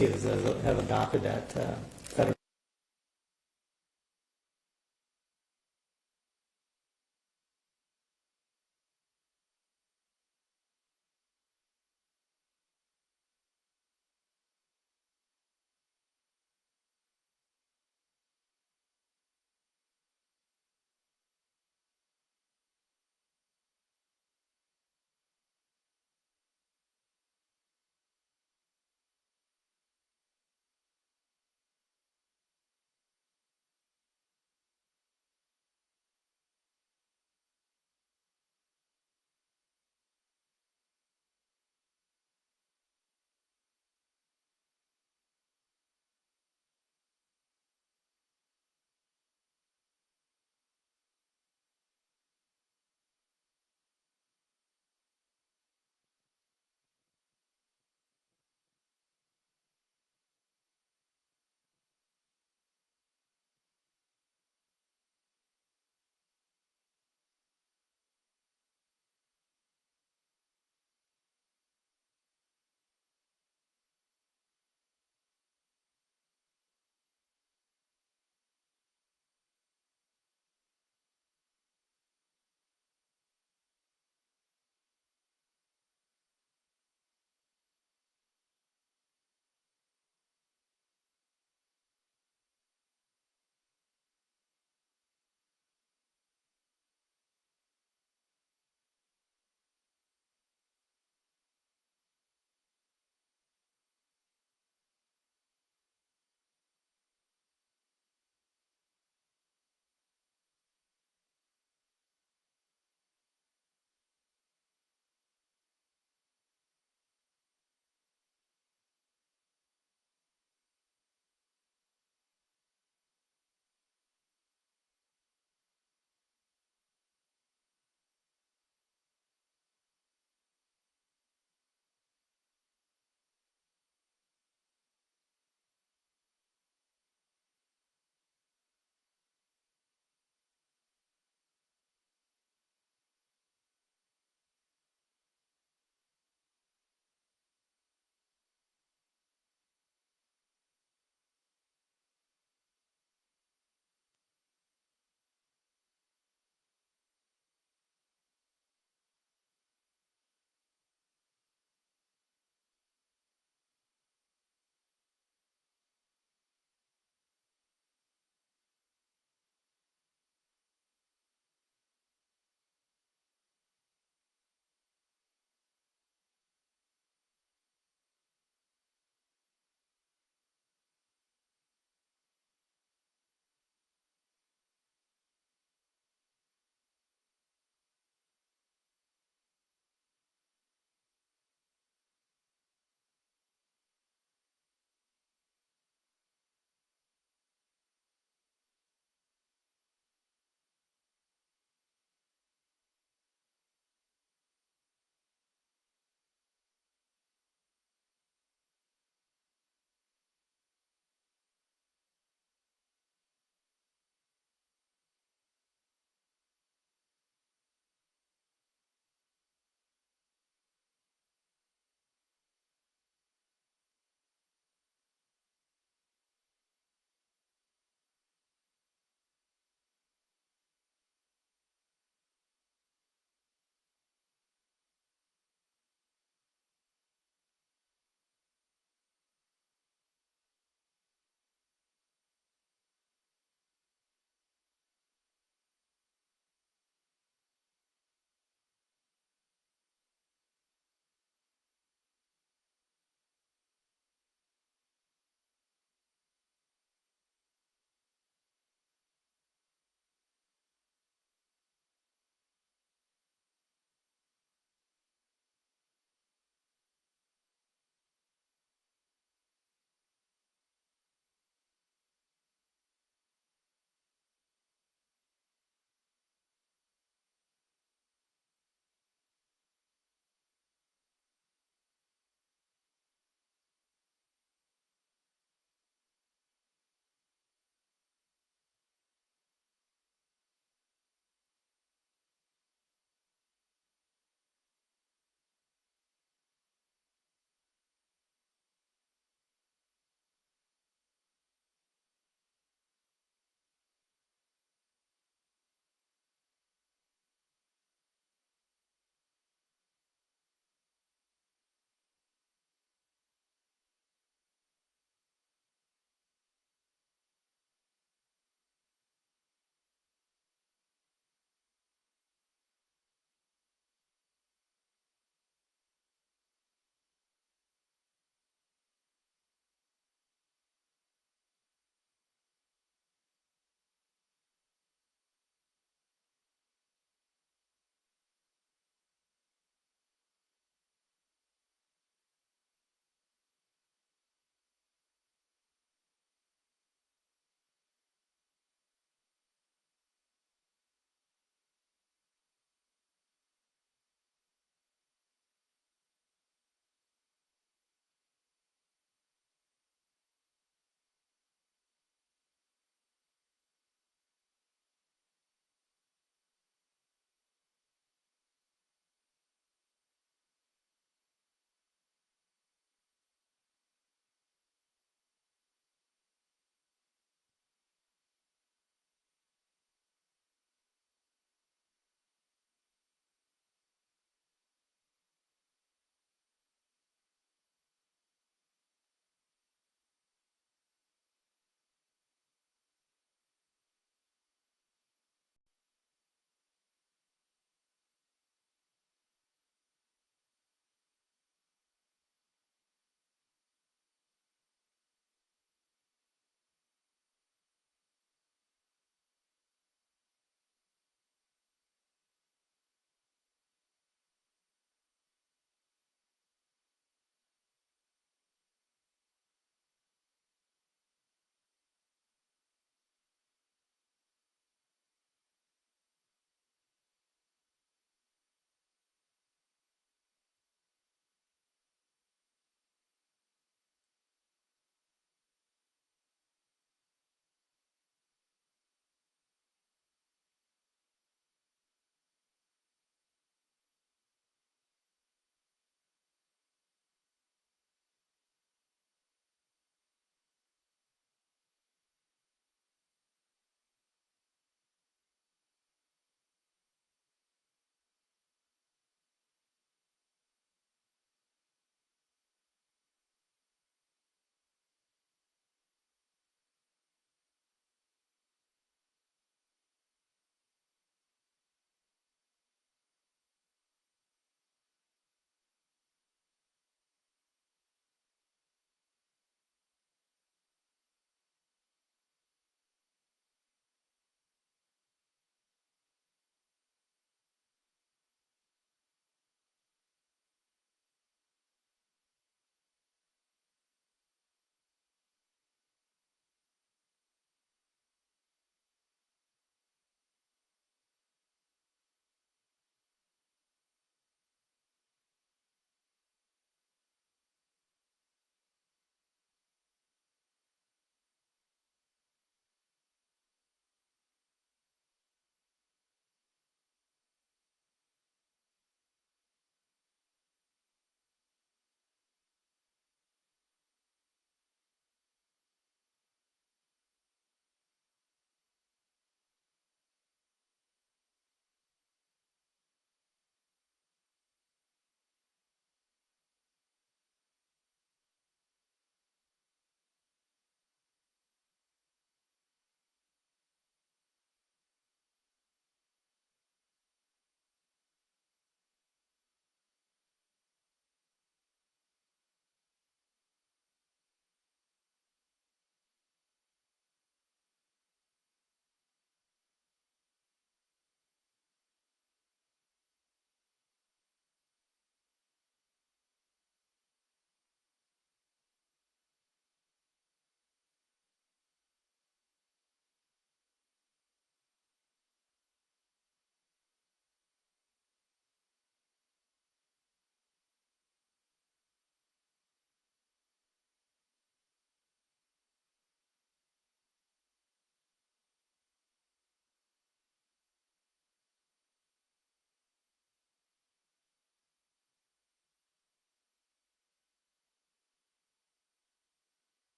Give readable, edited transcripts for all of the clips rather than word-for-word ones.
agencies have adopted that federal.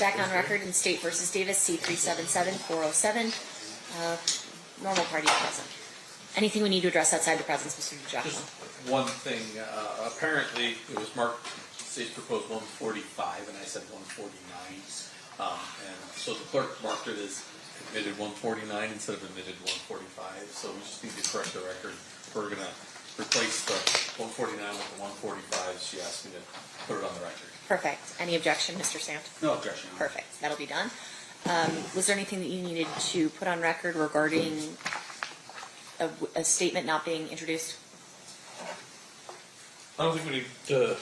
Back on record in State versus Davis, C-377-407. Normal party present. Anything we need to address outside the presence, Mr. DiGiacomo? Just one thing. Apparently, it was marked, State's proposed 145, and I said 149. And so the clerk marked it as admitted 149 instead of admitted 145. So we just need to correct the record. We're going to replace the 149 with the 145. She asked me to put it on the record. Perfect. Any objection, Mr. Sant? No objection. Perfect. That'll be done. Was there anything that you needed to put on record regarding a statement not being introduced? I don't think we need to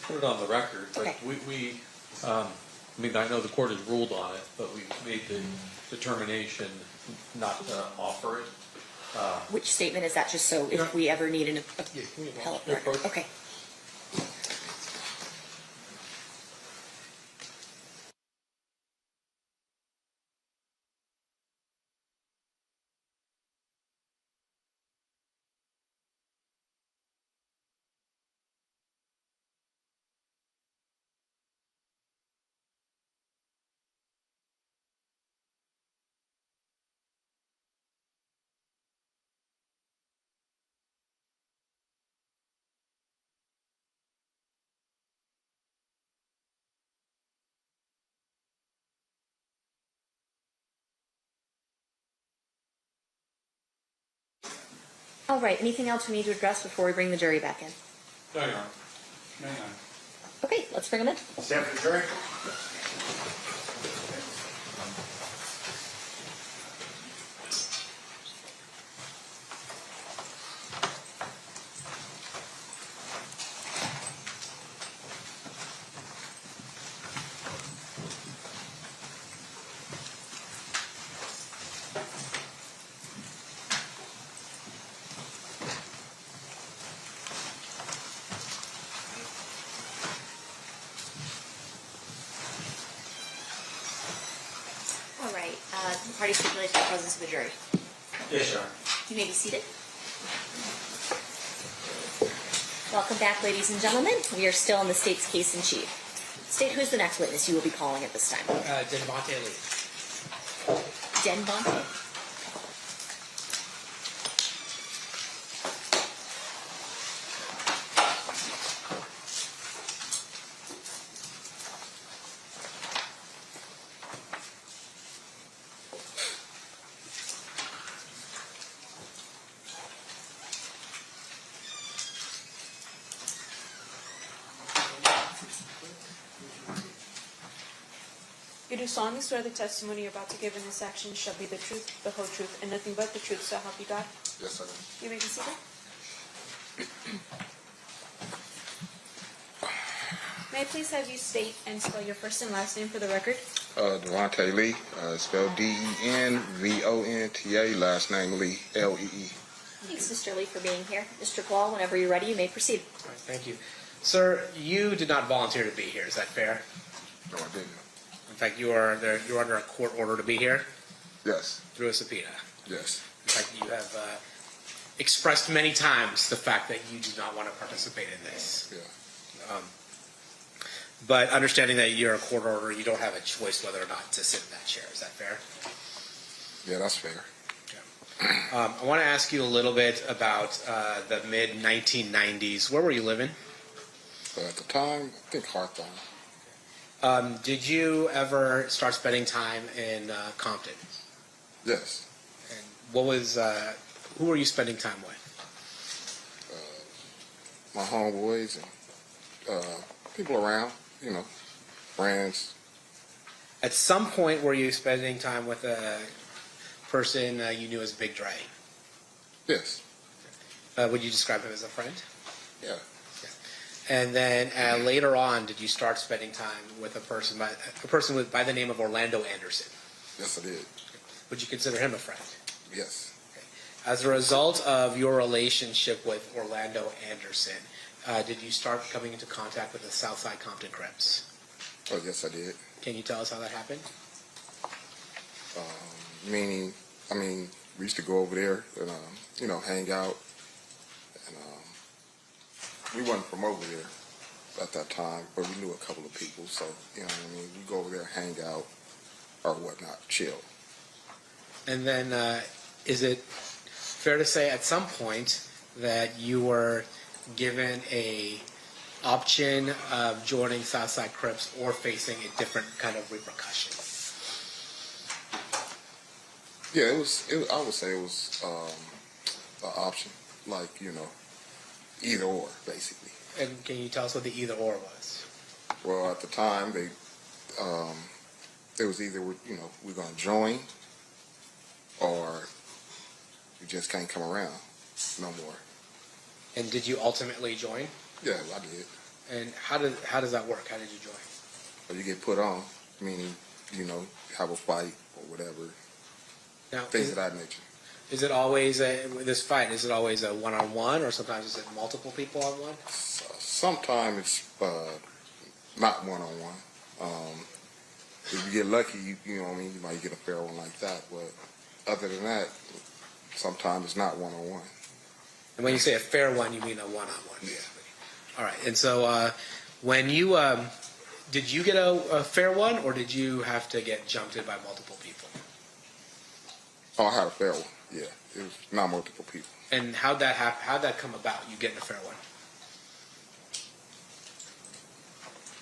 put it on the record, but Okay. I mean, I know the court has ruled on it, but we made the determination not to offer it. Which statement is that, just so if we ever need an appellate record? Okay. All right. Anything else we need to address before we bring the jury back in? No, Your Honor. No, Your Honor. Okay, let's bring them in. Stand for the jury. All right. The party stipulates the presence of the jury. Yes, Your Honor. You may be seated. Welcome back, ladies and gentlemen. We are still in the state's case in chief. State, who's the next witness you will be calling at this time? Denvante Lee. Denvante. You do solemnly swear the testimony you're about to give in this action shall be the truth, the whole truth, and nothing but the truth, so help you God? Yes, I do. You may be seated. May I please have you state and spell your first and last name for the record? Duane Lee, spelled D-E-N-V-O-N-T-A, last name Lee, L-E-E. Thanks, Mr. Lee, for being here. Mr. Quall, whenever you're ready, you may proceed. All right, thank you. Sir, you did not volunteer to be here, is that fair? No, I didn't. In fact, you're under a court order to be here Yes, through a subpoena. yes, In fact, you have expressed many times the fact that you do not want to participate in this. yeah. But understanding that you're a court order, you don't have a choice whether or not to sit in that chair. Is that fair? Yeah, that's fair. I want to ask you a little bit about the mid-1990s. Where were you living? At the time, I think Hawthorne. Did you ever start spending time in Compton? Yes. And what was, who were you spending time with? My homeboys and people around, you know, friends. At some point, were you spending time with a person you knew as Big Dre? Yes. Would you describe him as a friend? Yeah. And then later on, did you start spending time with a person by the name of Orlando Anderson? Yes, I did. Would you consider him a friend? Yes. As a result of your relationship with Orlando Anderson, did you start coming into contact with the Southside Compton Crips? Oh, yes, I did. Can you tell us how that happened? Meaning, I mean, we used to go over there and, you know, hang out. And we wasn't from over there. at that time, but we knew a couple of people, so you know what I mean. We go over there, hang out, or whatnot, chill. And then, is it fair to say at some point that you were given a option of joining Southside Crips or facing a different kind of repercussion? Yeah, it was. I would say it was an option, like either or, basically. And can you tell us what the either or was? Well, at the time, it was either we're going to join, or you just can't come around no more. And did you ultimately join? Yeah, I did. And how does that work? How did you join? Or you get put on, meaning have a fight or whatever, Now, things of that nature. is it always this fight? Is it always a one-on-one, or sometimes is it multiple people on one? Sometimes it's not one-on-one. If you get lucky, you know what I mean, you might get a fair one like that. But other than that, sometimes it's not one-on-one. And when you say a fair one, you mean a one-on-one? Yeah. All right. And so when you did you get a fair one, or did you have to get jumped in by multiple people? Oh, I had a fair one. Yeah, it was not multiple people. And how'd that happen? How'd that come about? You getting a fair one?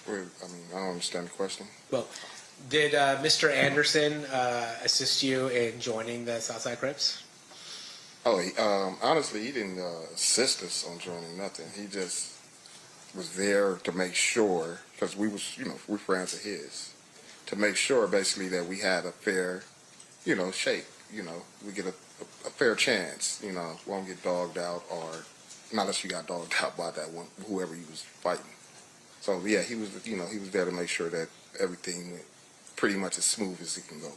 Well, I mean, I don't understand the question. Well, did Mr. Anderson assist you in joining the Southside Crips? Oh, honestly, he didn't assist us on joining nothing. He just was there to make sure, because we was, we're friends of his, to make sure basically that we had a fair, shake. We get a fair chance. Won't get dogged out, or not unless you got dogged out by that one, whoever he was fighting. So yeah, he was, he was there to make sure that everything went pretty much as smooth as it can go.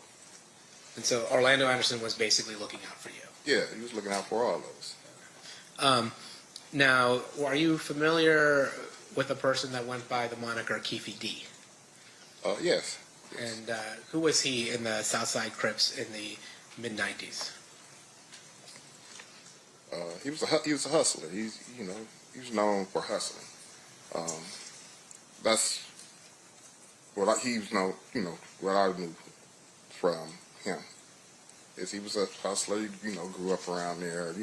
And so Orlando Anderson was basically looking out for you. Yeah, he was looking out for all those. Now, are you familiar with a person that went by the moniker Keefe D? Yes. And who was he in the Southside Crips in the mid-90s? He was a hustler. He was known for hustling. That's what he was known. What I knew from him is he was a hustler. He, grew up around there.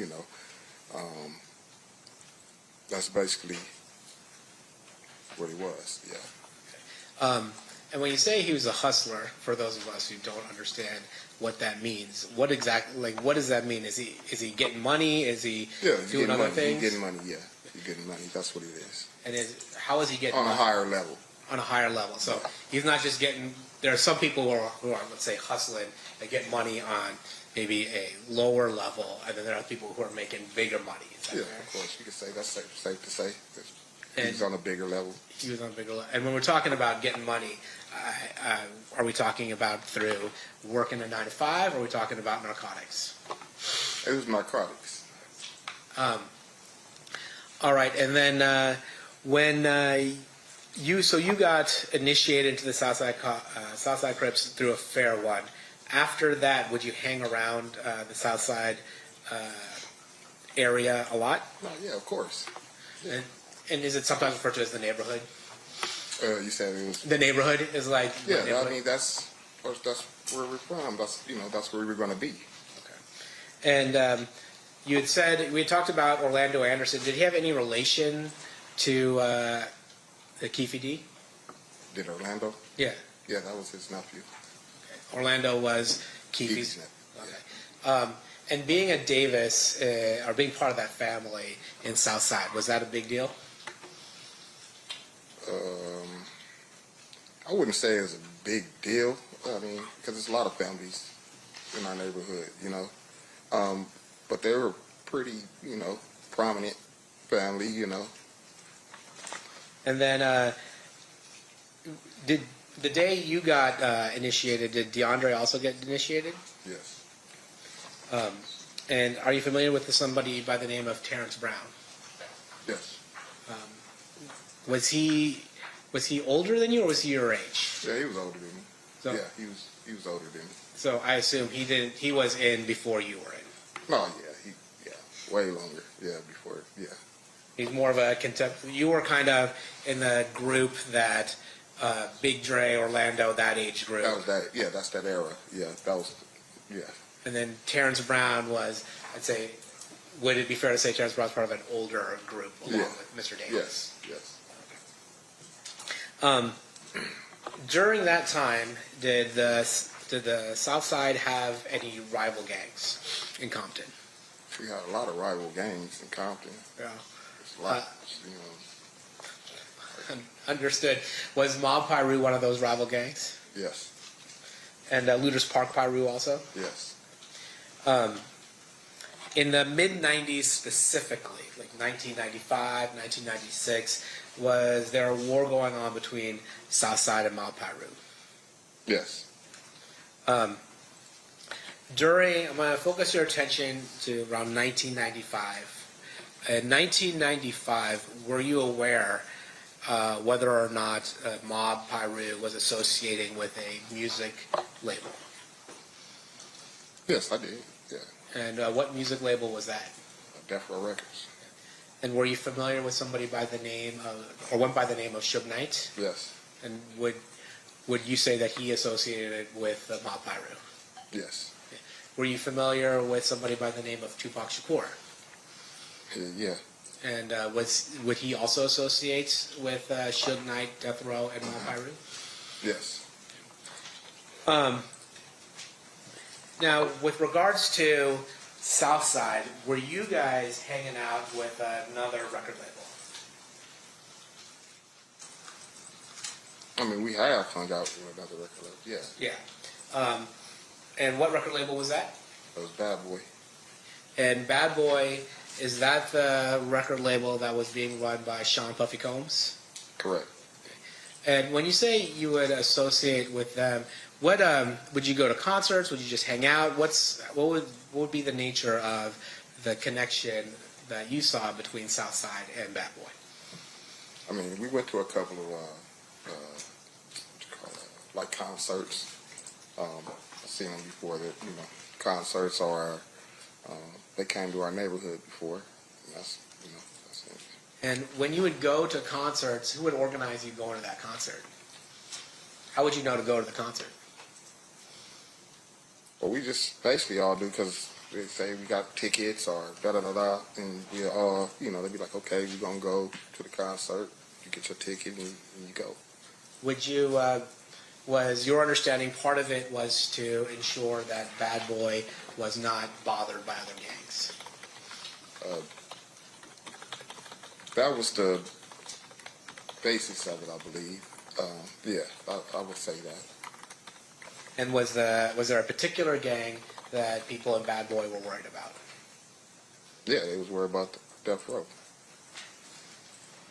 That's basically what he was. Yeah. And when you say he was a hustler, for those of us who don't understand what that means, what does that mean? Is he getting money? Is he doing other things? He's getting money. Yeah, he's getting money. That's what it is. And how is he getting on money? A higher level? On a higher level. So he's not just getting. There are some people who are let's say hustling that get money on maybe a lower level, and then there are people who are making bigger money. Is that Yeah, fair? of course. You could say that's safe to say. He's on a bigger level. He was on a bigger level. And when we're talking about getting money, are we talking about through working a 9-to-5, or are we talking about narcotics? It was narcotics. All right, and then when you got initiated into the Southside Crips through a fair one. After that, would you hang around the Southside area a lot? Yeah, of course. Yeah. And is it sometimes referred to as the neighborhood? You said it was. The neighborhood is like. Yeah, I mean that's where we're from. That's where we're going to be. Okay. And you had said we had talked about Orlando Anderson. Did he have any relation to the Keefe D? Did Orlando? Yeah. Yeah, that was his nephew. Okay. Orlando was Keefe's nephew. Okay. Yeah. And being a Davis, or being part of that family in Southside, was that a big deal? I wouldn't say it was a big deal. I mean, because there's a lot of families in our neighborhood, but they were pretty, prominent family, And then, did the day you got initiated, did DeAndre also get initiated? Yes. And are you familiar with somebody by the name of Terrence Brown? Yes. Was he older than you, or was he your age? Yeah, he was older than me. So, yeah, he was older than me. So I assume he was in before you were in. No, yeah, way longer. Yeah, before, yeah. He's more of a you were kind of in the group that Big Dre, Orlando, that age group. That was that. Yeah, that's that era. Yeah, that was. Yeah. And then Terrence Brown was, I'd say, would it be fair to say Terrence Brown's part of an older group along with Mr. Davis? Yes. During that time, did the South Side have any rival gangs in Compton? We had a lot of rival gangs in Compton. Yeah. It's a lot, Understood. Was Mob Piru one of those rival gangs? Yes. And Looters Park Piru also? Yes. In the mid-90s specifically, like 1995, 1996, was there a war going on between Southside and Mob Piru? Yes. I'm going to focus your attention to around 1995. In 1995, were you aware whether or not Mob Piru was associating with a music label? Yes, I did. Yeah. And what music label was that? Death Row Records. And were you familiar with somebody by the name of, or went by the name of Suge Knight? Yes. And would you say that he associated with Mob Piru? Yes. Were you familiar with somebody by the name of Tupac Shakur? Yeah. And would he also associate with Suge Knight, Death Row, and Mob Piru? Yes. Now, with regards to Southside, were you guys hanging out with another record label? I mean, we have hung out with another record label. Yeah. Yeah. And what record label was that? It was Bad Boy. And Bad Boy, is that the record label that was being run by Sean Puffy Combs? Correct. And when you say you would associate with them, what would you go to concerts? Would you just hang out? What would be the nature of the connection that you saw between Southside and Bad Boy? I mean, we went to a couple of what you call it, like concerts. I've seen them before. That concerts or they came to our neighborhood before. And that's it. And when you would go to concerts, who would organize you going to that concert? How would you know to go to the concert? Well, we just basically all do because they say we got tickets or da-da-da-da, and we all, they'd be like, okay, we're going to go to the concert. You get your ticket and you go. Would you, was your understanding part of it was to ensure that Bad Boy was not bothered by other gangs? That was the basis of it, I believe. Yeah, I would say that. And was there a particular gang that people in Bad Boy were worried about? Yeah, they was worried about the Death Row.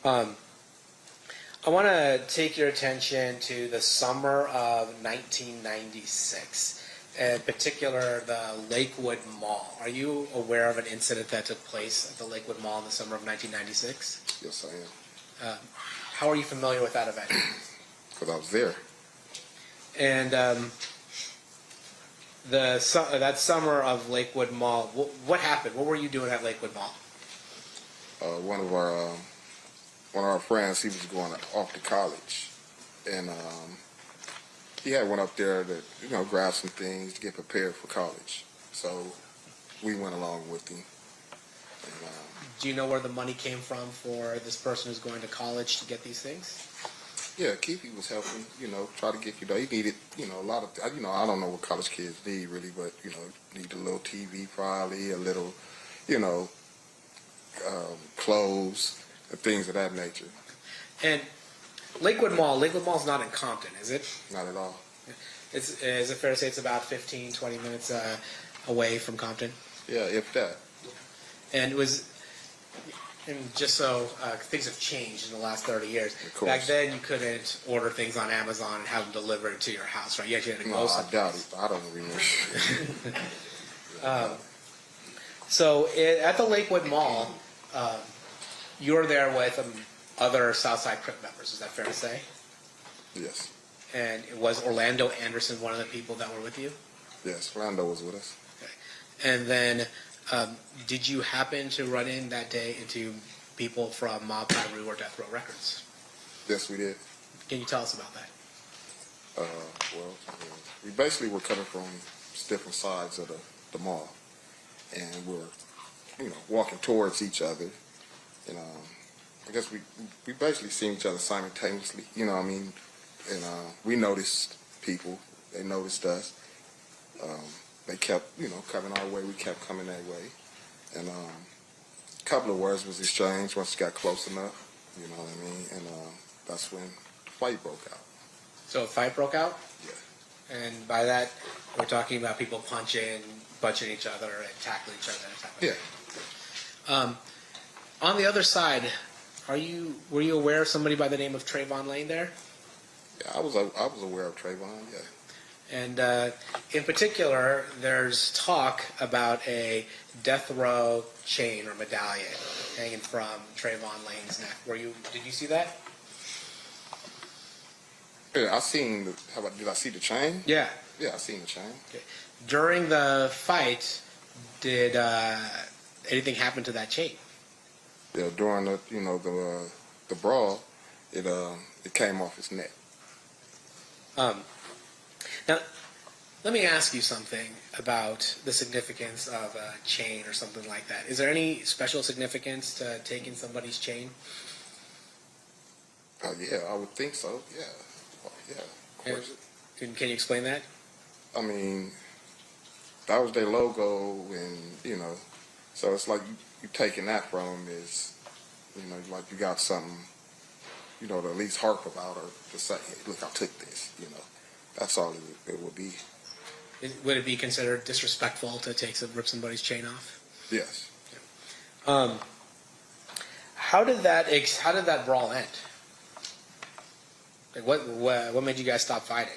I want to take your attention to the summer of 1996, in particular the Lakewood Mall. Are you aware of an incident that took place at the Lakewood Mall in the summer of 1996? Yes, I am. How are you familiar with that event? Because I was there. And that summer of Lakewood Mall, what happened? What were you doing at Lakewood Mall? One of our friends, he was going off to college, and he had went up there to grab some things to get prepared for college. So we went along with him. And, do you know where the money came from for this person who's going to college to get these things? Yeah, Keefe was helping, try to get, he needed, a lot of, I don't know what college kids need really, but, need a little TV probably, a little, clothes and things of that nature. And Lakewood Mall's not in Compton, is it? Not at all. Is it fair to say it's about 15, 20 minutes away from Compton? Yeah, if that. And just so things have changed in the last 30 years. Of course. Back then, you couldn't order things on Amazon and have them delivered to your house, right? You actually had to go No, I someplace. doubt it. I don't remember. So at the Lakewood Mall, you were there with other Southside Crip members. Is that fair to say? Yes. And was Orlando Anderson one of the people that were with you? Yes, Orlando was with us. Okay. And then, did you happen to run in that day into people from Mob Piru or Death Row Records. Yes, we did. Can you tell us about that? Well, we basically were coming from different sides of the mall, and we're, walking towards each other. And I guess we basically seen each other simultaneously. You know what I mean? And we noticed people. They noticed us. They kept, coming our way. We kept coming their way. And a couple of words was exchanged once it got close enough. You know what I mean? And that's when the fight broke out. So a fight broke out? Yeah. And by that, we're talking about people punching each other and tackling each other. Yeah. On the other side, were you aware of somebody by the name of Trayvon Lane there? Yeah, I was aware of Trayvon, yeah. And in particular, there's talk about a death row chain or medallion hanging from Trayvon Lane's neck. Did you see that? Yeah, did I see the chain? Yeah. Yeah, I seen the chain. Okay. During the fight, did anything happen to that chain? Yeah, during the brawl, it came off his neck. Now, let me ask you something about the significance of a chain or something like that. Is there any special significance to taking somebody's chain? Yeah, I would think so. Yeah, yeah, of course. Can you explain that? I mean, that was their logo, and so it's like you taking that from them is, like you got something, to at least harp about or to say, hey, look, I took this. That's all it would be. Would it be considered disrespectful to rip somebody's chain off? Yes. How did that brawl end? Like what made you guys stop fighting?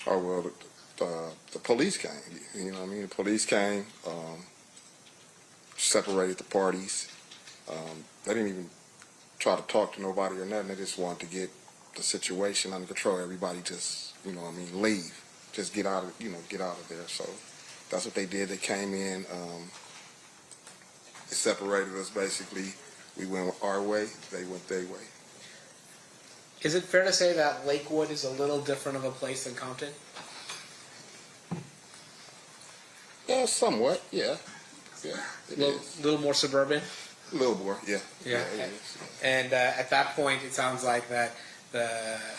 Oh well, the police came. You know what I mean? The police came, separated the parties. They didn't even try to talk to nobody or nothing. They just wanted to get the situation under control. Everybody just, leave. Just get out of there. So that's what they did. They came in, they separated us basically. We went our way, they went their way. Is it fair to say that Lakewood is a little different of a place than Compton? Yeah, somewhat, yeah. Yeah, it is. A little more suburban? A little more, yeah. Yeah. It is. And at that point, it sounds like that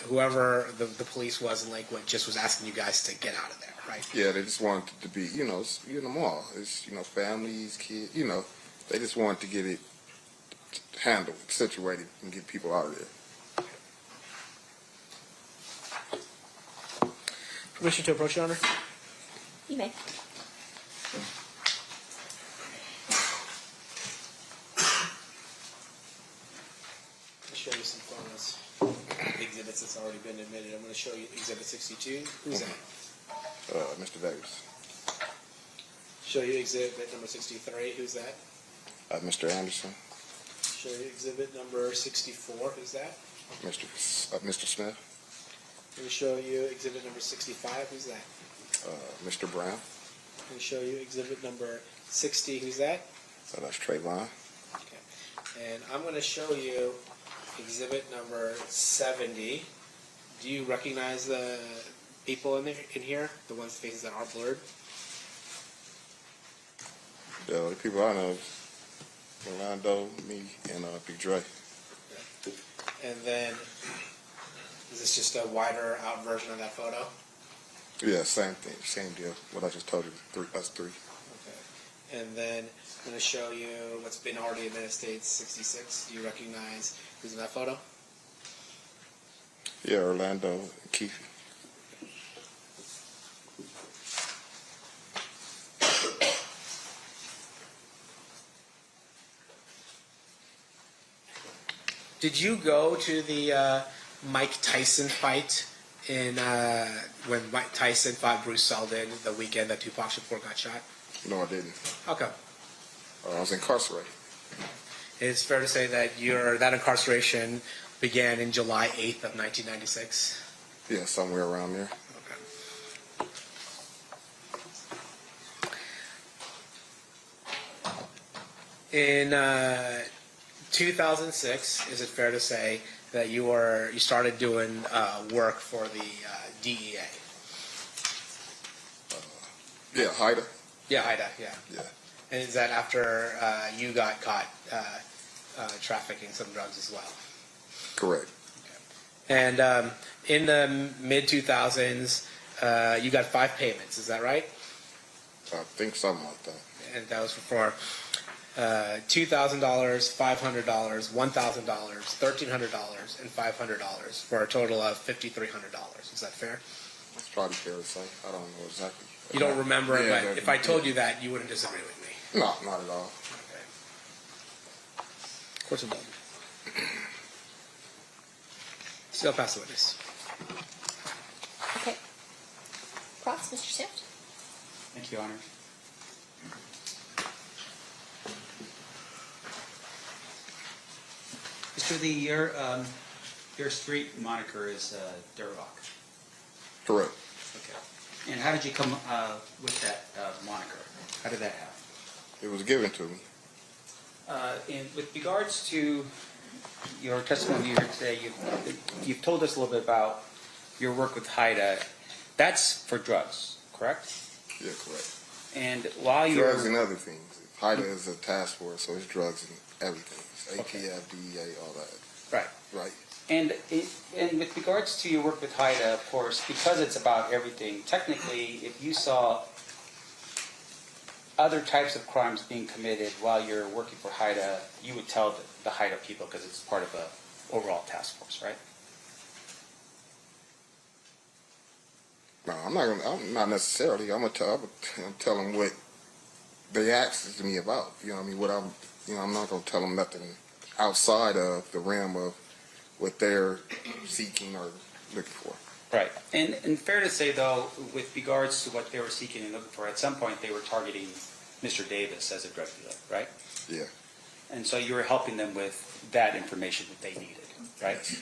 whoever the police was in Lakewood just was asking you guys to get out of there, right? Yeah, they just wanted to be, you're in the mall. It's, families, kids, they just wanted to get it handled, situated, and get people out of there. Permission to approach, Your Honor? You may. I'll show you some photos. Exhibits that's already been admitted. I'm going to show you Exhibit 62. Who's that? Mr. Davis. Show you Exhibit number 63. Who's that? Mr. Anderson. Show you Exhibit number 64. Who's that? Mr. Smith. Let me show you Exhibit number 65. Who's that? Mr. Brown. Let me show you Exhibit number 60. Who's that? That's Trayvon. Okay. And I'm going to show you Exhibit number 70. Do you recognize the people in here? The one's faces that aren't blurred? Yeah, the people I know, Orlando, me, and Big Dre. And then, is this just a wider out version of that photo? Yeah, same thing, same deal. What I just told you, us three. Okay. And then I'm going to show you what's been already admitted, State 66. Do you recognize who's in that photo? Yeah, Orlando and Keefe. Did you go to the Mike Tyson fight when Mike Tyson fought Bruce Seldon the weekend that Tupac Shakur got shot? No, I didn't. How come? I was incarcerated. It's fair to say that that incarceration began in July 8th of 1996? Yeah, somewhere around there. Okay. In 2006, is it fair to say that you started doing work for the DEA? Yeah, Haida. Yeah, HIDA, yeah. Yeah. And is that after you got caught trafficking some drugs as well? Correct. And in the mid-2000s, you got 5 payments, is that right? I think something like that. And that was for $2,000, $500, $1,000, $1,300, and $500 for a total of $5,300. Is that fair? It's probably fair to say. I don't know exactly. You don't remember it, Yeah, but if I told you that, you wouldn't disagree with me. No, not at all. Okay. Of course it doesn't. Still pass the witness. Okay. Cross, Mr. Swift. Thank you, Your Honor. Mr. Lee, your street moniker is Dirt Rock. Correct. Okay. And how did you come with that moniker? How did that happen? It was given to me. With regards to your testimony here today, you've told us a little bit about your work with HIDA. That's for drugs, correct? Yeah, correct. And while you're... Drugs and other things. HIDA is a task force, so it's drugs and everything. It's ATF, DEA, all that. Right. Right. And with regards to your work with HIDA, of course, because it's about everything, technically, if you saw other types of crimes being committed while you're working for HIDA, you would tell the HIDA people because it's part of the overall task force, right? No, I'm not necessarily. I'm tell them what they asked me about. You know what I mean? I'm not gonna tell them nothing outside of the realm of what they're seeking or looking for. Right. And fair to say, though, with regards to what they were seeking and looking for, at some point they were targeting Mr. Davis as a drug dealer, right? Yeah. And so you were helping them with that information that they needed, right? Yes.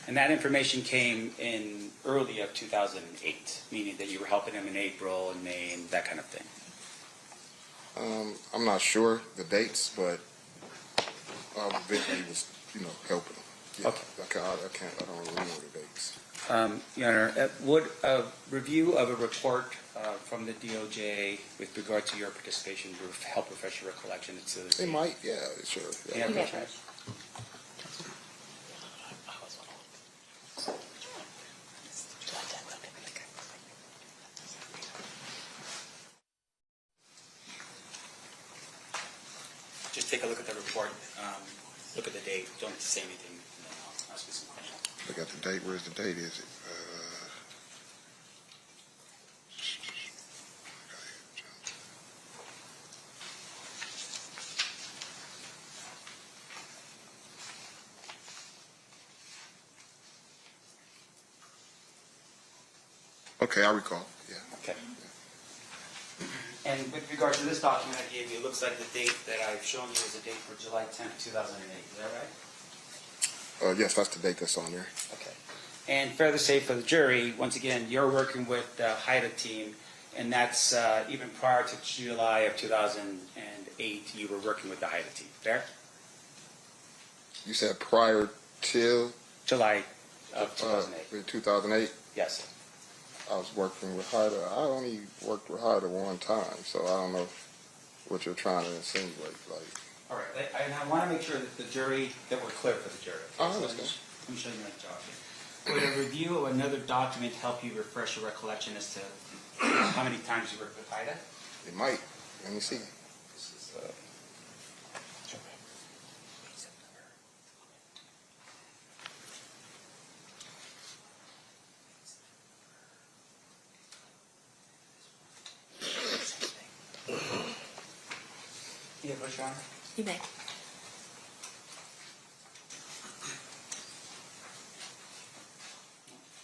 And that information came in early of 2008, meaning that you were helping them in April and May and that kind of thing. I'm not sure the dates, but I eventually was, helping them. Yeah. Okay. I don't remember the dates. Your Honor, would a review of a report from the DOJ with regard to your participation help refresh your recollection? They might, yeah, sure. Yeah, You that's bet. right. Just take a look at the report, look at the date, don't say anything, and then I'll ask you some questions. Look at the date. Where's the date? Is it? Okay, I recall. Yeah. Okay. And with regard to this document I gave you, it looks like the date that I've shown you is a date for July 10th, 2008. Is that right? Yes, that's the date that's on there. Okay. And fair to say for the jury, once again, you're working with the HIDA team, and that's even prior to July of 2008, you were working with the HIDA team. Fair? You said prior to July of 2008. 2008. Yes. I was working with HIDA. I only worked with HIDA one time, so I don't know what you're trying to insinuate. Like, All right. I want to make sure that the jury, that we're clear for the jury. I So understand. let me show you my job here. Would a review of another document help you refresh your recollection as to how many times you worked with HIDA? it might. Let me see. This is, Yeah, Bush Honor? You may.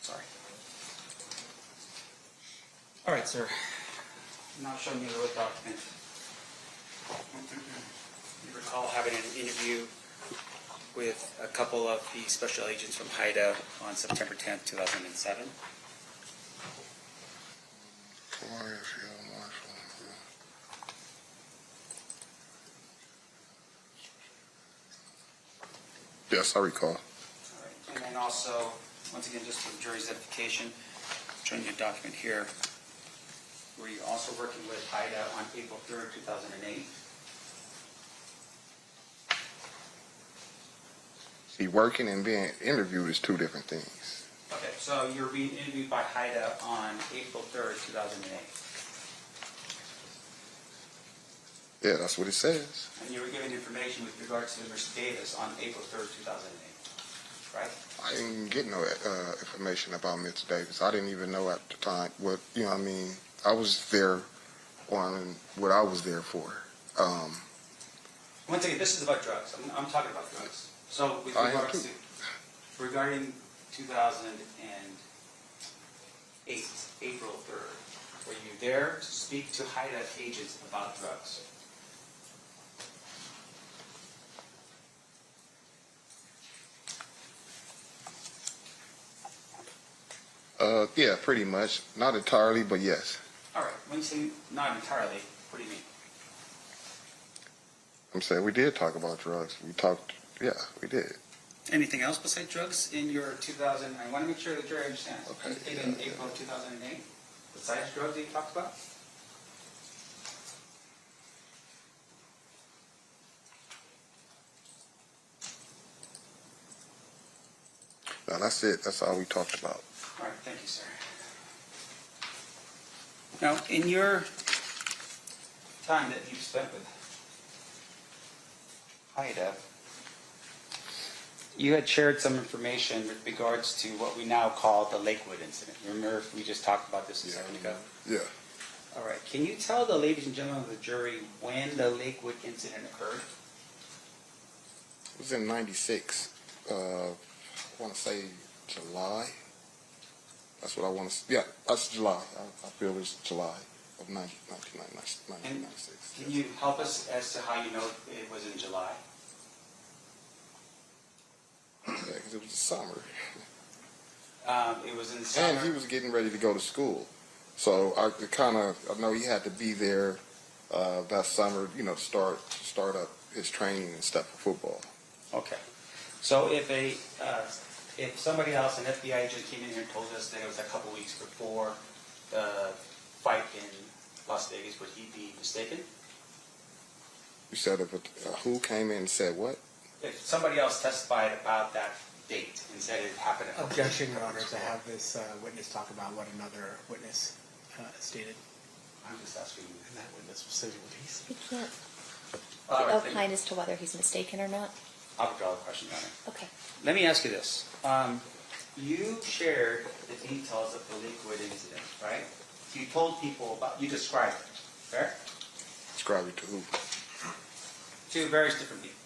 Sorry. All right, sir. Now showing you the other document. You recall having an interview with a couple of the special agents from HIDA on September 10th, 2007. Yes, I recall. All right. And then also, once again, just for the jury's edification, showing you a document here. Were you also working with HIDA on April 3rd, 2008? See, working and being interviewed is two different things. Okay, so you're being interviewed by HIDA on April 3rd, 2008. Yeah, that's what it says. And you were given information with regards to Mr. Davis on April 3rd, 2008, right? I didn't get no information about Mr. Davis. I didn't even know at the time what, you know what I mean, I was there on what I was there for. Once again, this is about drugs. I'm talking about drugs. So with I am regards too. to, regarding 2008, April 3rd, were you there to speak to HIDA agents about drugs? Yeah, pretty much. Not entirely, but yes. All right, when you say not entirely, what do you mean? I'm saying we did talk about drugs. We talked, yeah, we did. Anything else besides drugs in your 2000? I want to make sure the jury understands. Okay, Anything yeah, in yeah. April of 2008 besides drugs that you talked about? No, that's it. That's all we talked about. All right, thank you, sir. Now, in your time that you've spent with HIDA, you had shared some information with regards to what we now call the Lakewood incident. Remember, we just talked about this a second ago? Yeah. All right, can you tell the ladies and gentlemen of the jury when the Lakewood incident occurred? It was in 96. I want to say July. That's what I want to. Yeah, that's July. I feel it's July of 1996. Can you help us as to how you know it was in July? Yeah, because it was the summer, It was in the summer. and he was getting ready to go to school, so I know he had to be there that summer, you know, to start up his training and stuff for football. Okay. So if somebody else, an FBI agent, came in here and told us that it was a couple weeks before the fight in Las Vegas, would he be mistaken? You said who came in and said what? If somebody else testified about that date and said it happened. Objection, Your Honor, to have this witness talk about what another witness stated. I'm just asking you. And that witness was sitting with peace. We can't All right, thank you. opine as to whether he's mistaken or not. I'll withdraw the question, Your Honor. Okay. Let me ask you this. You shared the details of the Lakewood incident, right? You told people you described it, fair? Describe it to who? To various different people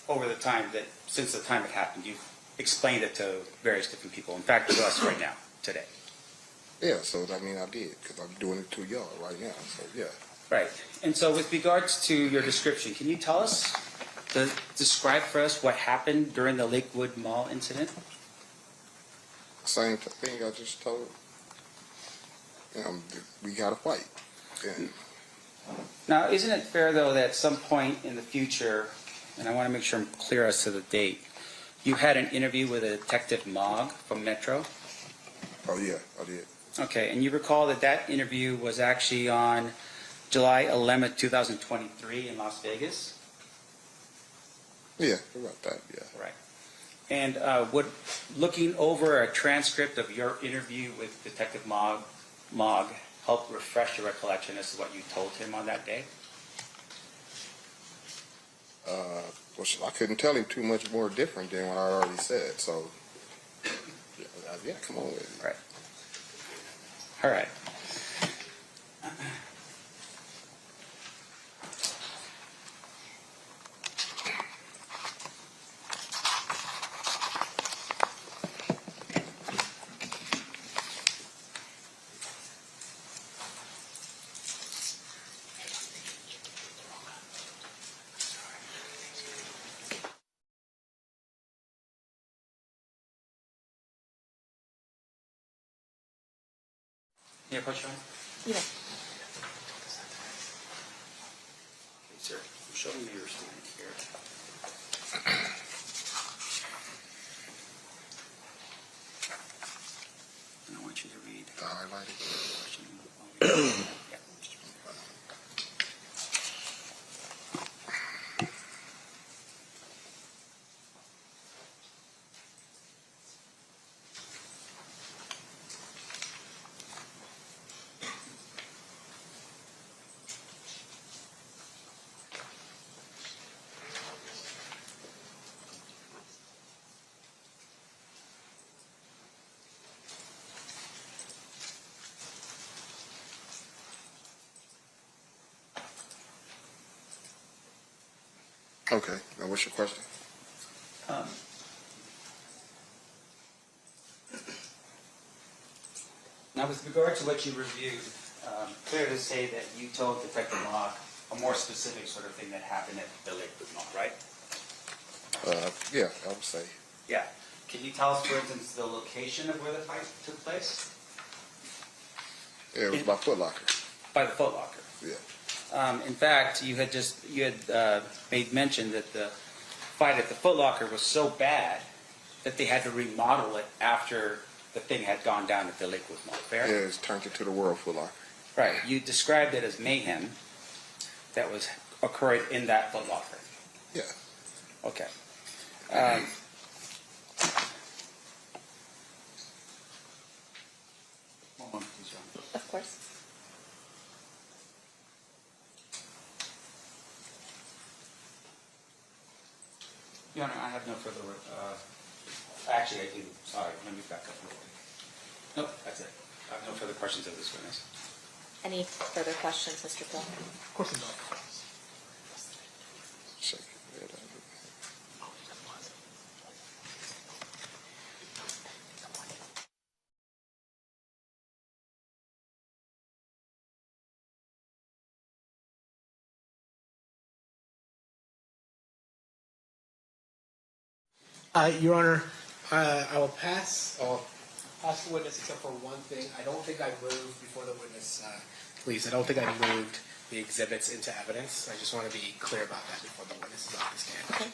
over the time since the time it happened. You explained it to various different people. In fact, to us right now, today. Yeah, so I mean I did because I'm doing it to y'all right now. So yeah. Right. And so with regards to your description, can you tell us, describe for us what happened during the Lakewood Mall incident? Same thing I just told. We got to fight. And Now, isn't it fair, though, that at some point in the future, and I want to make sure I'm clear as to the date, you had an interview with a Detective Mogg from Metro? oh yeah, I did. Okay, and you recall that interview was actually on July 11th, 2023 in Las Vegas? Yeah, about that. Yeah. Right. And would looking over a transcript of your interview with Detective Mogg help refresh your recollection as to what you told him on that day? Well, I couldn't tell him too much more different than what I already said. So yeah, come on with it. Right. All right. Yeah, Coach Ryan? You know, Sir, show me your statement here. Okay, now what's your question? Now, with regard to what you reviewed, fair to say that you told Detective Locke a more specific sort of thing that happened at the Lakewood Mall, right? Yeah, I would say. Yeah. Can you tell us, for instance, the location of where the fight took place? Yeah, it was by Foot Locker. By the Foot Locker. Yeah. In fact, you had made mention that the fight at the Foot Locker was so bad that they had to remodel it after the thing had gone down at the Lakewood Mall. Fair? Yeah, it's turned into the World Foot Locker. Right. You described it as mayhem that was occurring in that Foot Locker. Yeah. Okay. One moment, please, Your Honor. Of course. Your Honor, I have no further. Actually, I do. Sorry, let me back up a little. Nope, that's it. I have no further questions of this witness. Any further questions, Mr. Phil? Of course not. Check it out. Your Honor, I will pass. I'll pass the witness except for one thing. I don't think I moved before the witness. Please, I don't think I moved the exhibits into evidence. I just want to be clear about that before the witness is off the stand. Okay.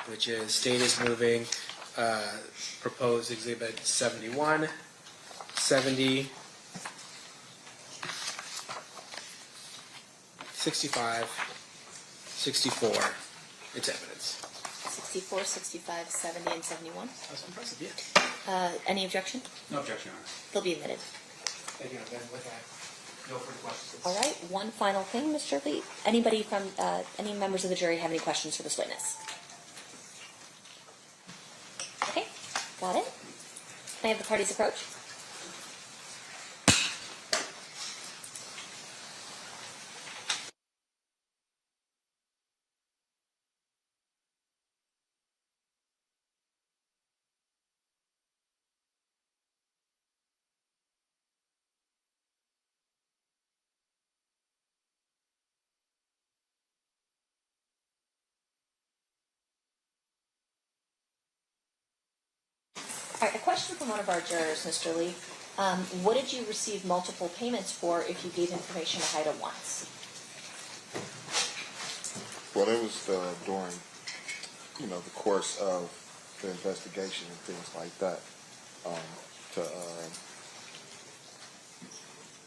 Which is state is moving proposed exhibit 71, 70, 65, 64 into evidence. 64, 65, 70, and 71. That's impressive, yeah. Any objection? No objection, Your Honor. They'll be admitted. Thank you. Then with that, no further questions. All right, one final thing, Mr. Lee. Anybody from, any members of the jury have any questions for this witness? Okay, got it. May I have the parties approach? All right, a question from one of our jurors, Mr. Lee. What did you receive multiple payments for if you gave information to HIDA once? Well, it was during, the course of the investigation and things like that.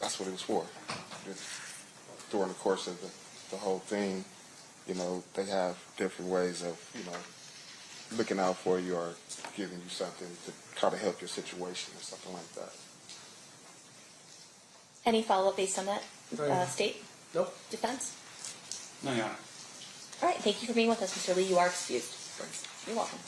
That's what it was for. During the course of the whole thing, they have different ways of, looking out for you or giving you something to try to help your situation or something like that. Any follow-up based on that state? Nope. Defense? No, Your Honor. All right, thank you for being with us, Mr. Lee. You are excused. Thanks. You're welcome.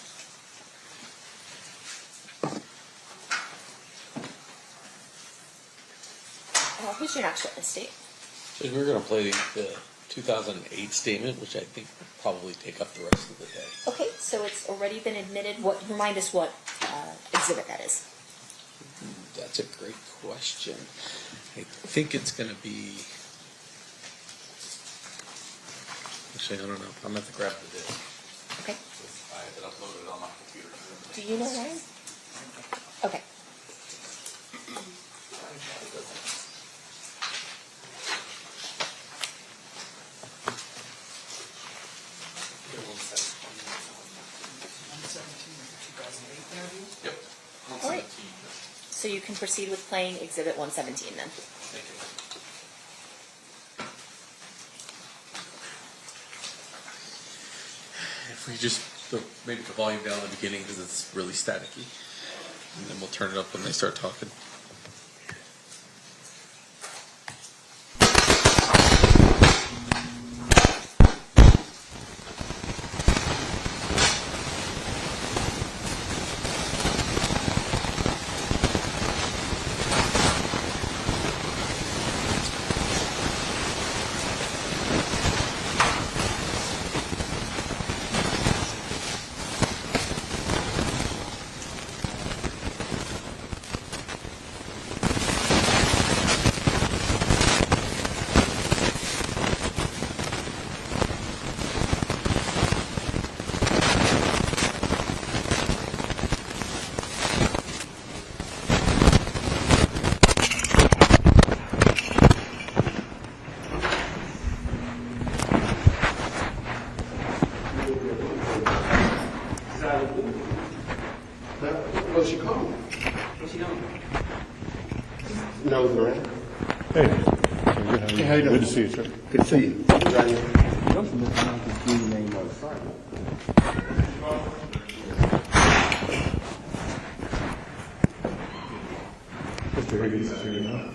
Who's your next witness, State? So we're going to play the 2008 statement, which I think will probably take up the rest of the day. Okay, so it's already been admitted. Remind us what exhibit that is. That's a great question. I think it's going to be. Actually, I don't know. I'm going to have to grab the disc. Okay. I have it uploaded on my computer. Do you know Ryan? Okay. Yep. All right. So you can proceed with playing Exhibit 117 then. Thank you. If we just maybe the volume down in the beginning because it's really staticky, and then we'll turn it up when they start talking. What's she calling? What's he doing? No, Duane. Hey. Hey, how you doing? Good to see you, sir. Good to see you. Mr. Higgins is here now.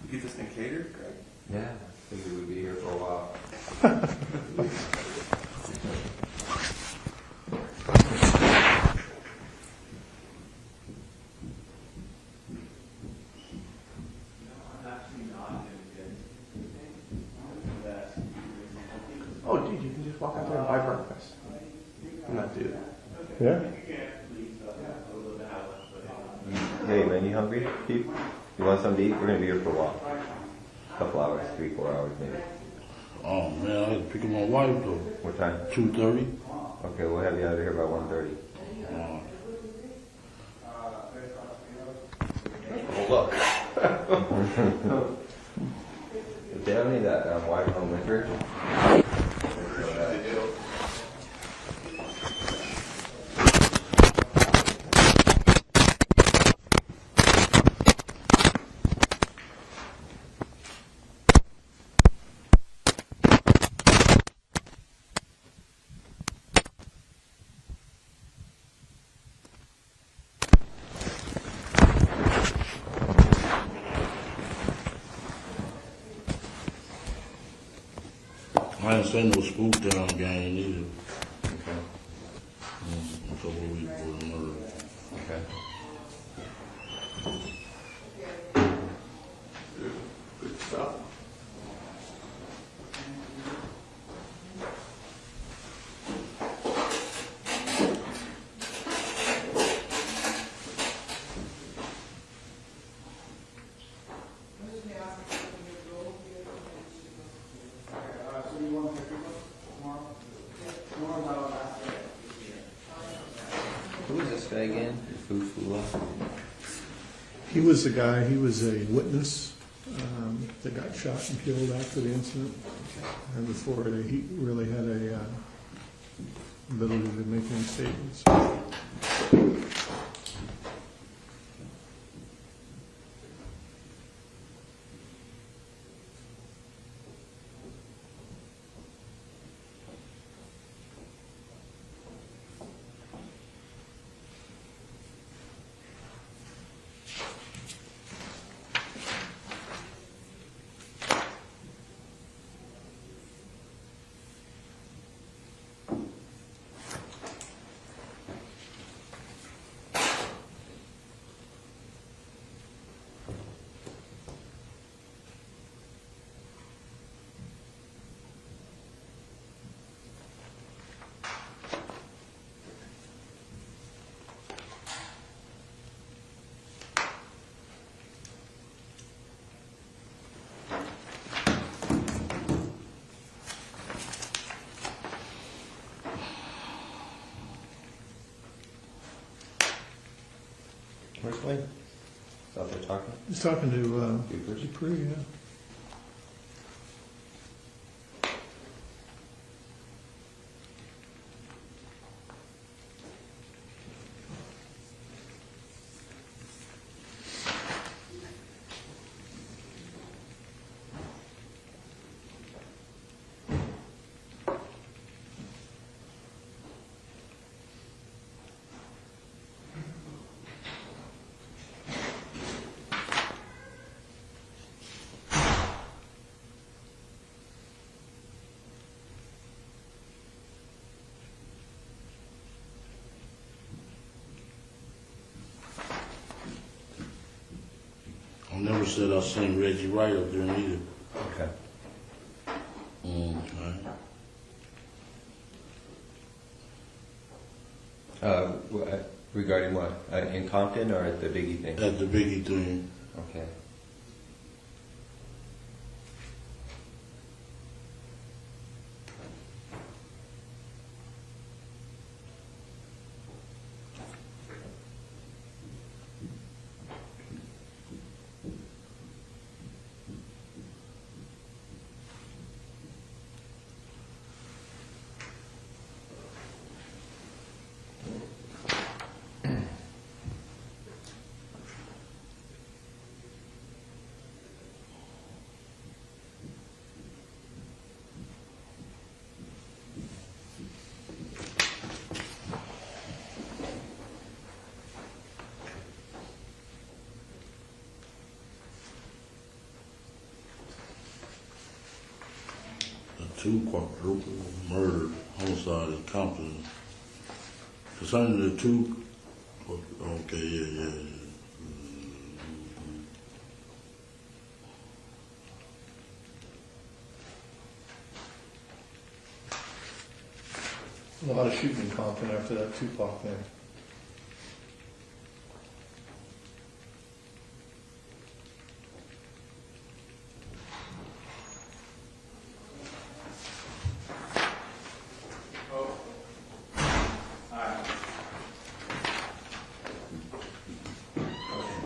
You get this thing catered, Greg? Yeah, I figured we'd be here for a while. Oh, dude, you can just walk out there and buy breakfast. I'm not doing that. Yeah? Hey man, you hungry? You want something to eat? We're gonna be here for a while. A couple hours, 3-4 hours maybe. Oh man, I had to pick up my wife though. What time? 2:30. Okay, we'll have you out of here by 1:30. Hold up. If they don't need that white home liquor. I didn't say no spook down gang either. Okay. A couple of weeks before the murder. Okay. Good stuff. Who is this guy again? Fufula? He was the guy, he was a witness that got shot and killed after the incident. And before he really had a ability to make any statements. Where's Wayne? He's out there talking? He's talking to Dupree? Dupree, yeah. never said I seen Reggie Wright up there either. Okay. Regarding what? In Compton or at the Biggie thing? At the Biggie thing. Okay. Two quadruple murder, homicide in Compton. Concerning the two, okay, yeah. A lot of shooting in Compton after that Tupac thing.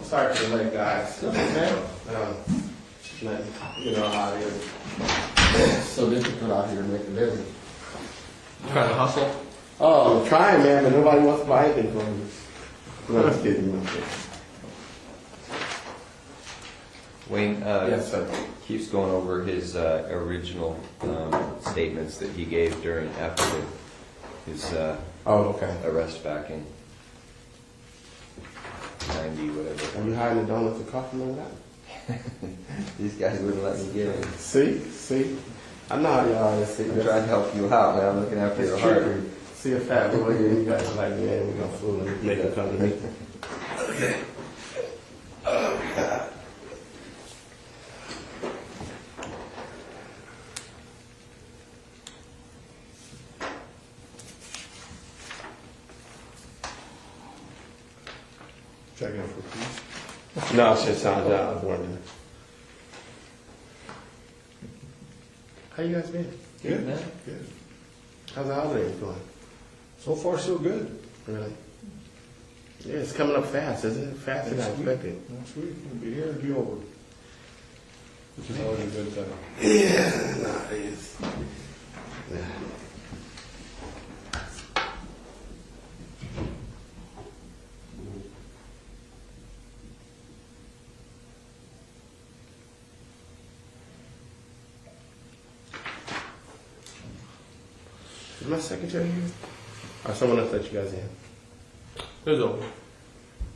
Sorry for the late, guys. You know how it is. It's so difficult out here to make a living. Trying to hustle? Oh, I'm trying, man, but nobody wants to buy anything from me. No, I'm just kidding. I'm kidding. Wayne Yes, sir. keeps going over his original statements that he gave after his Oh, okay. arrest back in 90, whatever. Are you hiding the donuts and coffee and all that? These guys wouldn't let me get in. See? I know how y'all are. See, I'm trying to help you out, man. I'm looking after your it's heart. trickery. See a fat boy here, you guys are like, man, we're gonna fool him, make him come to me. Okay. Oh, God. Checking for peace. No, it's just sounds out. I was wondering. How you guys been? Good, man. Good. How's the holidays going? So far, so good. Really? Yeah, it's coming up fast, isn't it? Faster than I expected. Next week, we'll be here and be over. Which is always a good thing. Yeah, no, it is. Yeah. Is my secretary here? Or someone else let you guys in? It was open.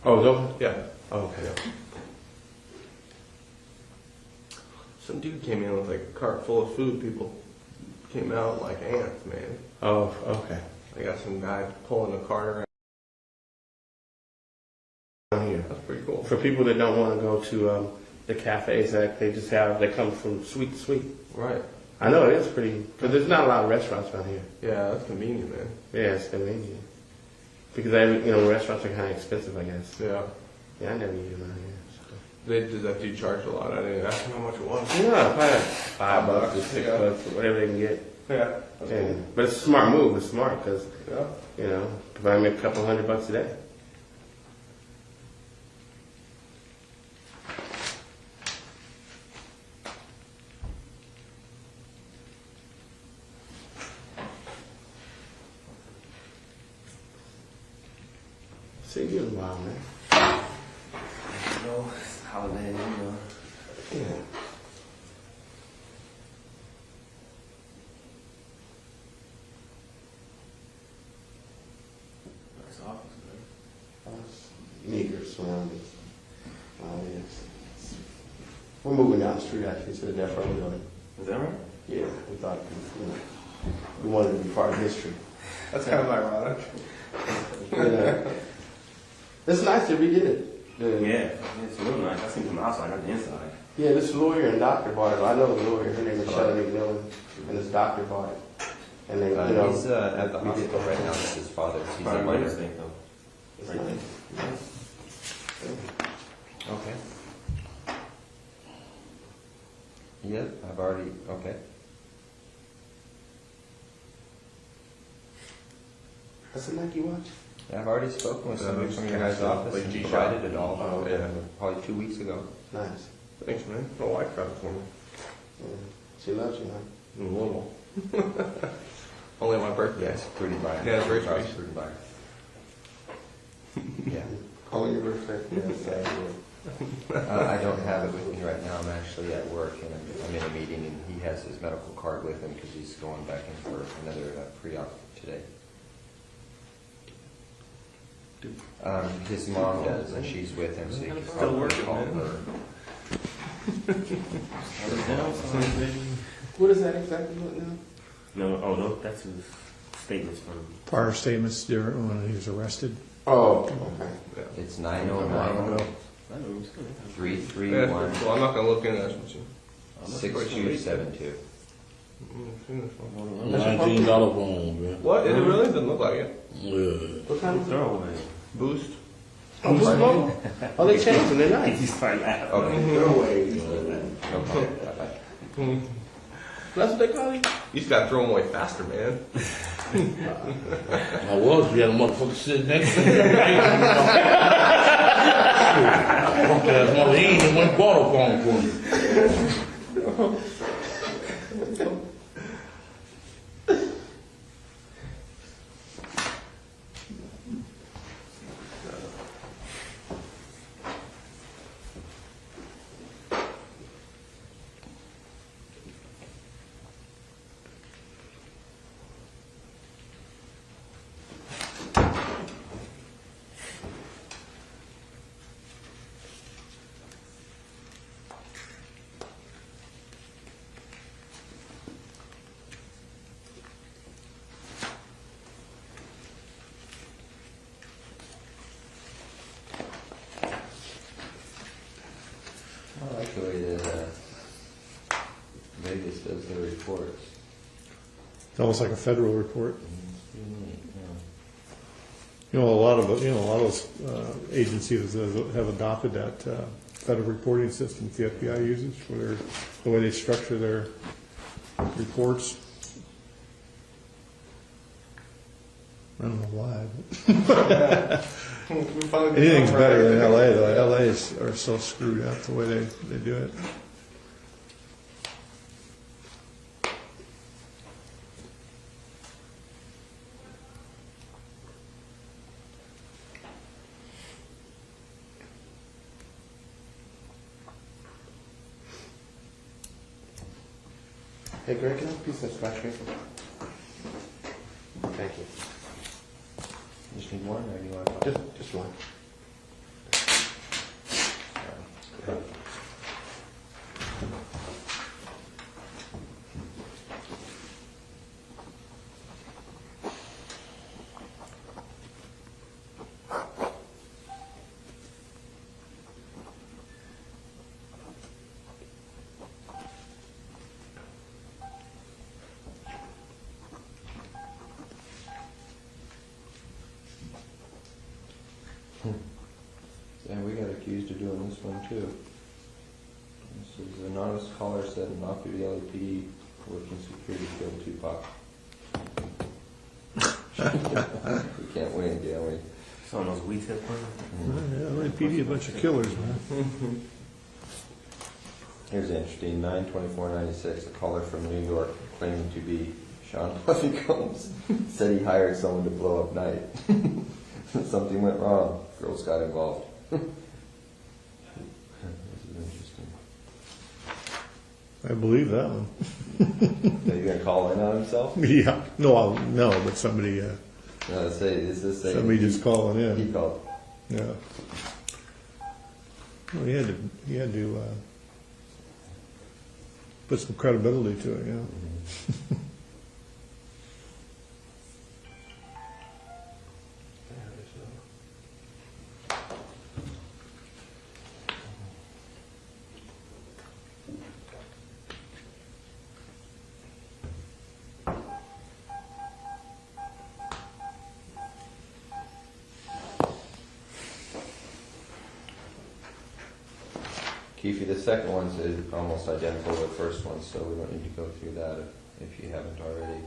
Oh, it was open? Yeah. Oh, okay. Some dude came in with like a cart full of food. People came out like ants, man. Oh, okay. I got some guy pulling a cart Down here. That's pretty cool. For people that don't want to go to the cafes that they come from suite to suite. Right. I know it is pretty, because there's not a lot of restaurants around here. Yeah, that's convenient, man. Yeah, it's convenient. Because restaurants are kind of expensive, I guess. Yeah. Yeah, I never eat around here. Does that dude charge a lot? I didn't ask him how much it was. So. Yeah, probably $5 or $6, yeah. or whatever they can get. Yeah. That's Yeah. cool. But it's a smart move. It's smart because, Yeah. if I make a couple $100 a day. See you in a while, man. You know, it's a holiday, you know. Yeah. Nice office, man. Meager surroundings. Yes. We're moving down the street actually to the Death Row building. Is that right? Yeah, we thought we wanted to be part of history. That's kind of ironic. Yeah. It's nice that we did it. Yeah, it's real nice. I seen it from the outside, not the inside. Yeah, this lawyer and doctor bought it. I know the lawyer. Her name is Shelley McMillan, and this doctor bought it. And they, He's at the hospital right now with his father. He's a minor thing, though. It's Right nice. Okay. Yep, I've already, okay. That's a Nike watch? Yeah, I've already spoken with somebody from your guys' office and provided it all. Oh, yeah. Probably 2 weeks ago. Nice. Thanks, man. My wife got it for me. Yeah. She loves you, huh? A little. Only on my birthday. Yes, pretty biased. Yeah, it's very Probably sweet. pretty biased. Yeah. Only your birthday. Yes, I do. I don't have it with me right now. I'm actually at work and I'm in a meeting and he has his medical card with him because he's going back in for another pre-op today. His mom does and she's with him, so he can Still probably working, call man. her. What is that exactly what now? No, oh no, that's his statements from. Prior statements during when he was arrested. Oh, okay. It's 909 Yeah, 331 well, I'm not gonna look into that with you. 6272. $19 phone, man. What? It really doesn't look like it. Yeah. What kind of Throwaway. Boost. Oh, Boost Mobile? Oh, they changed them. They're nice. He's fine now. Okay. Throwaways. No problem. Bye-bye. That's what they call you? You just gotta throw them away faster, man. I was, we had a motherfucker sitting next to me. Okay, mother, he ain't even went bought a phone for me. I like the way that Vegas does their reports. It's almost like a federal report. It's unique, A lot of those agencies have adopted that federal reporting system that the FBI uses for the way they structure their reports. I don't know why. But anything's better than LA though. LA are so screwed up the way they do it. Hey, Greg, can I have a piece of scratch paper? Thank you. You just need one, or do you want to? Just one. Yeah, we got accused of doing this one too. This is an anonymous caller said an off-duty LAPD working security killed Tupac. We can't win, can we? So those weed tip Yeah, LAPD a bunch of killers, man. Here's interesting, 9/24/96, a caller from New York claiming to be Sean Puffy Combs said he hired someone to blow up night. Something went wrong. Girls got involved. This is interesting. I believe that one. Are you gonna call in on himself? Yeah. No, but somebody No, is this saying somebody just calling he in. called? Yeah. Well, he had to put some credibility to it, yeah. Keefe, the second one's is almost identical to the first one, so we don't need to go through that if you haven't already.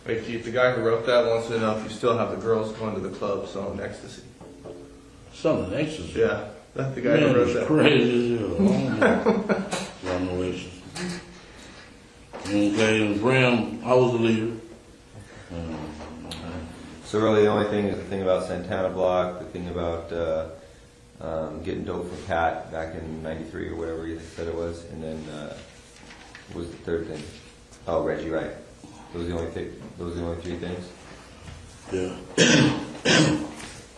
Hey Chief, the guy who wrote that wants to know if you still have the girls going to the club selling ecstasy. Something ecstasy. Yeah, that's the guy Man, who wrote it's that. crazy as hell. I don't know ecstasy. Okay, and Bram, I was the leader. So really, the only thing is the thing about Santana Block, the thing about getting dope from Pat back in '93 or whatever you said it was, and then what was the third thing? Oh, Reggie Wright. Those are the only three things. Yeah.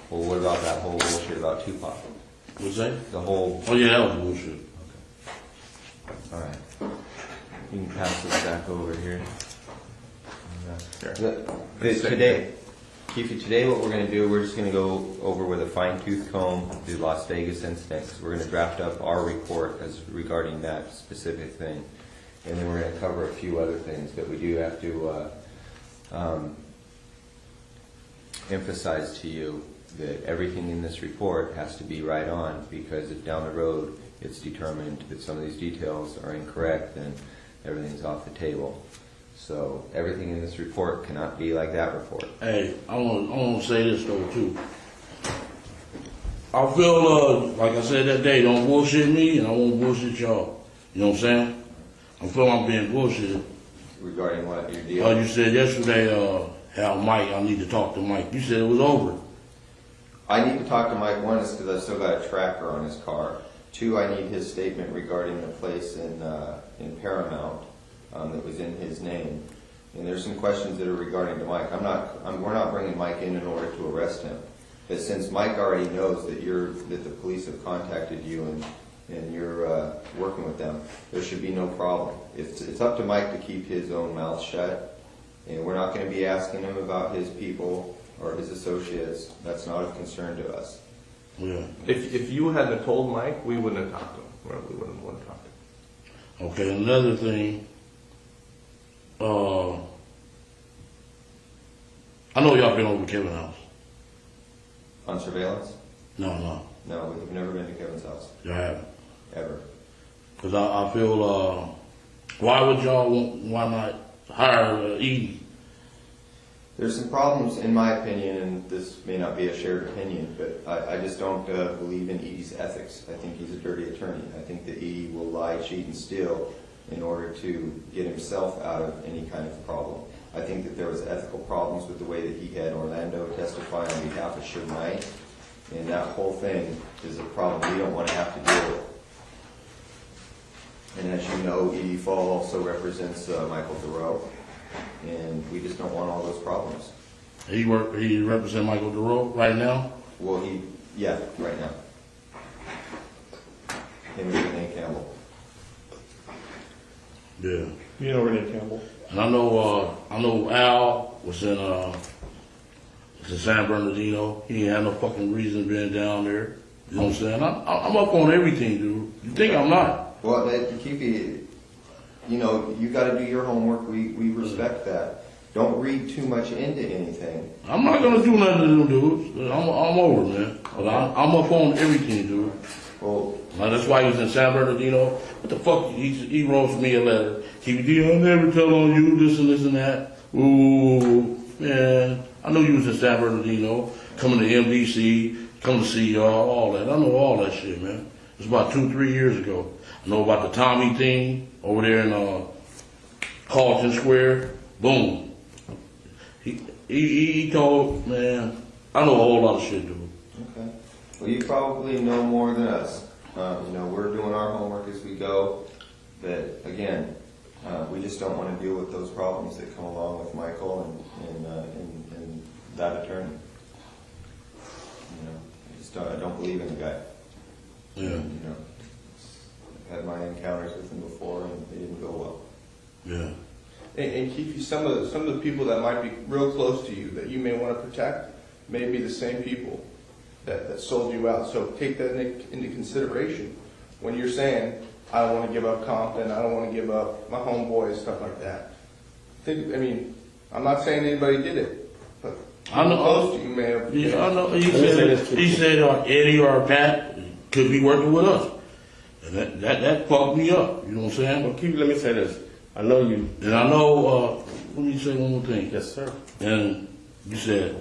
Well, what about that whole bullshit about Tupac? What's that? The whole. Oh yeah, that was bullshit. All right. You can pass this back over here. Today, Keefe, today what we're going to do, we're just going to go over with a fine-tooth comb the Las Vegas incident. We're going to draft up our report as regarding that specific thing. And then we're going to cover a few other things, but we do have to emphasize to you that everything in this report has to be right on, because if down the road it's determined that some of these details are incorrect, then everything's off the table. So everything in this report cannot be like that report. Hey, I want to say this though too. I feel like I said that day, don't bullshit me, and I won't bullshit y'all. You know what I'm saying? I feel I'm being bullshitted. Regarding what your deal? You said yesterday, how Mike, I need to talk to Mike. You said it was over. I need to talk to Mike. One is because I still got a tracker on his car. Two, I need his statement regarding the place in Paramount that was in his name. And there's some questions that are regarding to Mike. We're not bringing Mike in order to arrest him. But since Mike already knows that the police have contacted you and you're working with them, there should be no problem. It's up to Mike to keep his own mouth shut, and we're not going to be asking him about his people or his associates. That's not of concern to us. Yeah. If you hadn't told Mike, we wouldn't have talked to him. Well, we wouldn't want to talk to him. Okay, another thing. I know y'all been over Kevin's house. On surveillance? No. No, we've never been to Kevin's house. Y'all haven't. Ever. Because I feel, why would why not hire Edie? There's some problems, in my opinion, and this may not be a shared opinion, but I just don't believe in Edie's ethics. I think he's a dirty attorney. I think that Edie will lie, cheat, and steal in order to get himself out of any kind of problem. I think that there was ethical problems with the way that he had Orlando testify on behalf of Suge Knight, and that whole thing is a problem we don't want to have to deal with. And as you know, Edie Fall also represents Michael Thoreau, and we just don't want all those problems. He represents Michael Thoreau right now? Well, yeah, right now. Him and Renee Campbell. Yeah. You know Renee Campbell? And I know Al was in San Bernardino. He ain't had no fucking reason being down there. You know what I'm saying? I'm up on everything, dude. You think I'm not? Well, you know, you got to do your homework. We respect that. Don't read too much into anything. I'm not gonna do nothing to them dudes. I'm over, man. But I'm up on everything, dude. Well, That's why he was in San Bernardino. What the fuck? He wrote me a letter. I'll never tell on you this and this and that. Ooh, man. I know you was in San Bernardino, coming to MDC, coming to see y'all, all that. I know all that shit, man. It was about 2-3 years ago. I know about the Tommy thing over there in Carlton Square. Boom. He told, man, I know a whole lot of shit, dude. okay. Well, you probably know more than us. You know, we're doing our homework as we go. But again, we just don't want to deal with those problems that come along with Michael and that attorney. You know, I don't believe in the guy. Yeah. You know, I've had my encounters with him before, and they didn't go well. Yeah. And Keith, some of the people that might be real close to you that you may want to protect may be the same people that sold you out. So take that into consideration when you're saying, I don't want to give up Compton, I don't want to give up my homeboys, stuff like that. I'm not saying anybody did it, but I know. close to you may have. Yeah, I know. He said Eddie or Pat could be working with us. And that fucked me up. You know what I'm saying? Well, Keith, let me say this. I know you. And I know, let me say one more thing. Yes, sir. And you said,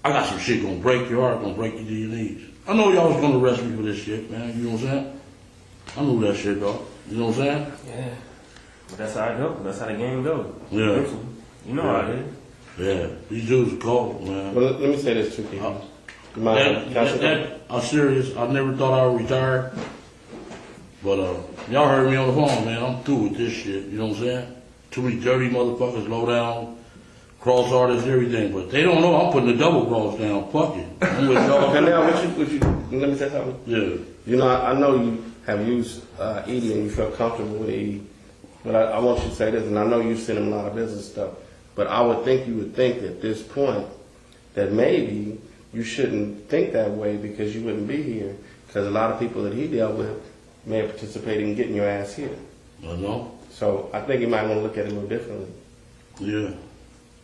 I got some shit gonna break your heart, gonna break you to your knees. I know y'all was gonna arrest me for this shit, man. You know what I'm saying? I knew that shit, dog. You know what I'm saying? Yeah. But that's how it goes. That's how the game goes. Yeah. You know how it is. Yeah. These dudes are cold, man. Well, let me say this too, Keith. I'm serious. I never thought I would retire. But y'all heard me on the phone, man. I'm through with this shit. You know what I'm saying? Too many dirty motherfuckers, low down, cross artists, everything. But they don't know I'm putting the double cross down. Fuck it. I'm with y'all. And now, would you, let me say something? Yeah. You know, I know you have used Edie and you felt comfortable with Edie. But I want you to say this, and I know you sent him a lot of business stuff. But I would think you would think at this point that maybe you shouldn't think that way because you wouldn't be here. Because a lot of people that he dealt with may have participated in getting your ass here. I know. So I think you might want to look at it a little differently. Yeah.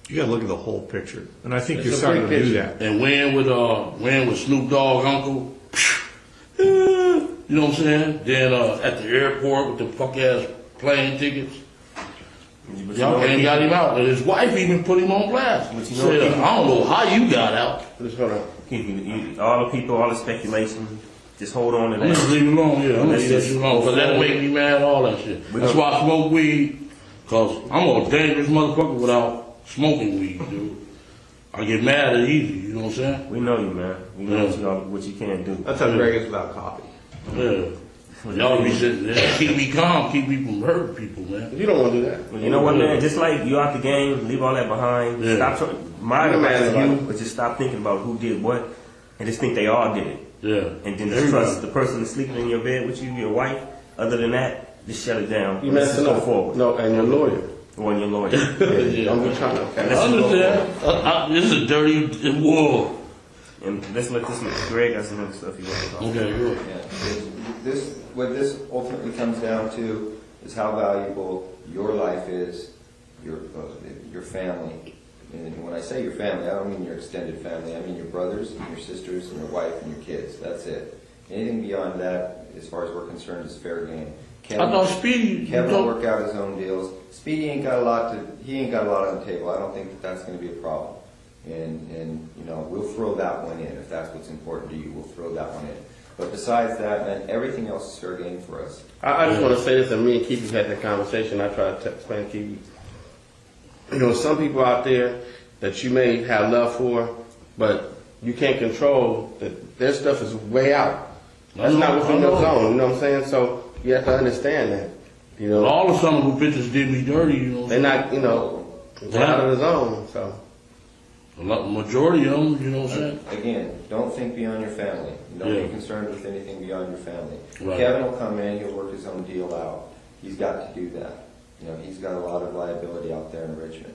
You got to look at the whole picture, and I think It's you're a starting to big do picture. that. And when with Snoop Dogg uncle, you know what I'm saying? Then at the airport with the fuck ass plane tickets. Y'all ain't got him out. And his wife even put him on blast. But you know, Said, I don't know how you got out. Just hold on. All the people, all the speculation, just hold on to I'm just that. leave it alone, yeah. I'm Let's just leave just it alone. Because go that'll forward. make me mad, all that shit. That's why I smoke weed. Because I'm a dangerous motherfucker without smoking weed, dude. I get mad at easy, you know what I'm saying? We know you, man. We know Yeah. what you can do. That's how Greg is without coffee. Yeah. Y'all be sitting there, keep me calm, keep me from hurting people, man. You don't want to do that. You know what, man? Just like you out the game, leave all that behind. Yeah. Stop. My You're advice mad to you, about it. but just stop thinking about who did what, and just think they all did it. Yeah. And then just Everybody. trust the person that's sleeping in your bed with you, your wife. Other than that, just shut it down. You Let's messing just go up. forward. No, and your lawyer. Or your lawyer. Yeah. I'm just trying to. Okay. I Let's go understand. This is a dirty war. And let's let this Greg got some other stuff he wants to talk about. Okay, good. Yeah. What this ultimately comes down to is how valuable your life is, your family. And when I say your family, I don't mean your extended family. I mean your brothers and your sisters and your wife and your kids. That's it. Anything beyond that, as far as we're concerned, is fair game. I thought Speedy. Kevin will work out his own deals. Speedy ain't got a lot on the table. I don't think that's going to be a problem. And you know, we'll throw that one in if that's what's important to you. We'll throw that one in. But besides that, man, everything else is fair game for us. I just want to say this, and me and Keith had that conversation. I tried to explain to Keith. You know, some people out there that you may have love for, but you can't control. That their stuff is way out. That's not within your zone. You know what I'm saying? So you have to understand that. You know, All of some of the bitches did me dirty, you know. they're not. You know, they're out of the zone. So. A lot, majority of them, you know what I'm saying? Again, don't think beyond your family. Don't Yeah. be concerned with anything beyond your family. Right. Kevin will come in, he'll work his own deal out. He's got to do that. You know, he's got a lot of liability out there in Richmond.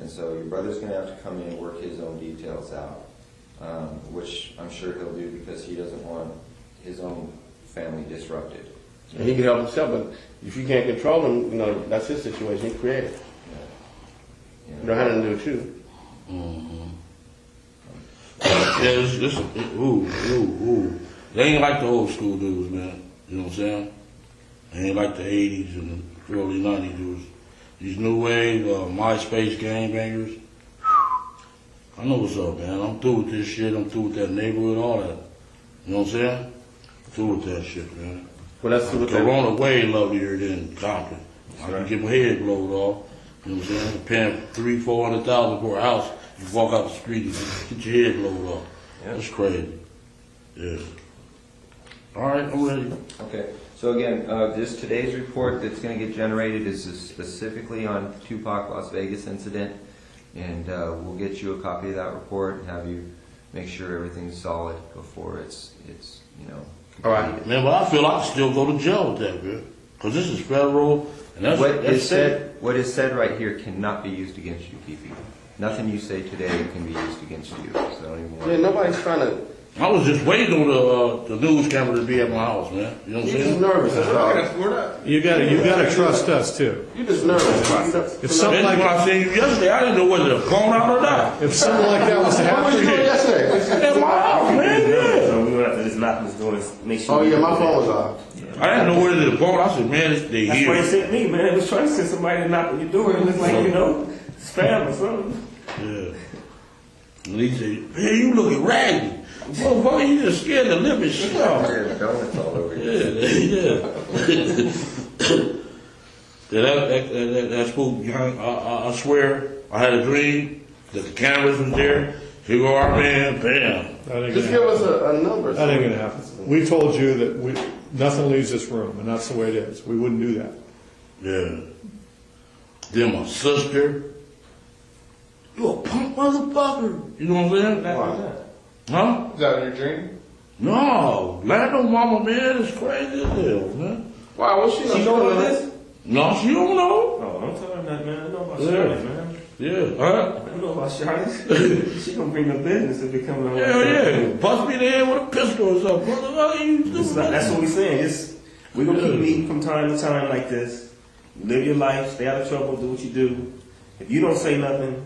And so your brother's going to have to come in and work his own details out, which I'm sure he'll do because he doesn't want his own family disrupted. And he can help himself, but if you can't control him, you know, that's his situation. He created it. You don't have nothing to do with you. Mm-hmm. Yeah, ooh. They ain't like the old school dudes, man. You know what I'm saying? They ain't like the 80s and the early 90s dudes. These new wave, MySpace gangbangers. I know what's up, man. I'm through with this shit. I'm through with that neighborhood, all that. You know what I'm saying? Through with that shit, man. Well, that's what Corona way lovelier than Compton. I can get my head blowed off. You know what I'm saying? Paying $300,000-$400,000 for a house. You walk out the street and get your head blowed off. Yeah. That's crazy. Yeah. All right, I'm ready. Okay. So again, this today's report that's going to get generated is specifically on Tupac Las Vegas incident, and we'll get you a copy of that report and have you make sure everything's solid before it's you know. All right, man. But I feel I can still go to jail with that, man, because this is federal, and that's what is said right here cannot be used against you, Keefe. Nothing you say today can be used against you. So don't even worry. Yeah, nobody's trying to. I was just waiting on the news camera to be at my house, man. You know what I'm You're saying? just nervous. That's all. You gotta trust us too. You're just nervous. If something When like I seen you yesterday, I didn't know whether to phone out or not. if something like that was to What was happen you to doing you, yesterday? At my house, man. Yeah. So we gonna have to just knock this door and make sure. Oh yeah, my phone was off. I didn't know whether to phone. I said, man, they That's here. why they sent me, man. It was trying to send somebody to knock on your door. It looked like, you know, spam or something. Yeah. And he said, man, you looking raggedy. Motherfucker, you just scared the living shit off. Donuts all over you. Yeah. That spook, I swear, I had a dream that the cameras was there. Here go our man, bam. Just give us a number. that ain't gonna happen. We told you that nothing leaves this room, and that's the way it is. We wouldn't do that. Yeah. Then my sister, you a punk motherfucker. You know what I'm saying? Why? Huh? Is that in your dream? No, Lando mama, man, is crazy as hell, man. Wow, what's she know about this? No, she don't know. Oh, don't tell her that, man. I know about Yeah. Charlotte, man. Yeah, huh? I know about Charlotte. She gonna bring the business if it comes around. Hell yeah. Bust me in the head with a pistol or something. What the fuck are you doing? That's what we saying. We're gonna keep meeting from time to time like this. Live your life, stay out of trouble, do what you do. If you don't say nothing,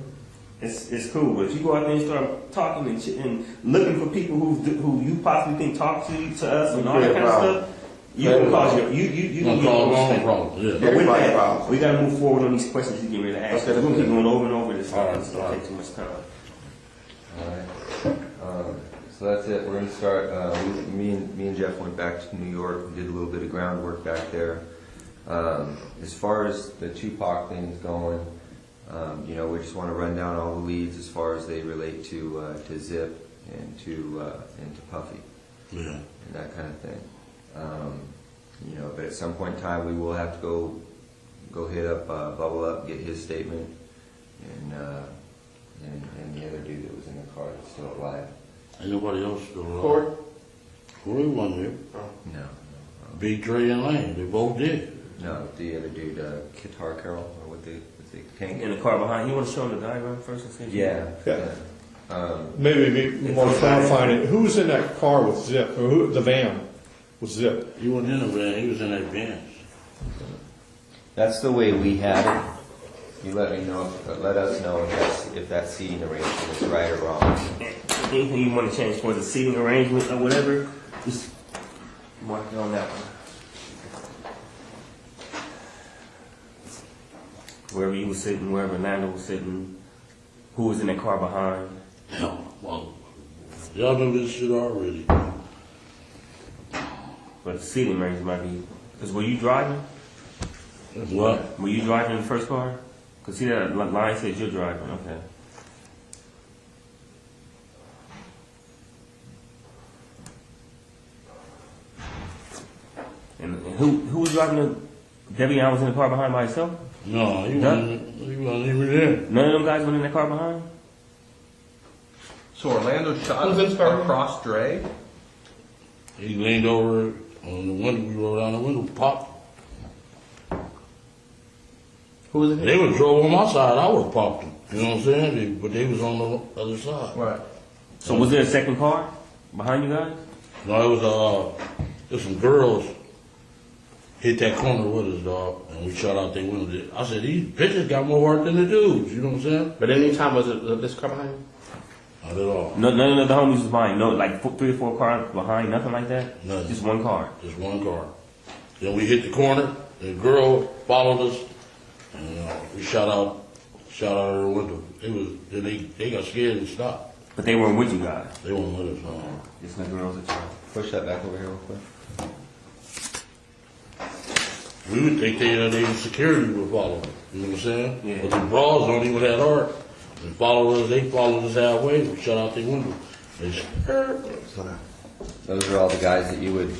it's cool. But if you go out there and start talking and looking for people who you possibly think talk to us and all that kind of stuff, you gonna cause you gonna cause your wrong own problems. Yeah. But with Everybody that, problems. we gotta move forward on these questions you get ready to ask. Okay, We're gonna that's keep going over and over this All right, stuff. It's gonna take too much time. All right. So that's it. We're going to start. Me and Jeff went back to New York. We did a little bit of groundwork back there. As far as the Tupac thing is going, you know, we just want to run down all the leads as far as they relate to Zip and to Puffy, Yeah. and that kind of thing. You know, but at some point in time, we will have to go hit up Bubble Up, get his statement, and the other dude that was in the car that's still alive. Ain't nobody else still alive. Corey? Corey wasn't there. No. Big Dre and Lane, they both did. No, the other dude, Guitar Carol, or what they can't In the car behind, you want to show them the diagram first and see? Yeah. Yeah. Maybe more clarifying it. Who was in that car with Zip, or the van with Zip? He wasn't in the van, he was in that Benz. That's the way we had it. You let us know if that seating arrangement is right or wrong. Anything you want to change towards the seating arrangement or whatever, just mark it on that one. Wherever you were sitting, wherever Lando was sitting, who was in that car behind. Hell, well, y'all know this shit already. But the seating arrangement might be, because were you driving? What? Were you driving in the first car? Because see that line says you're driving, okay. And who was driving the, Debbie Allen was in the car behind by herself? No, he wasn't even there. None of them guys went in the car behind? So Orlando shot Who's in Spartan? across Dre? He leaned over on the window, we rolled down the window, popped. Who was it? They would drove on my side, I would have popped them. You know what I'm saying? But they was on the other side. Right. So was there a second car behind you guys? No, it was some girls hit that corner with us, dog, and we shot out their window. I said, these bitches got more heart than the dudes, you know what I'm saying? But any time was it this car behind you? Not at all. No, none of the homies was behind. No, like 3 or 4 cars behind. Nothing like that. Nothing. Just one car. Just one car. Then we hit the corner, the girl followed us, and we shot out her window. They got scared and stopped. But they weren't with you guys. They weren't with us, no. Just the girls that you. Push that back over here real quick. We would think they security would follow them. You know what I'm saying? Yeah. But the bras don't even have heart. They followed us halfway, we shut out their window. They scared. Those are all the guys that you would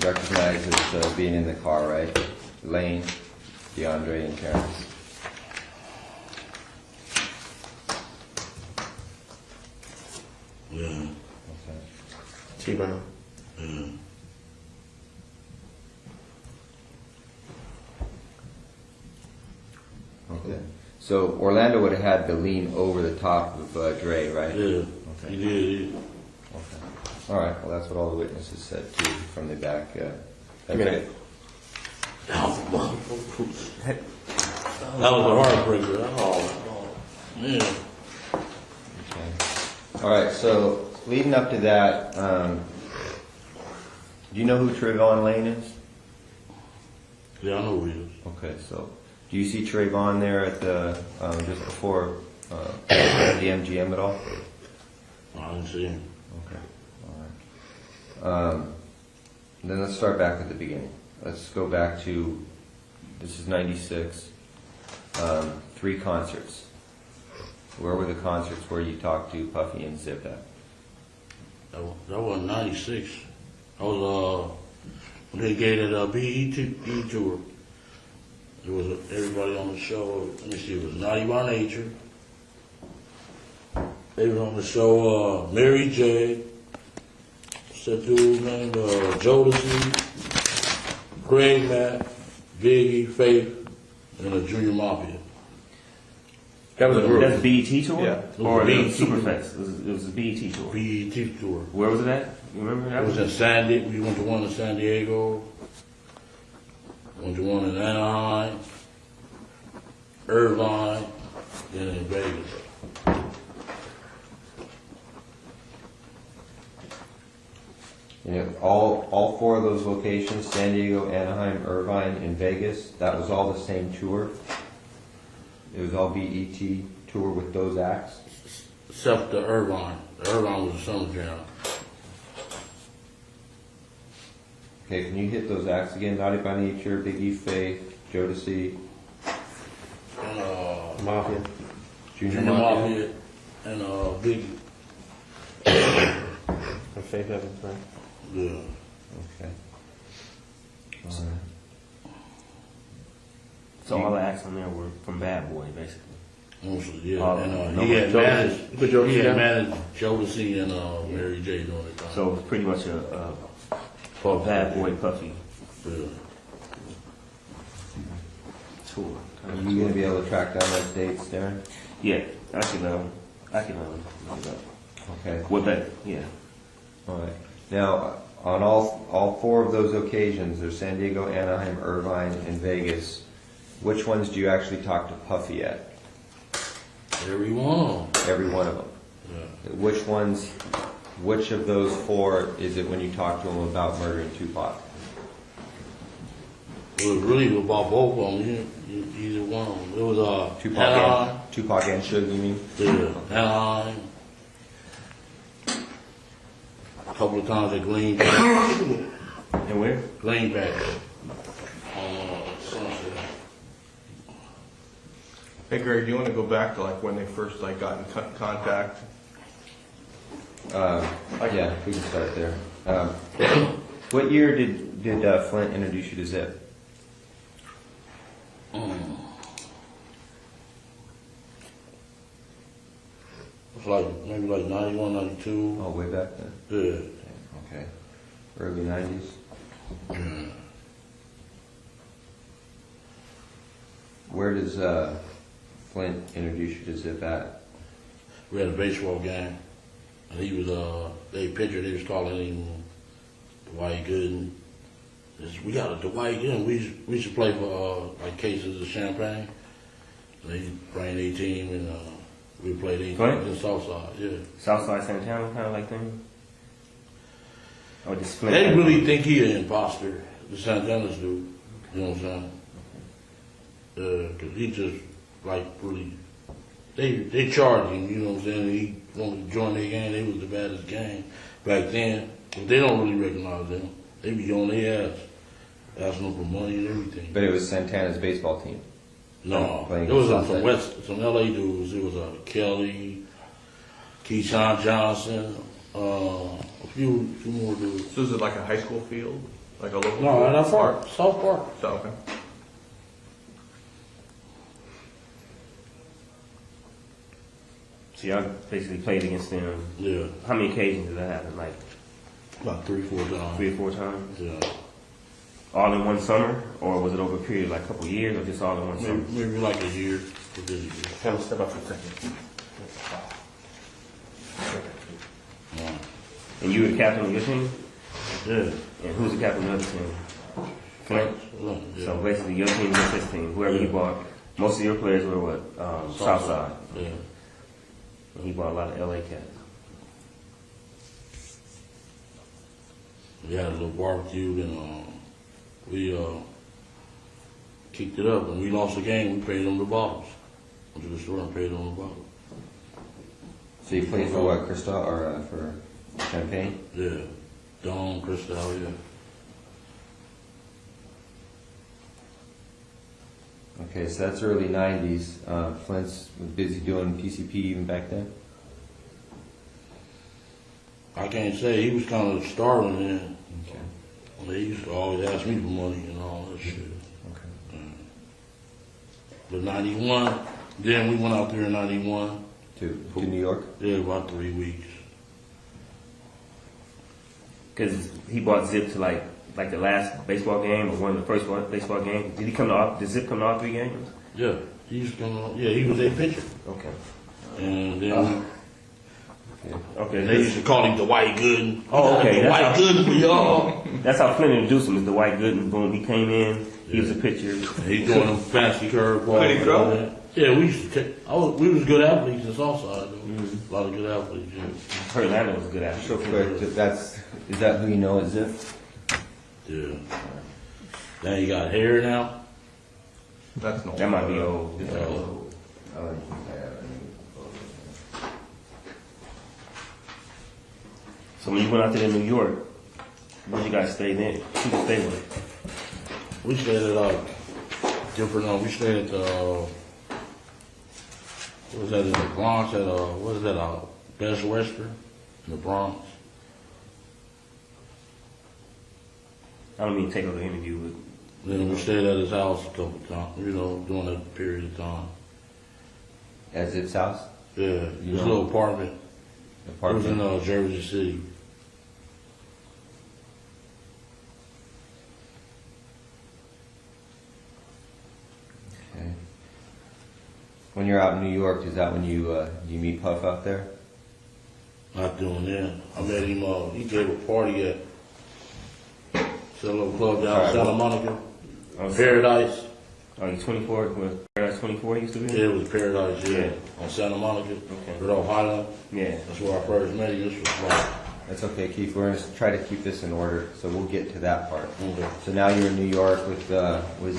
recognize as being in the car, right? Lane, DeAndre, and Terrence. Yeah. Okay. T-Brown. Yeah. Okay. So Orlando would have had to lean over the top of Dre, right? Yeah. Okay. He did. Okay. All right. Well, that's what all the witnesses said too from the back. Give me that. That was a heartbreaker. Oh, man. Okay. All right. So leading up to that, do you know who Trayvon Lane is? Yeah, I know who he is. Okay. So do you see Trayvon there at the just before the MGM at all? I didn't see him. Okay. All right. Then let's start back at the beginning. Let's go back to, this is 96, 3 concerts. Where were the concerts where you talked to Puffy and Zip at? That was 96. I was, when they gave that BET tour. It was everybody on the show. Let me see, it was Naughty by Nature. They was on the show, Mary J. What's that dude's name? Jodeci, Craig Mack, Biggie, Faith, and a Junior Mafia. That was a group. That's BET BET tour? Yeah. Or BET Superfest? It was a BET tour. BET tour. Where was it at? You remember that? It was in San Diego. We went to one in San Diego. Went to one in Anaheim, Irvine, then in Vegas. You know, all 4 of those locations, San Diego, Anaheim, Irvine, and Vegas, that was all the same tour? It was all BET tour with those acts? Except the Irvine. The Irvine was a summer jam. Okay, can you hit those acts again? Naughty by Nature, Biggie, Faith, Jodeci, And Mafia. Junior Junior Mafia. Mafia, and Biggie. And Faith Evans, right? Yeah. Okay. All right. So all the acts on there were from Bad Boy, basically. Mostly, yeah. And no, he had Jodeci. managed Jodeci and Mary J during the time. So it was pretty much a Bad Boy Puffy Yeah. tour. Are you going to be able to track down those dates, Darren? Yeah, I can look it up. Okay. What that? Yeah. All right. Now, on all 4 of those occasions, there's San Diego, Anaheim, Irvine, and Vegas. Which ones do you actually talk to Puffy at? Every one. Every one of them. Yeah. Which of those 4 is it when you talk to him about murdering Tupac? It was really about both of them. Either one of them. It was Anaheim. Tupac and Suge, you mean? Yeah, Anaheim. A couple of times at Greenback. And where? Greenback. Sunset. Hey Greg, do you want to go back to like when they first like got in contact? Yeah, we can start there. What year did Flint introduce you to Zip? It's like maybe like 91, 92. Oh, way back then. Yeah. Okay. Early 90s. Yeah. Where does Flint introduce you to Zip at? We had a baseball game, and he was they pitcher. They was calling him Dwight Gooden. We got a Dwight, we used to play for like cases of champagne. They bring their team and we played their team in Southside, yeah. Southside Santana kind of like thing? Or just They really think he an imposter, the Santanas do. You know what I'm saying? Cause he just like really, they charge him, you know what I'm saying? He wanted to join their gang, they was the baddest gang back then. But they don't really recognize them. They be on their ass, asking them for money and everything. But it was Santana's baseball team. No, Playing it was Southside. some LA dudes. It was Kelly, Keyshawn Johnson, a few more dudes. So is it like a high school field? Like a local No, field? that's Park, South Park. So, okay. So y'all basically played against them. Yeah, How many occasions did that happen? Like about 3-4 times. 3 or 4 times? Yeah, All in one summer? Or was it over a period like a couple years or just all in one summer? maybe like a year. For this year. Have a step up for a second. Yeah. And you were the captain of your team? Yeah. And who's the captain of the other team? Flint? Yeah. So basically your team against his team. Whoever he bought. Most of your players were what? Southside. Yeah. And he bought a lot of LA cats. We had a little barbecue and we kicked it up. When we lost the game, we paid them the bottles. Went to the store and paid them the bottles. So you played for what, Cristal or for Champagne? Yeah. Dawn, Cristal, yeah. Okay, so that's early 90s. Flint's was busy doing PCP even back then? I can't say. He was kind of starving then. Okay. They used to always ask me for money and all that shit. Okay. But 91, then we went out there in 91. To New York? Yeah, about 3 weeks. Because he bought Zip to like the last baseball game or one of the first baseball games. Did he come to all, did Zip come to all 3 games? Yeah, he used to come on. Yeah, he was a pitcher. Okay. And then Okay. they used to call him the White Gooden. Oh, okay. The White Gooden for y'all. That's how Flint introduced him, is the White Gooden. Boom, he came in, he was a pitcher. He's doing them fancy curveballs. Could he throw? Yeah, we used to we was good athletes in Southside, though. A lot of good athletes, yeah. Her Atlanta was a good athlete. So quick, is that who you know as Zip? Yeah. Now you got hair now. That's not. That might be old. So when you went out there in New York, where you guys stayed in? Who you stay with? We stayed at different. We stayed at what was that in the Bronx? At what is that? Best Western in the Bronx. I don't mean to take over the interview, but Then we stayed at his house a couple times. You know, during that period of time. At Zip's house? Yeah, his little apartment. It was in Jersey City. Okay. When you're out in New York, is that when you meet Puff out there? Not doing that. I met him. He gave a party at a little club down in Santa Monica. Paradise. Oh, you 24? Was Paradise 24 used to be? Yeah, it was Paradise. Yeah, on Santa Monica. Okay. Rudolph Highland. Yeah. That's where I first met him. This was like. That's okay, Keith. We're going to try to keep this in order, so we'll get to that part. Okay. So now you're in New York with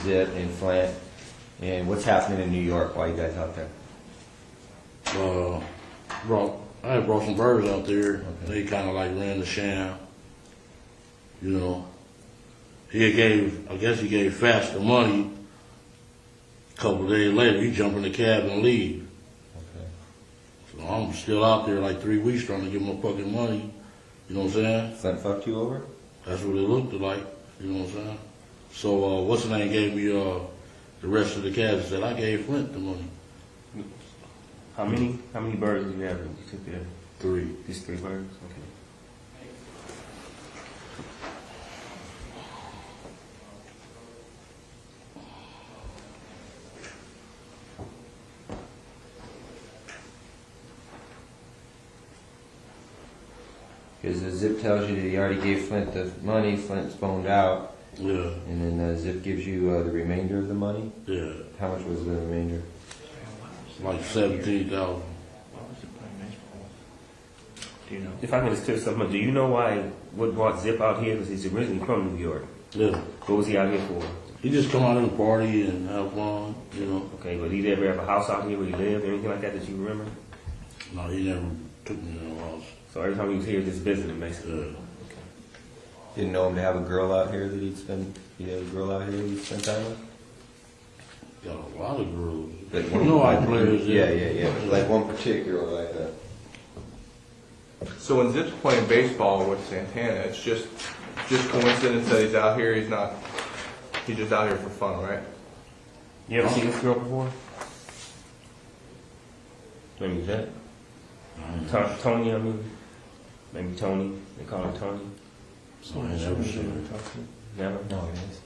Zip and Flint. And what's happening in New York while you guys out there? I had brought some birds out there. Okay. They kind of like ran the sham. You know. I guess he gave Fast the money. A couple of days later, he jumped in the cab and leave. Okay. So I'm still out there like 3 weeks trying to get my fucking money. You know what I'm saying? Flint fucked you over? That's what it looked like. You know what I'm saying? So what's the name gave me the rest of the cash and said I gave Flint the money. How many birds did you have? You took there? 3. Just 3 birds? Okay. Because the Zip tells you that he already gave Flint the money, Flint's phoned out, Yeah. And then Zip gives you the remainder of the money. Yeah. How much was the remainder? Like 17,000. Do you know? If I can just tell you something, do you know why what brought Zip out here? Because he's originally from New York. Yeah. What was he out here for? He just come out and party and have fun, you know. Okay, but he ever have a house out here where he lived, or anything like that you remember? No, he never took me to the house. So every time he was here, just visiting, basically. Yeah. Didn't know him to have a girl out here that he had a girl out here he'd spend time with? Got a lot of girls. Like You know how players. Yeah. Like one particular like that. So when Zip's playing baseball with Santana, it's just coincidence that he's out here. He's just out here for fun, right? You ever seen this girl before? Maybe that. Tony, I mean. Maybe Tony. They call him Tony. So I never seen her. Never? No, it is.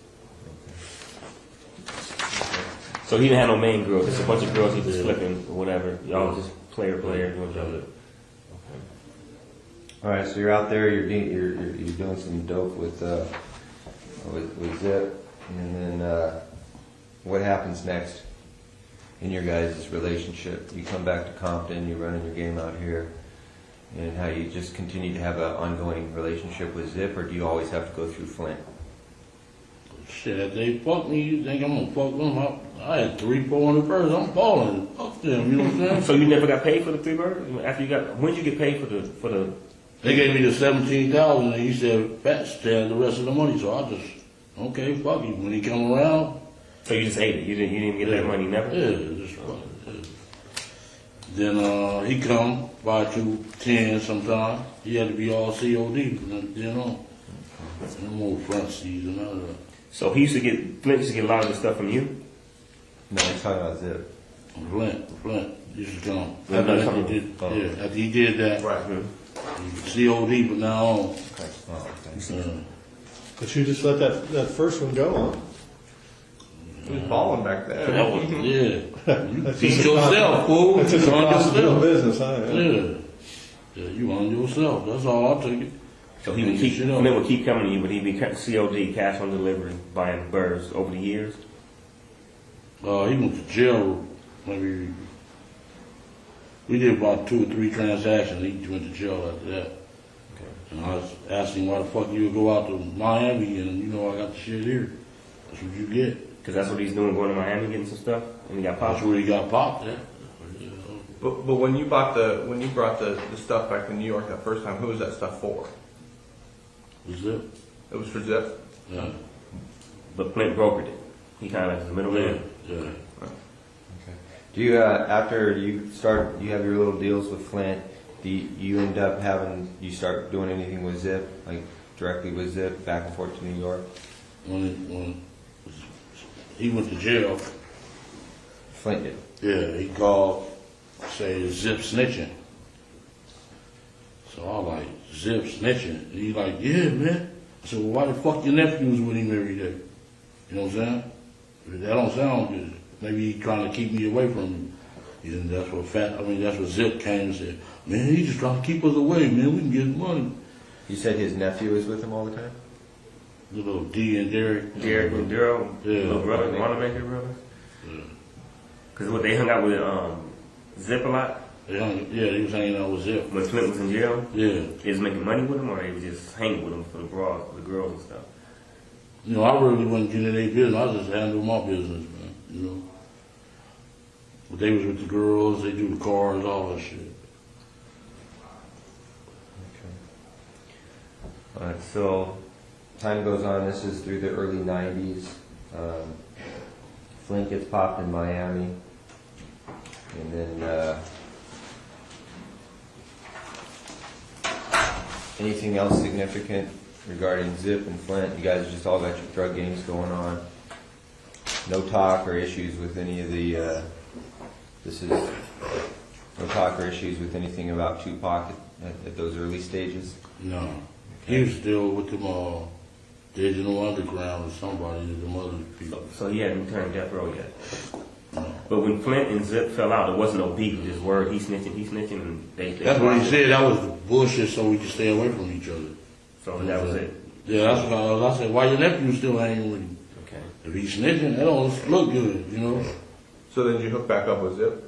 So he didn't have no main girl, just a bunch of girls he was flipping or whatever. Y'all just player, doing each other. All right, so you're out there. You're doing some dope with Zip, and then what happens next in your guys' relationship? You come back to Compton. You're running your game out here, and how you just continue to have an ongoing relationship with Zip, or do you always have to go through Flint? Shit, if they fuck me, you think I'm gonna fuck them up? I had 300-400 birds. I'm balling. Fuck them. You know what I'm saying? So you never got paid for the 3 birds? After you got, when did you get paid for the? They gave me the 17,000, and he said, "Fats, the rest of the money." So I just, okay, fuck you. When he come around, So you just ate it. You didn't even get that money, never. yeah, just fuck it. Then he come by 2:10 sometime. He had to be all COD from then on. No more front seats and all that. So he used to get Flint used to get a lot of this stuff from you. No, he's talking about Zip. Flint used to come. Yeah, no, After he did, after he did that, Right. COD from now on. Okay. Oh, okay. But you just let that first one go, huh? He was balling back then. That was, yeah. You That's beat just a yourself, fool. That's just You a on cost of doing yourself. business, huh? Yeah, you on yourself. That's all I take it. So he would keep Flint would keep coming to you, but he'd be COD, cash on delivery, buying birds over the years. He went to jail. Maybe we did about 2 or 3 transactions. He went to jail after that. Okay. And I was asking why the fuck you would go out to Miami and you know I got the shit here. That's what you get. Because that's what he's doing, going to Miami getting some stuff, and he got popped. That's where he got popped at. But when you brought the stuff back to New York that first time, who was that stuff for? Was it? It was for Zip. Yeah. But Flint brokered it. He kind of like the middleman. Yeah. Okay. Do you after you have your little deals with Flint? Do you end up you start doing anything with Zip, like directly with Zip, back and forth to New York? When he went to jail, Flint did. yeah, he called, say Zip snitching. So I was like, Zip snitching? And he like, yeah, man. I said, well, why the fuck your nephew was with him every day? You know what I'm saying? That don't sound good. Maybe he trying to keep me away from him. And that's what Zip came and said, man, he just trying to keep us away, man. We can get money. You said his nephew was with him all the time? The little D and Derek. Derek and Daryl, Yeah. little brother, Wanamaker brother. Yeah. Because they hung out with Zip a lot. Yeah, he was hanging out with Zip. When Flint was in jail, Yeah. he was making money with him, or he was just hanging with him for the girls and stuff. You know, I really wasn't getting in their business. I just handled my business, man. You know. But they was with the girls, they do the cars, all that shit. Okay. All right, so time goes on. This is through the early 90s. Flint gets popped in Miami. And then anything else significant regarding Zip and Flint? You guys just all got your drug games going on. No talk or issues with any of the, no talk or issues with anything about Tupac at those early stages? No. He was still with them Digital Underground or somebody, them other people. So he hadn't turned death row yet. No. But when Flint and Zip fell out, there wasn't no beef. Just word, he snitching, and they That's what he said. That was the bullshit so we could stay away from each other. So that was it. Yeah, that's what I said. Why your nephew still hanging with you? Okay. If he's snitching, that don't look good, you know. So then you hook back up with Zip?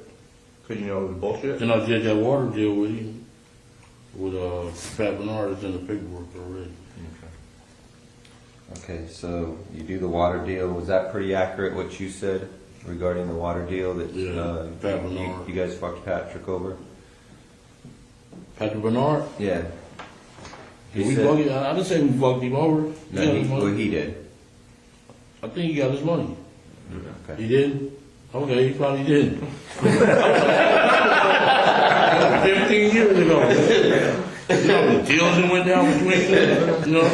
Because you know it was bullshit? Then I did that water deal with him, with Pat Bernard. It's in the paperwork already. Okay, so you do the water deal. Was that pretty accurate what you said regarding the water deal that Yeah, Pat Bernard. you guys fucked Patrick over? Patrick Bernard? Yeah. Did we fuck him? I didn't say we fucked him over. No, He got his money. he did. I think he got his money. Okay. He didn't? Okay, he probably didn't. 15 years ago. You know, the deals that went down between them, you know?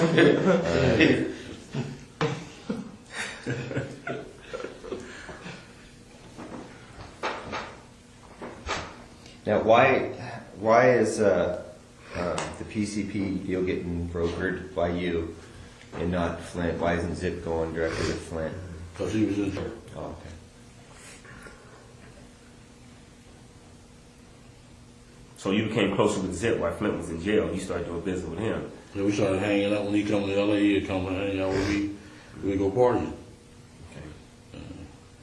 Now, why is the PCP deal getting brokered by you and not Flint? Why isn't Zip going directly to Flint? Because he was in there. Oh, okay. So you became closer with Zip while Flint was in jail. You started doing business with him. Yeah, we started hanging out when he come to LA. He'd come and hang out with me. We'd go partying.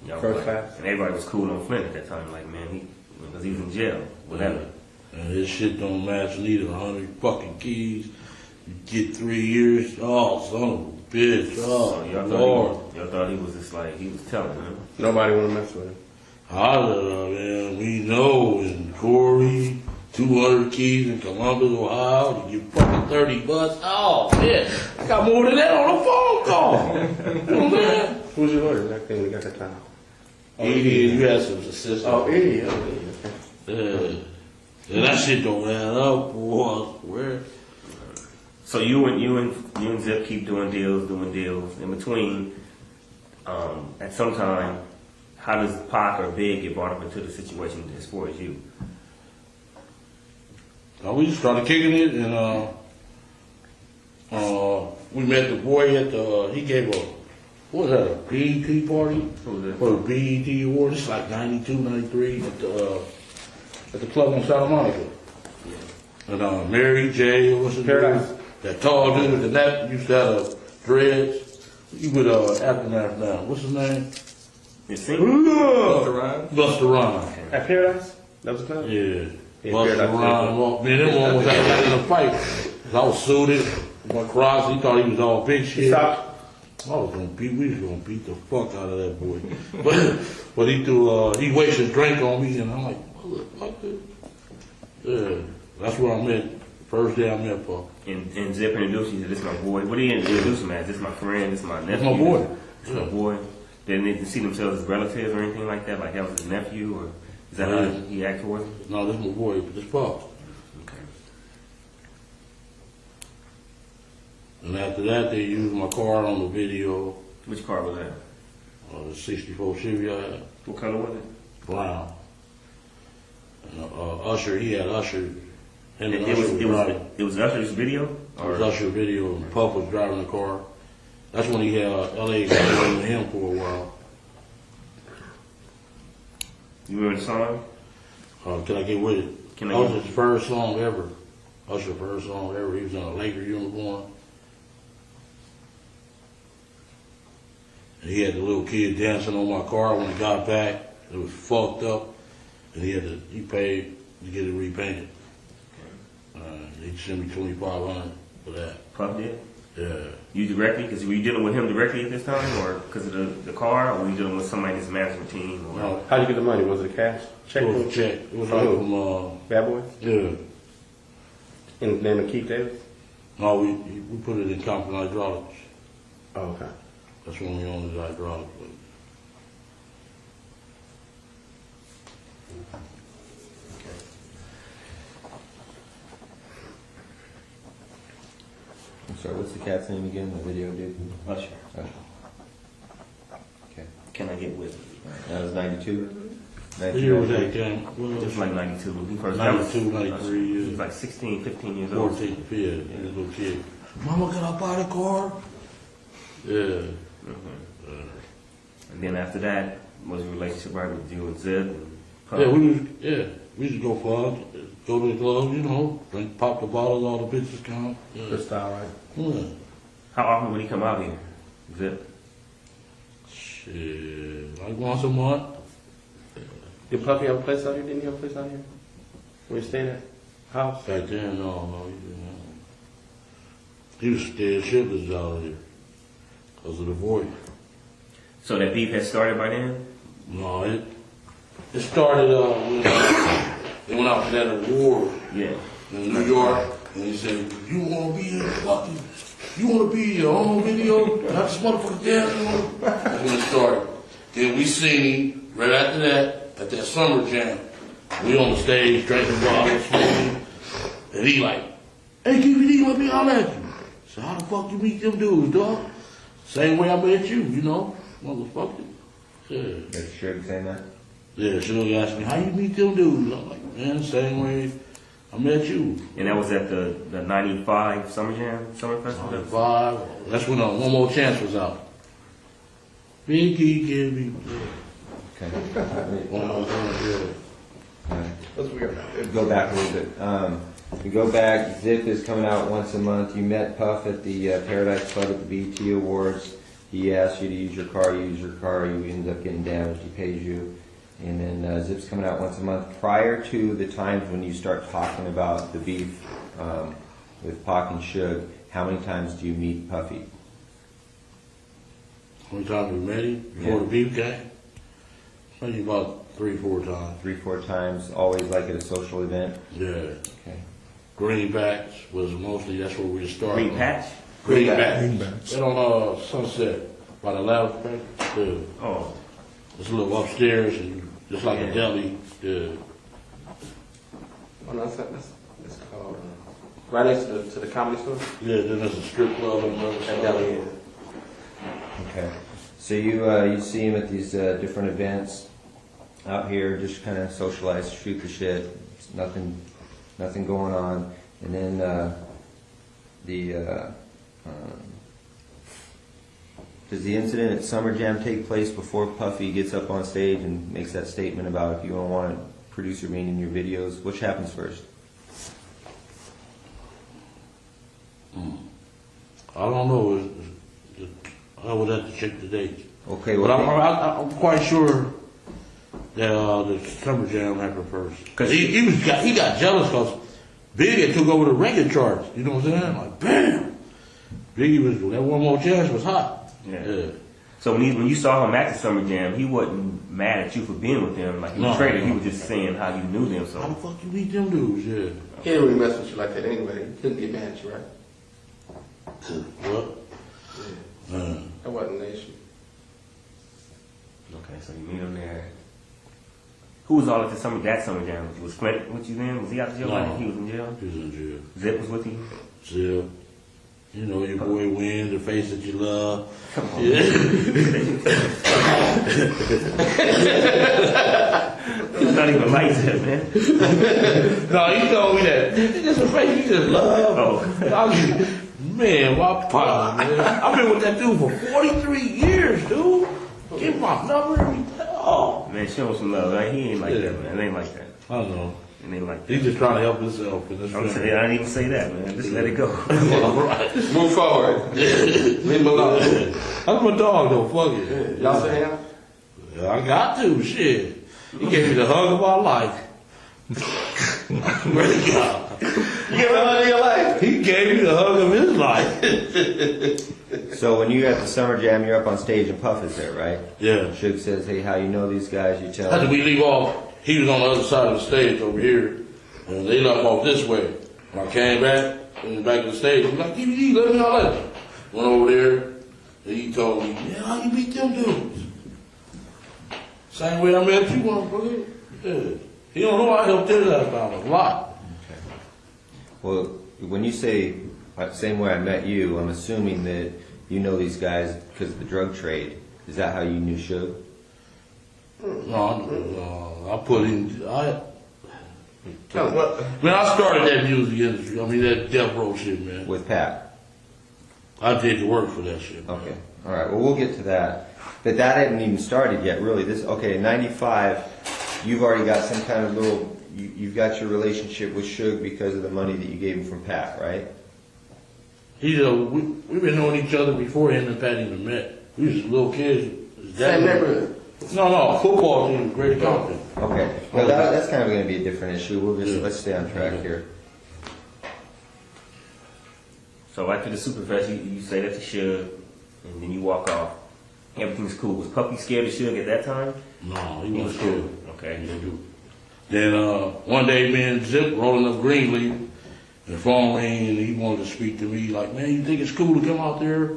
Y'all First like- class. And everybody was cool on Flint at that time. Like, man, because he was in jail. Whatever. And his shit don't match neither. 100 fucking keys. You get 3 years. Oh, son of a bitch. Oh, So Lord. y'all thought he was just like, he was telling them. Nobody want to mess with him. Man, we know in Corey, 200 keys in Columbus, Ohio, you get fucking 30 bucks. Oh, man, I got more than that on a phone call. You know what I'm saying? Who's your lawyer? That thing we got that time. Edie, you had some assistants. Oh, Eddie. Okay. Yeah, that shit don't add up, boy. I swear. So you and Zip keep doing deals. In between, at some time, how does Pac or Big get brought up into the situation as far as you? We just started kicking it, and we met the boy at the. He gave a, what was that, a BET party? Who was that? For the BET award. It's like 92, 93 at the club in Santa Monica. And Mary J. What's his Paradise. name? That tall dude with the net used to have dreads. He with Aftermath now. What's his name? You sing? Busta Rhymes? Busta Rhymes. At Paradise? That was the club? Yeah. Yeah, Busta Paradise. Rhymes. Man, that one was out in a fight. 'Cause I was suited. My cross, he thought he was all big shit. Stop. We was gonna beat the fuck out of that boy. But he threw, he wasted drink on me, and I'm like, motherfucker. Yeah, that's where I met, first day I met Paul. And Zip introduced you to this my boy. What do you introduce him as? This my friend, this my nephew. That's my boy. This my boy. Didn't they see themselves as relatives or anything like that? Like that was his nephew, or is that how he acted towards him? No, this my boy, this Paul. Okay. And after that, they used my car on the video, Which car was that? the 64 Chevy I had, What color was it? brown. And Usher, he had Usher. Him and It Usher it was Usher's video? It was Usher video, and Puff was driving the car. That's when he had LA going with him for a while. You remember the song? Can I Get With It? Can I That was Get- his first song ever. Usher's first song ever. He was in a Laker uniform. And he had the little kid dancing on my car when he got back. It was fucked up. And he paid to get it repainted. He sent me $2,500 for that. Puff did? Yeah. You directly? Because were you dealing with him directly at this time, or because of the car, or were you dealing with somebody in his management team? Or? No, How'd you get the money? Was it a cash? Check? it was a check. It was From like who? from, Bad Boy? yeah. In the name of Keith Davis? No, we put it in Compton Hydraulics. Oh, okay. That's when we owned the hydraulic place. I'm sorry, what's the cat's name again? The video dude? Usher. Usher. Okay. Can I get with it? That was 92? What year was that, Cam? It was like 92. When he first 92, 93 He years. was like 16, 15 years old. 14, yeah, he was a little kid. Mama, can I buy the car? Yeah. And then after that, was a relationship right with you and Zip and Puff? Yeah, we used to go far, go to the club, you know, drink, pop the bottles, all the bitches come. Yeah. Good style, right? Yeah. How often would he come out here? Zip. Shit, like once a month. Did Puffy have a place out here? Didn't he have a place out here? Where you staying at? House? Back then, no, he didn't. He was scared shitless out here because of the voice. So that beef had started by then? No, it started when they went out to that award Yeah. in New York, and he said, "You want to be in fucking, you want to be in your own video, not this motherfucker down." That's when it started. Then we seen right after that at that summer jam. We on the stage drinking bottles, smoking, and he like, "Hey, DVD, let me holler at you." So how the fuck you meet them dudes, dog? Same way I met you, you know, motherfucker. Yeah. That's Suge saying that? Yeah, she'll ask me, how you meet them dudes? I'm like, man, same way I met you. And that was at the 95 Summer Jam, Summer Festival? 95, that's when One More Chance was out. Big Key, give me. Okay. One More Chance, yeah. Let's go back a little bit. We go back, Zip is coming out once a month. You met Puff at the Paradise Club at the BET Awards. He asked you to use your car, you use your car, you ended up getting damaged, he pays you. And then Zip's coming out once a month. Prior to the times when you start talking about the beef with Pac and Suge, how many times do you meet Puffy? How many times we met him before the beef came? Maybe about 3-4 times. 3-4 times, always like at a social event? Yeah. Okay. Greenbacks was mostly, that's where we started. Green Patch? Greenbacks. Right on Sunset, by the lounge bank. Yeah. Oh. It's a little upstairs and just like a deli. Yeah. Oh, no, that's called right next to the comedy store. Yeah, then there's a strip club on the other side. Deli. Okay. So you see him at these different events out here, just kind of socialize, shoot the shit. Nothing going on. And then does the incident at Summer Jam take place before Puffy gets up on stage and makes that statement about if you don't want a producer being in your videos? Which happens first? I don't know. I would have to check the date. Okay, but well, I'm quite sure that the Summer Jam happened first. Cause he got jealous because Biggie took over the record charts. You know what I'm saying? Like, bam! Biggie was, that One More Chance was hot. Yeah. So when you saw him at the Summer Jam, he wasn't mad at you for being with them. Like, he was traded. He was just saying how you knew them. So how the fuck you meet them dudes? Yeah. He didn't really mess with you like that anyway. He couldn't get mad at you, right? What? Yeah. That wasn't the issue. Okay, so you meet him there. Who was all at that Summer Jam? Was Flint with you then? Was he out of jail? No. He was in jail? He was in jail. Zip was with you? Zip. You know, your boy Win, the face that you love. Come on. Yeah. He's not even like that, man. No, he told me that. It's a face you just love. Oh. Man, my partner, man. I've been with that dude for 43 years, dude. Give my number and oh. Man, show him some love. Right? He ain't like that, man. It ain't like that. I know. It ain't like that. He's just trying to help himself. I'm saying, I didn't even say that, man. Just let it go. All right. Move forward. Leave him alone. That's my dog, though. Fuck it. Y'all say him? Yeah, I got to. Shit. He gave me the hug of my life. Where'd he go? You gave him the hug of your life? He gave me the hug of his life. So when you're at the Summer Jam, you're up on stage and Puff is there, right? Yeah. Suge says, hey, how you know these guys? You tell How did him. we leave off? He was on the other side of the stage over here, and they left off this way. When I came back, in the back of the stage, he was like, DVD, let me know later. Went over there, and he told me, man, how you beat them dudes? Same way I met you, motherfucker. Yeah. He don't know I helped his ass out a lot. Okay. Well, when you say same way I met you, I'm assuming that you know these guys because of the drug trade. Is that how you knew Suge? No, I put in, Tell him what? man, I started that music industry. I mean, that death row shit, man. With Pat? I did the work for that shit. Man. Okay. All right. Well, we'll get to that. But that hadn't even started yet, really. Okay, in 95, you've already got some kind of little, you've got your relationship with Suge because of the money that you gave him from Pat, right? We've been knowing each other before him and Pat even met. We was little kids. Same neighborhood. No, football team, Great Compton. Okay, well, that's kind of going to be a different issue. Let's stay on track here. So after the Superfest, you say that to Suge, and then you walk off. Everything's cool. Was Puppy scared of Suge at that time? No, he was cool. Okay. Then one day, me and Zip rolling up Greenleaf, and the phone rang, and he wanted to speak to me. Like, man, you think it's cool to come out there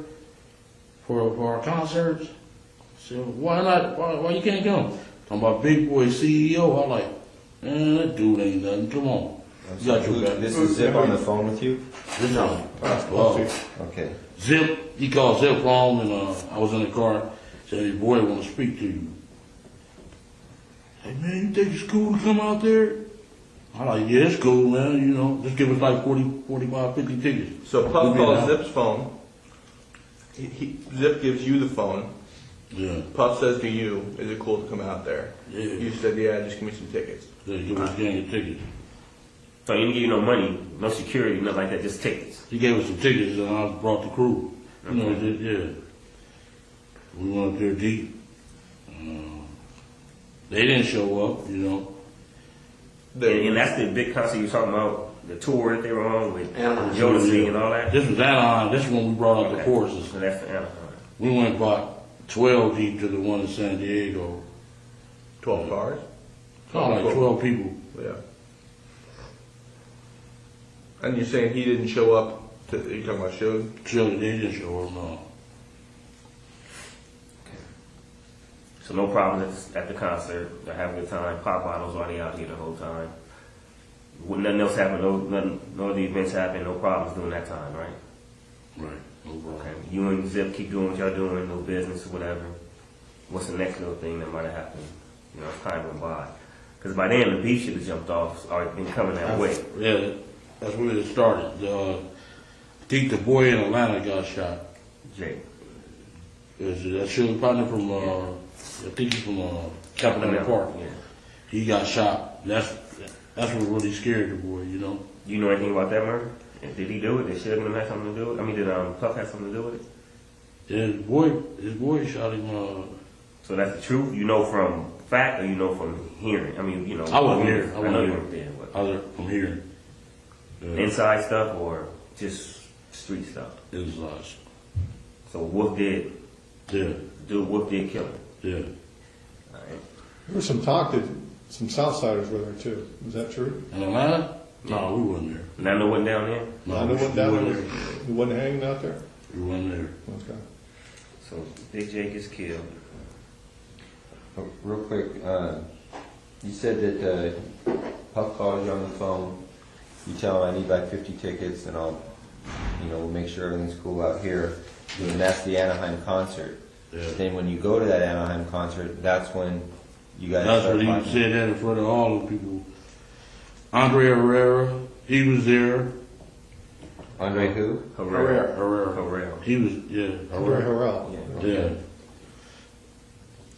for our concerts? I said, why not? Why you can't come? Talking about Big Boy CEO. I'm like, man, that dude ain't nothing. Come on. You got your back. This is Zip on the phone with you? No. Okay. Zip, he called Zip home, and I was in the car. Said, your boy want to speak to you. Hey, man, you think it's cool to come out there? I'm like, yeah, it's cool, man. You know, just give us like 40, 45, 50 tickets. So Puff calls Zip's phone. Zip gives you the phone. Yeah. Puff says to you, is it cool to come out there? Yeah. You said, yeah, just give me some tickets. Yeah, give us a gang of tickets. So he didn't give you no money, no security, nothing like that, just tickets. He gave us some tickets, and I brought the crew. You know, yeah. We went up there deep. They didn't show up, you know. And that's the big concert you're talking about, the tour that they were on with Jodeci and all that? This was Anaheim. This is when we brought out the choruses. So that's the Anaheim. We went about 12 deep to the one in San Diego. 12 cars? Like 12 people. Yeah. And you're saying he didn't show up? You talking about Suge? Suge, they didn't show up, no. So no problem at the concert. They're having a good time. Pop bottles already out here the whole time. Nothing else happened. No other events happened. No problems during that time, right? Right. No problem. Okay. You and Zip keep doing what y'all doing. No business or whatever. What's the next little thing that might have happened? You know, as time went by. Because by then the beat should have jumped off or been coming that way. Yeah, that's when it started. I think the boy in Atlanta got shot. Jay. That Suge partner from I think he's from Capitol Park. Yeah. He got shot. That's what really scared the boy, you know. You know anything about that murder? Did he do it? Did Suge have something to do with it? I mean, did Puff have something to do with it? Yeah, his boy shot him. So that's the truth? You know from fact or you know from hearing? I mean, you know. I wasn't here. I know you weren't there. I was from hearing. Inside stuff or just street stuff? It was lost. So Wolf did? Yeah. Dude, Wolf did kill him? Yeah. All right. There was some talk that some Southsiders were there too. Is that true? In Atlanta? No, we wasn't there. Nando wasn't down there? Nando wasn't down there? He wasn't hanging out there? We wasn't there. Okay. So Big Jake is killed. Oh, real quick, you said that Puff calls you on the phone. You tell him I need like 50 tickets, and we'll make sure everything's cool out here. And that's the Anaheim concert. Yeah. Then when you go to that Anaheim concert, that's when you guys. That's start what he fighting. said that in front of all the people. Andre Herrera, he was there. Andre who? Herrera. He was, yeah. Andre Harrell. Yeah.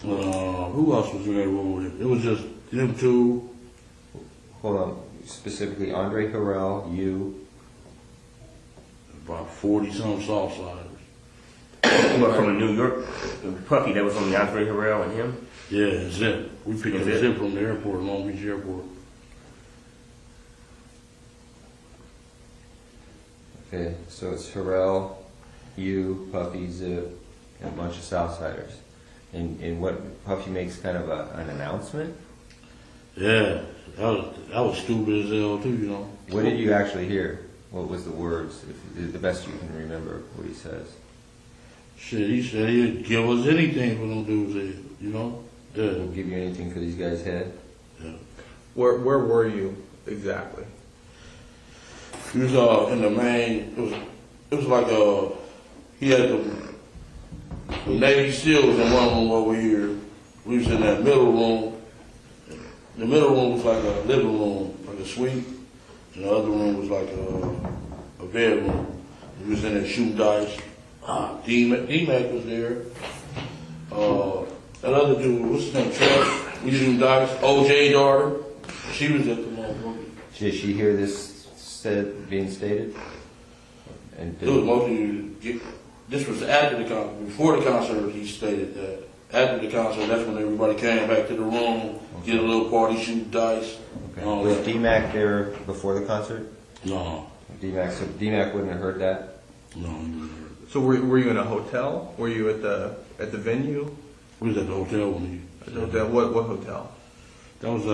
Who else was in that room with him? It was just them two. Hold on. Specifically, Andre Harrell, you. About 40-some Southsiders. What, from New York? Puffy, that was on the Andre Harrell and him? Yeah, Zip. We picked up Zip from the airport, Long Beach Airport. Okay, so it's Harrell, you, Puffy, Zip, and a bunch of Southsiders. And what Puffy makes kind of an announcement? Yeah, that was stupid as hell too, you know. What did you actually hear? What was the words? If the best you can remember what he says. Shit, he said he'd give us anything for them dudes, you know. Yeah. He'll give you anything for these guys' head? Yeah. Where were you exactly? He was in the main. It was like he had the Navy SEALs in one room over here. We was in that middle room. The middle room was like a living room, like a suite, and the other room was like a bedroom. We was in there shooting dice. D-Mac was there. That other dude, what's his name? Trev. We shooting dice. OJ daughter. She was at the motherfucker. Did she hear this being stated? And It was mostly, this was after the concert. Before the concert, he stated that. After the concert, that's when everybody came back to the room, get a little party, shoot dice. Okay. Was D-Mac there before the concert? No. So D-Mac wouldn't have heard that? No, he wouldn't have heard that. So were you in a hotel? Were you at the venue? We was at the hotel when he... At the hotel? What hotel? That was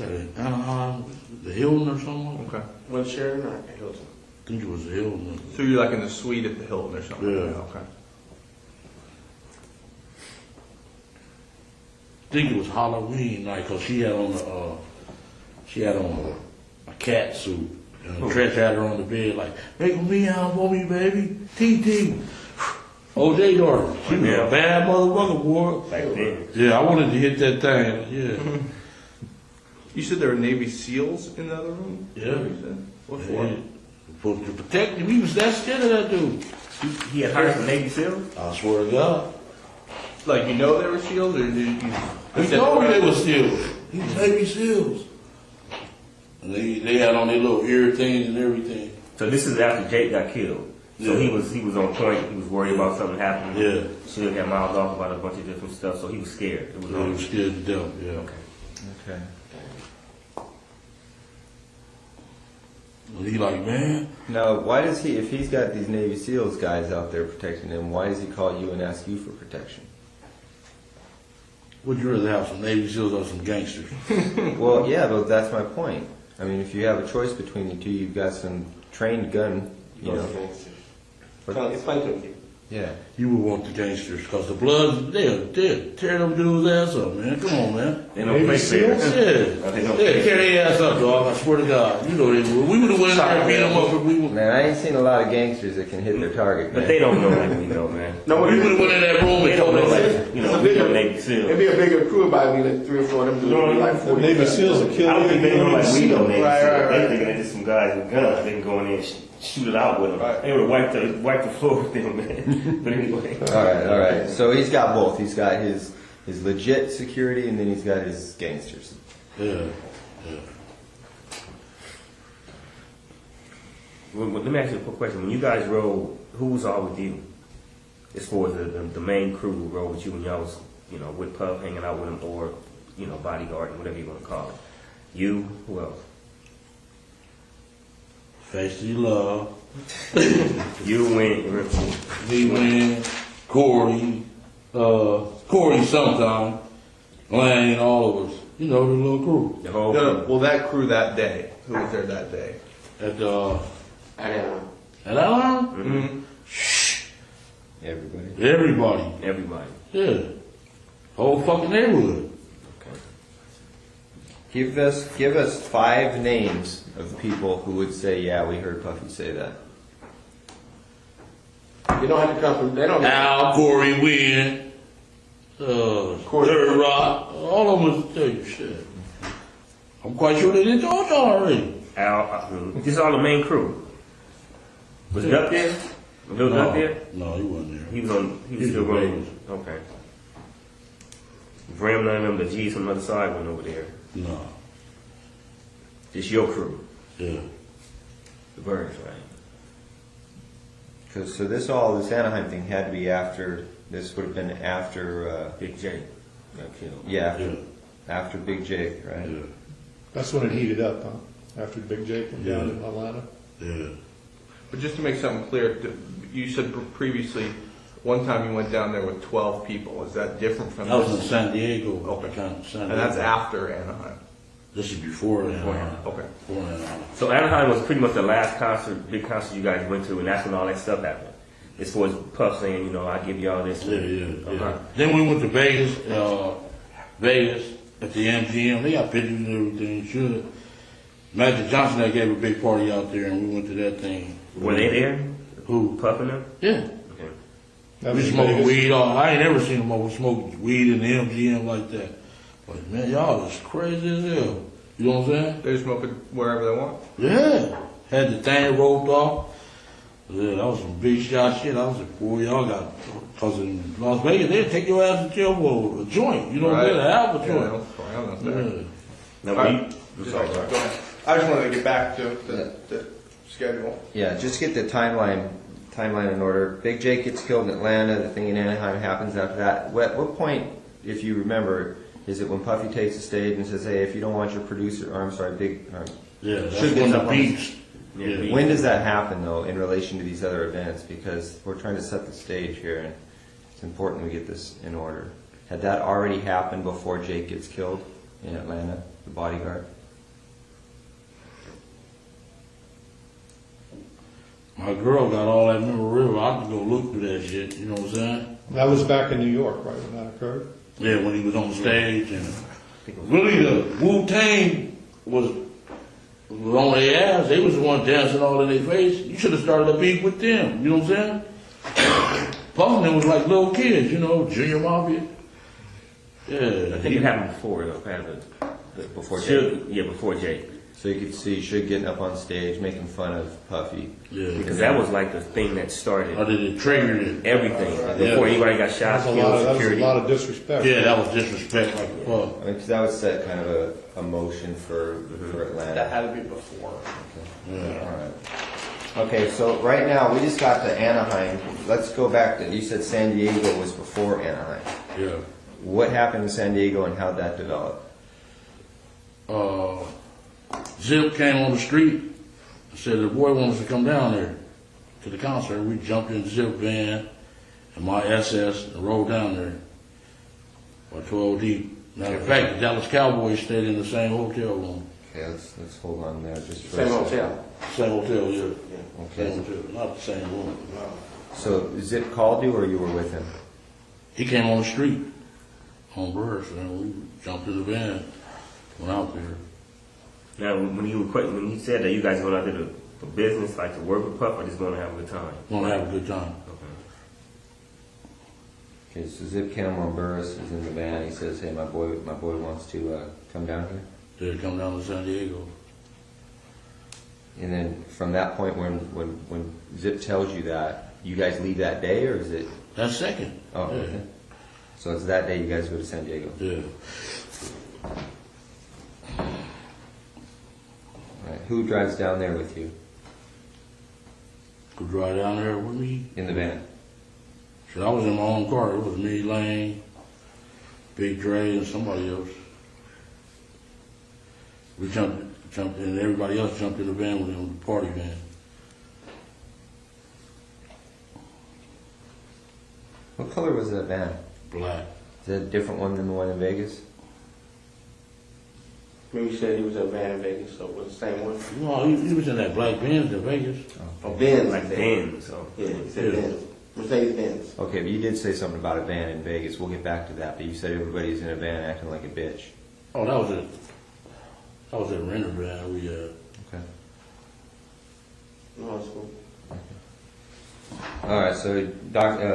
at, Anaheim, the Hilton or something? Okay. One Sheridan or Hilton? I think it was the Hilton. So you're like in the suite at the Hilton or something? Yeah. Okay. I think it was Halloween night because she had on a cat suit. And Trish had her on the bed like, make me out for me, baby. T. OJ daughter. She was a bad motherfucker, boy. Back then. Yeah, I wanted to hit that thing. Yeah. You said there were Navy SEAls in the other room? Yeah. What for? Supposed to protect him. He was that scared of that dude. He had hired some Navy SEALs? I swear to God. Like, you know they were SEALs, or did you? He told me they were SEALs. He was Navy SEALs. And they had on their little ear things and everything. So this is after Jake got killed. So Yeah. he was on point. He was worried about something happening. Yeah. She had miles off about a bunch of different stuff. So he was scared. It was He was scared to death, yeah. Okay. Okay. And he like, man, Now, why does he, if he's got these Navy SEALs guys out there protecting him, why does he call you and ask you for protection? would you rather have some Navy SEALs or some gangsters? Well, yeah, but that's my point. I mean, if you have a choice between the two, you've got some trained gun, you know. Explain to him. Yeah. You would want the gangsters because the blood, they'll tear them dudes' ass up, man. Come on, man. They don't play fair. Yeah, tear their ass up, dog. I swear to God. You know they would. We would have went in there and beat them up if we would. Man, I ain't seen a lot of gangsters that can hit their target, man. But they don't know like we know, man. No, we would have went in that room They and don't told know them. like, you know, we know Navy SEALs. It'd be a bigger crew about me like 3 or 4 of them. No, like 40. Navy SEAls will kill I don't think they know like we know Navy Right, SEAls. right, They right. thinking they're just some guys with guns. They can go in there and shoot it out with them. Right. They would have wiped the floor with them, man. But anyway. All right. So he's got both. He's got his legit security, and then he's got his gangsters. Yeah. Well, let me ask you a quick question. When you guys rode, who was all with you? As far as the main crew who rode with you when y'all was, you know, with Puff, hanging out with him, or, you know, bodyguarding, whatever you want to call it. You, who else? Facey Love. You went. Me win. Corey sometime. Lane, all of us. You know, the little crew. The whole No, well, that crew that day. Who was there that day? At Atlanta? Mm-hmm. Everybody. Everybody. Yeah. Whole fucking neighborhood. Give us 5 names of people who would say, "Yeah, we heard Puffy say that." You don't have to come from. They don't. Al, Corey, Wynn, Third Rock, all of them would tell you shit. I'm quite sure they did told y'all already. Al, this is all the main crew. Was Duck there? Was Duck there? No, he wasn't there. He was still running. Okay. Bram, none of them, the G's on the other side went over there. No. It's your crew. Yeah. The Birds, right? So this Anaheim thing had to be after. This would have been after. Big J got killed. Yeah. After Big Jake, right? Yeah. That's when it heated up, huh? After Big Jake went down in Atlanta. Yeah. But just to make something clear, you said previously one time you went down there with 12 people. Is that different from That was in this? San Diego. Okay. San And Diego. that's after Anaheim. This is before Anaheim. Okay. Before Anaheim. So Anaheim was pretty much the last big concert you guys went to, and that's when all that stuff happened. As far as Puff saying, you know, I give y'all this. Yeah. Okay. Then we went to Vegas at the MGM. They got pictures and everything. Sure. Magic Johnson that gave a big party out there, and we went to that thing. Were they there? Who? Puff and them? Yeah. Okay. We smoked weed. I ain't never seen them smoke weed in the MGM like that. But man, y'all is crazy as hell. You know what I'm saying? They're smoking wherever they want? Yeah. Had the thing roped off. Yeah, that was some big shot shit. I was like, boy, y'all got, because in Las Vegas, they'd take your ass to jail for a joint. You know what I'm saying? An alpha joint. I don't know. Now, Go ahead. I just wanted to get back to the schedule. Yeah, just get the timeline in order. Big Jake gets killed in Atlanta. The thing in Anaheim happens after that. What point, if you remember, is it when Puffy takes the stage and says, "Hey, if you don't want your producer," or I'm sorry, Yeah, that's Should when get the up on beats. Yeah. when does that happen though, in relation to these other events? Because we're trying to set the stage here, and it's important we get this in order. Had that already happened before Jake gets killed in Atlanta, the bodyguard? My girl got all that memorabilia. I could go look through that shit. You know what I'm saying? That was back in New York, right, when that occurred? Yeah, when he was on stage, and really the Wu-Tang was on their ass. They was the one dancing all in their face. You should have started a beef with them. You know what I'm saying? Puffman was like little kids, you know, Junior Mafia. Yeah. I think it happened before though, kind of. Before Jake? Yeah, before Jake. So you could see Suge getting up on stage, making fun of Puffy. Yeah. Because that was like the thing that started It triggered it. everything. Before anybody got shot, That killed, was a security. lot of disrespect. Yeah, that was disrespect like fuck. I mean, 'cause that would set kind of a motion for Atlanta. That had to be before. All right. Okay, so right now we just got to Anaheim. Let's go back to, you said San Diego was before Anaheim. Yeah. What happened in San Diego and how'd that develop? Zip came on the street and said the boy wants to come down there to the concert. We jumped in the Zip van and my SS and rode down there by 12 deep. Matter of fact, the Dallas Cowboys stayed in the same hotel room. Okay, let's hold on there just for Same a second. hotel. Same hotel, yeah. Okay. Same hotel, not the same room. So Zip called you or you were with him? He came on the street on Burris and we jumped in the van, went out there. Now, when he said that you guys going out there for business, like to work with Puff, or just going to have a good time? Gonna have a good time. Okay, so Zip Cameron Burris is in the van. He says, "Hey, my boy wants to come down here." They come down to San Diego. And then from that point, when Zip tells you that, you guys leave that day, or is it? That's second. Oh, Yeah. okay. So it's that day you guys go to San Diego. Yeah. All right. Who drives down there with you Could drive down there with me. in the van? Shit, I was in my own car. It was me, Lane, Big Dre, and somebody else. We jumped in, and everybody else jumped in the van with him, the party van. What color was that van? Black. Is that a different one than the one in Vegas? Maybe you said he was in a van in Vegas, so it was the same one. No, he was in that black Benz in Vegas. Oh, Benz. Like Benz, so. Yeah, he said Benz. Mercedes Benz. Okay, but you did say something about a van in Vegas. We'll get back to that. But you said everybody's in a van acting like a bitch. Oh, that was it. That was a renter van. We Okay. No, it's cool. All right. So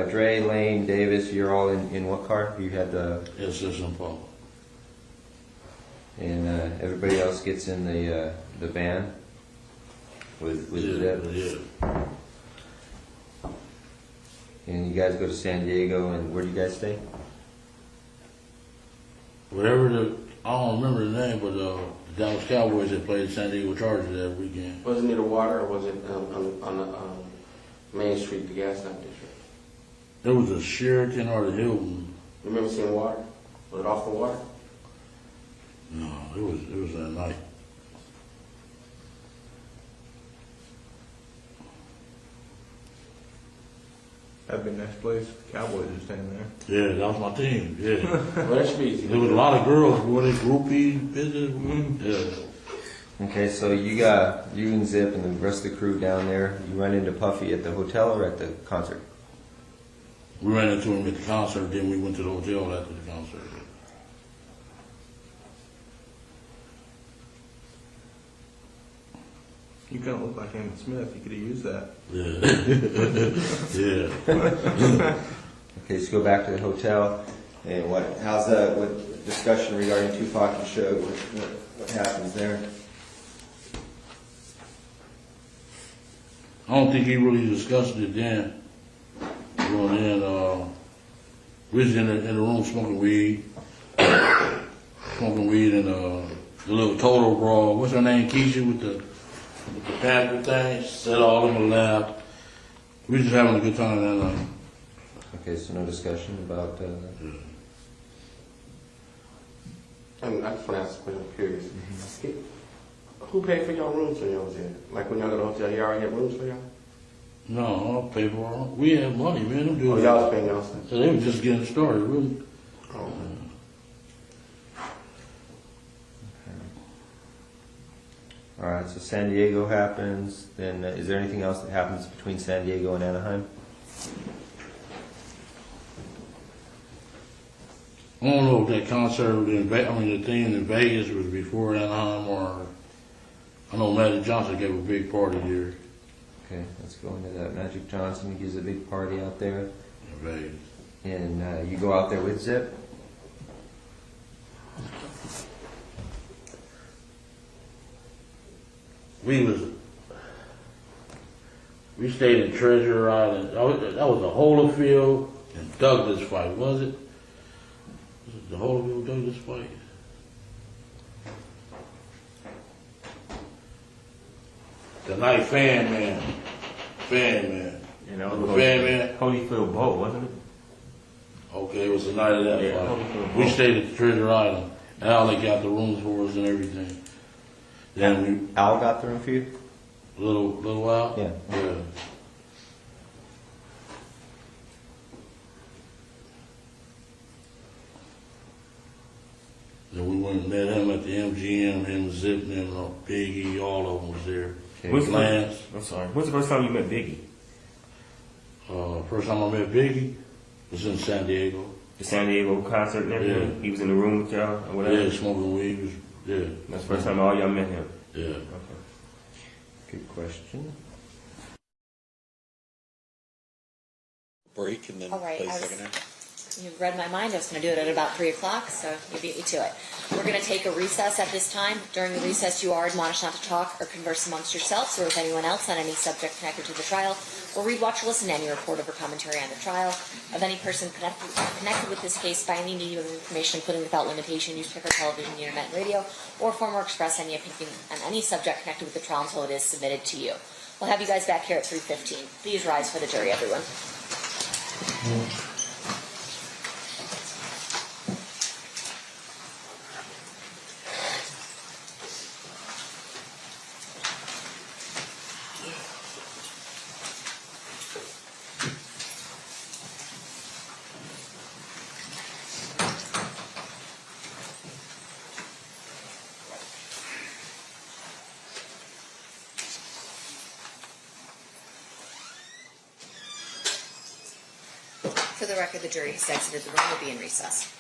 Dre, Lane, Davis, you're all in what car? You had the. SS Paul. And everybody else gets in the van with Zip. Yeah. And you guys go to San Diego, and where do you guys stay? Whatever I don't remember the name, but the Dallas Cowboys that played San Diego Chargers that weekend. Was it near the water, or was it on the Main Street, the gas lamp district? There was a Sheraton or the Hilton. You remember seeing water? Was it off the water? No, it was that night. That'd be a nice place. Cowboys are staying there. Yeah, that was my team. Yeah. Well, that should be easy. There was a lot of girls who were in groupie business. Yeah. Okay, so you and Zip and the rest of the crew down there. You run into Puffy at the hotel or at the concert? We ran into him at the concert, then we went to the hotel after the concert. You kind of look like Emmett Smith. You could have used that. Yeah. Yeah. Okay, let's go back to the hotel. And what discussion regarding Tupac and Shakur? What happens there? I don't think he really discussed it then. Going in, we was in the room smoking weed, and the little total brawl. What's her name? Keisha with with the pamper thing, set all of them lap. We just having a good time that night. Okay, so no discussion about, I just want to ask a question, I'm curious. Who paid for y'all rooms when y'all was there? Like when y'all go to the hotel, he already had rooms for y'all? No, I don't pay for it. We had money, man. Them Oh, dudes, y'all was paying y'all stuff? so they were just getting started, really. Oh. all right, so San Diego happens, then is there anything else that happens between San Diego and Anaheim? I don't know if that concert the thing in Vegas was before Anaheim or I know Magic Johnson gave a big party there Okay, let's go into that. Magic Johnson gives a big party out there, in Vegas. and you go out there with Zip? We stayed in Treasure Island. That was the Holyfield and Douglas fight, was it? Was it the Holyfield Douglas fight? The night Fan Man. And that The was Fan Man. Holyfield Bowl, wasn't it? Okay, it was the night of that Yeah, fight. Holyfield We Bowl. stayed at the Treasure Island. Al, they got the rooms for us and everything. Then Al got the room for you? we, little while? Yeah. Yeah. Then we went and met him at the MGM, him, Zip, and him, Biggie, all of them was there. Okay. Lance. I'm sorry. When's the first time you met Biggie? First time I met Biggie was in San Diego. The San Diego concert and everything? Yeah. He was in the room with y'all or whatever? Yeah, smoking weed. Was, yeah. That's the first time all y'all met him? Yeah. Okay. Good question. Break and then All right, play I was- second half. You read my mind. I was going to do it at about 3 o'clock, so you beat me to it. We're going to take a recess at this time. During the recess, you are admonished not to talk or converse amongst yourselves or with anyone else on any subject connected to the trial, or read, watch, or listen to any report of or commentary on the trial of any person connected with this case by any medium of information, including without limitation, newspaper, television, the internet, and radio, or form or express any opinion on any subject connected with the trial until it is submitted to you. We'll have you guys back here at 3:15. Please rise for the jury, everyone. For the record, the jury has exited the room. Will be in recess.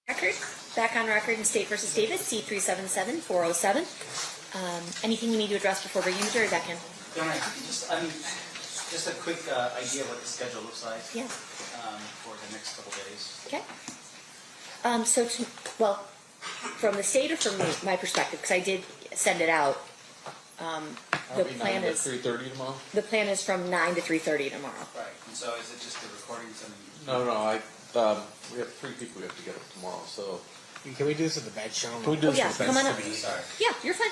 Record, back on record in State versus Davis, C-377-407. Anything we need to address before bringing the jury back in? Donna, just a quick idea of what the schedule looks like. Yeah. For the next couple days. Okay. Well, from the state or from my perspective, because I did send it out. The plan is 3:30 tomorrow. the plan is from 9 to 3:30 tomorrow. Right. And so is it just the recordings and? No. We have 3 people we have to get up tomorrow. So Can we do this at the bench? I don't Can we know. do Oh this yeah, at the come on up. Sorry. Yeah, you're fine.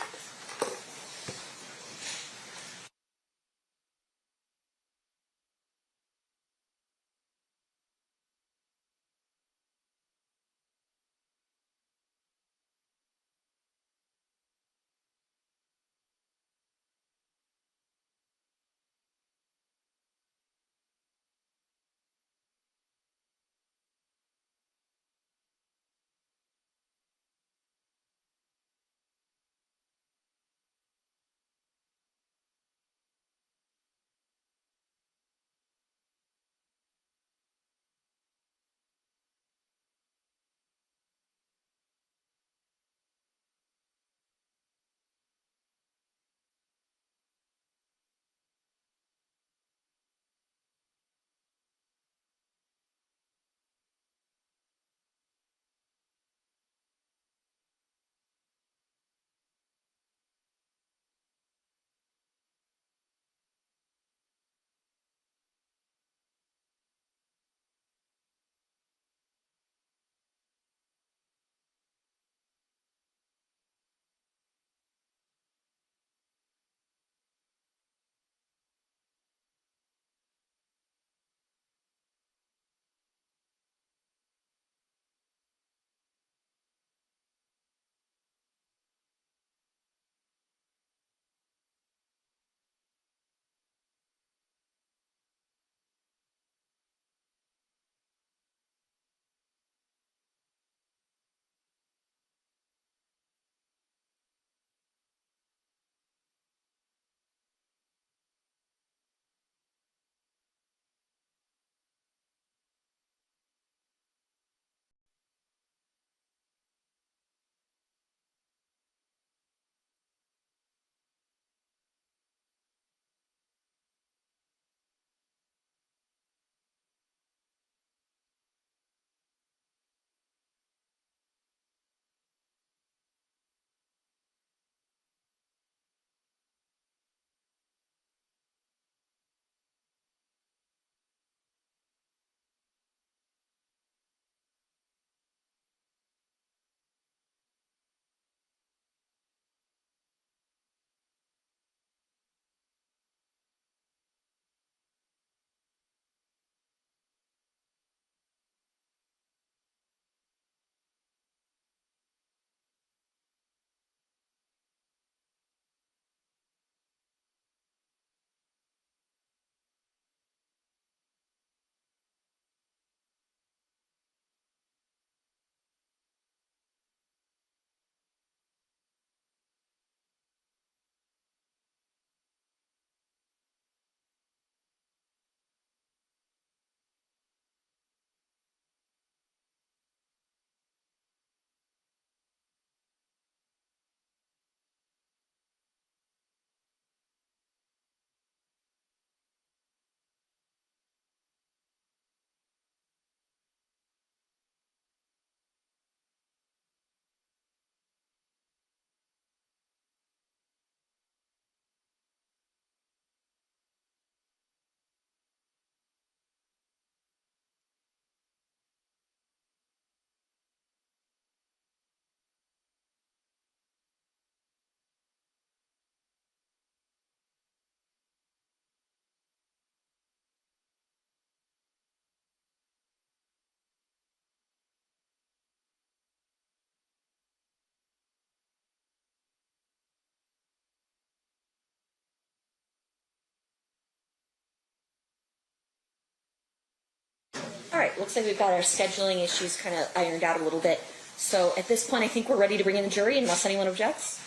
All right, looks like we've got our scheduling issues kind of ironed out a little bit. So at this point, I think we're ready to bring in the jury unless anyone objects.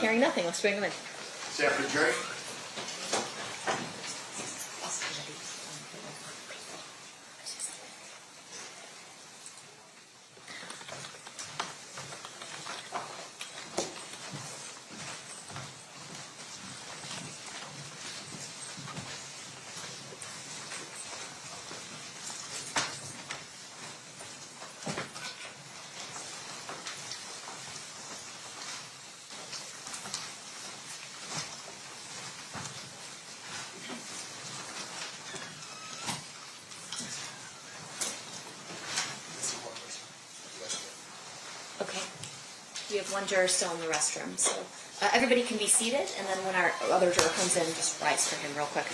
Hearing nothing, let's bring them in. Staff the jury. We have one juror still in the restroom, so everybody can be seated, and then when our other juror comes in, just rise for him real quick.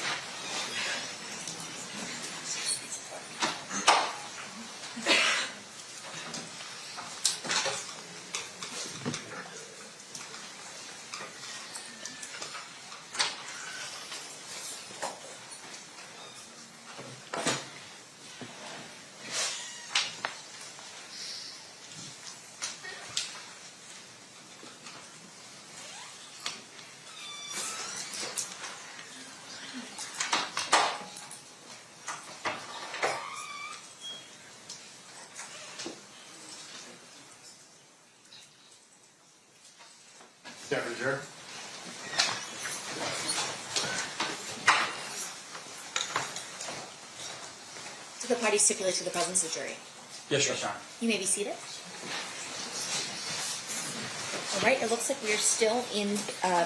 Secretary. So the party stipulate to the presence of jury. Yes, Your Honor. You may be seated. All right, it looks like we're still in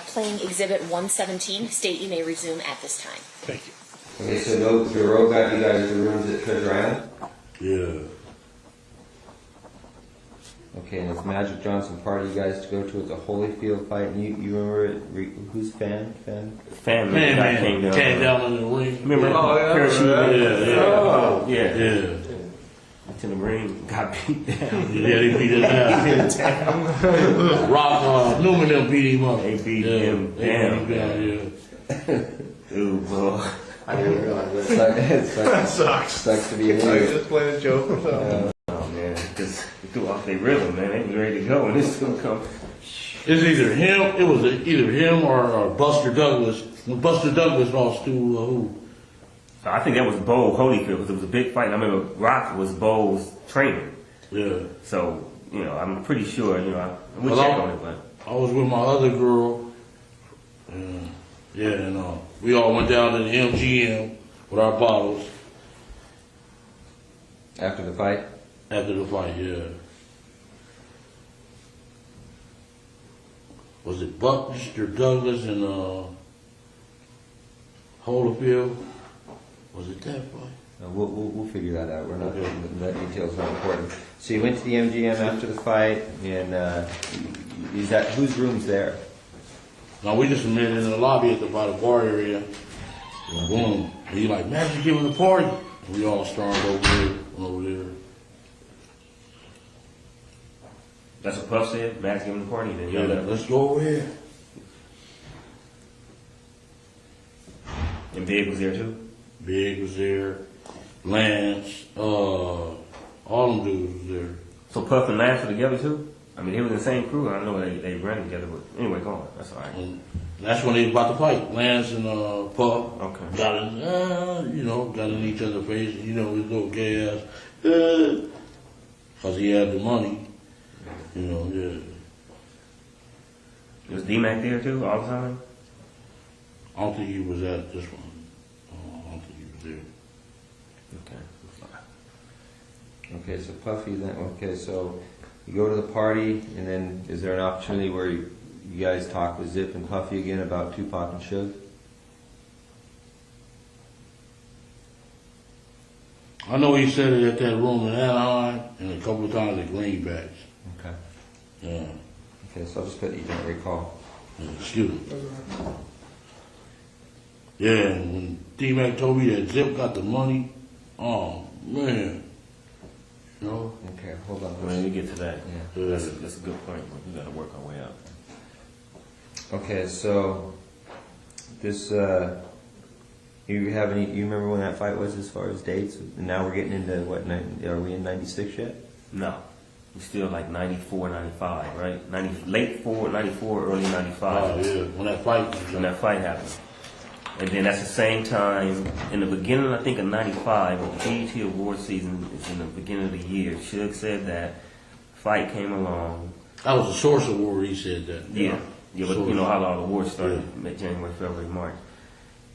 playing Exhibit 117. State, you may resume at this time. Thank you. Okay, so the road got you guys the rooms at Treasure Island? Yeah. Okay, and it's Magic Johnson party you guys to go to. It's a Holyfield fight. And you remember it? Who's fan? Family guy Came down in the ring. Remember parachute? Yeah. Oh, yeah. Yeah. To the ring, got beat down. Yeah, they beat his ass. Rock, Newman them beat him up. They beat him down. Yeah. Ooh, boy. I didn't realize that. Sucks to be I was here. just playing a joke or something. Oh man, because they threw off their rhythm, man. They was ready to go, and this is gonna come. It's either him. It was either him or Buster Douglas. When Buster Douglas lost to who? So I think that was Bo Holyfield because it was a big fight. And I remember Rock was Bo's trainer. Yeah. So I'm pretty sure. We'll check on it, but I was with my other girl. And we all went down to the MGM with our bottles. After the fight? After the fight, yeah. Was it Buster Douglas and Holyfield? Was it that fight? We'll figure that out. We're not. That detail's not important. So you went to the MGM after the fight, and is that whose room's there? No, we just met in the lobby at the by the bar area. And boom, and he like, Magic giving a party. And we all stormed over there. that's what Puff said. Matt's giving the party. Then Yeah, let's go over here. And Big was there too. Big was there. Lance, all them dudes was there. So Puff and Lance were together too. I mean, they were in the same crew. I know they ran together, but anyway, go on. That's all right. And that's when they was about to fight. Lance and Puff Okay. got in each other's face. His little gay ass, cause he had the money. Yeah. Was D-Mac there too all the time? I don't think he was at this one. I don't think he was there. Okay. Okay, so Puffy then. Okay, so you go to the party, and then is there an opportunity where you guys talk with Zip and Puffy again about Tupac and Suge? I know he said it at that room in Anaheim and a couple of times at Greenbacks. Okay. Yeah. Okay, so I'll just put you don't recall. Excuse me. Yeah, and when D-Mac told me that Zip got the money, oh man. Okay, hold on. When we get to that, Yeah. that's a good point. We got to work our way out. Okay, so this you remember when that fight was as far as dates? And now we're getting into what? Are we in '96 yet? No, we're still like 94, 95, right? Late 94, early 95. Oh yeah, when that fight happened. And then that's the same time, in the beginning, I think, of 95, when the BET award season is in the beginning of the year, Suge said that fight came along. That was the Source Award, he said that. Yeah, but you know how all the awards started, January, February, March.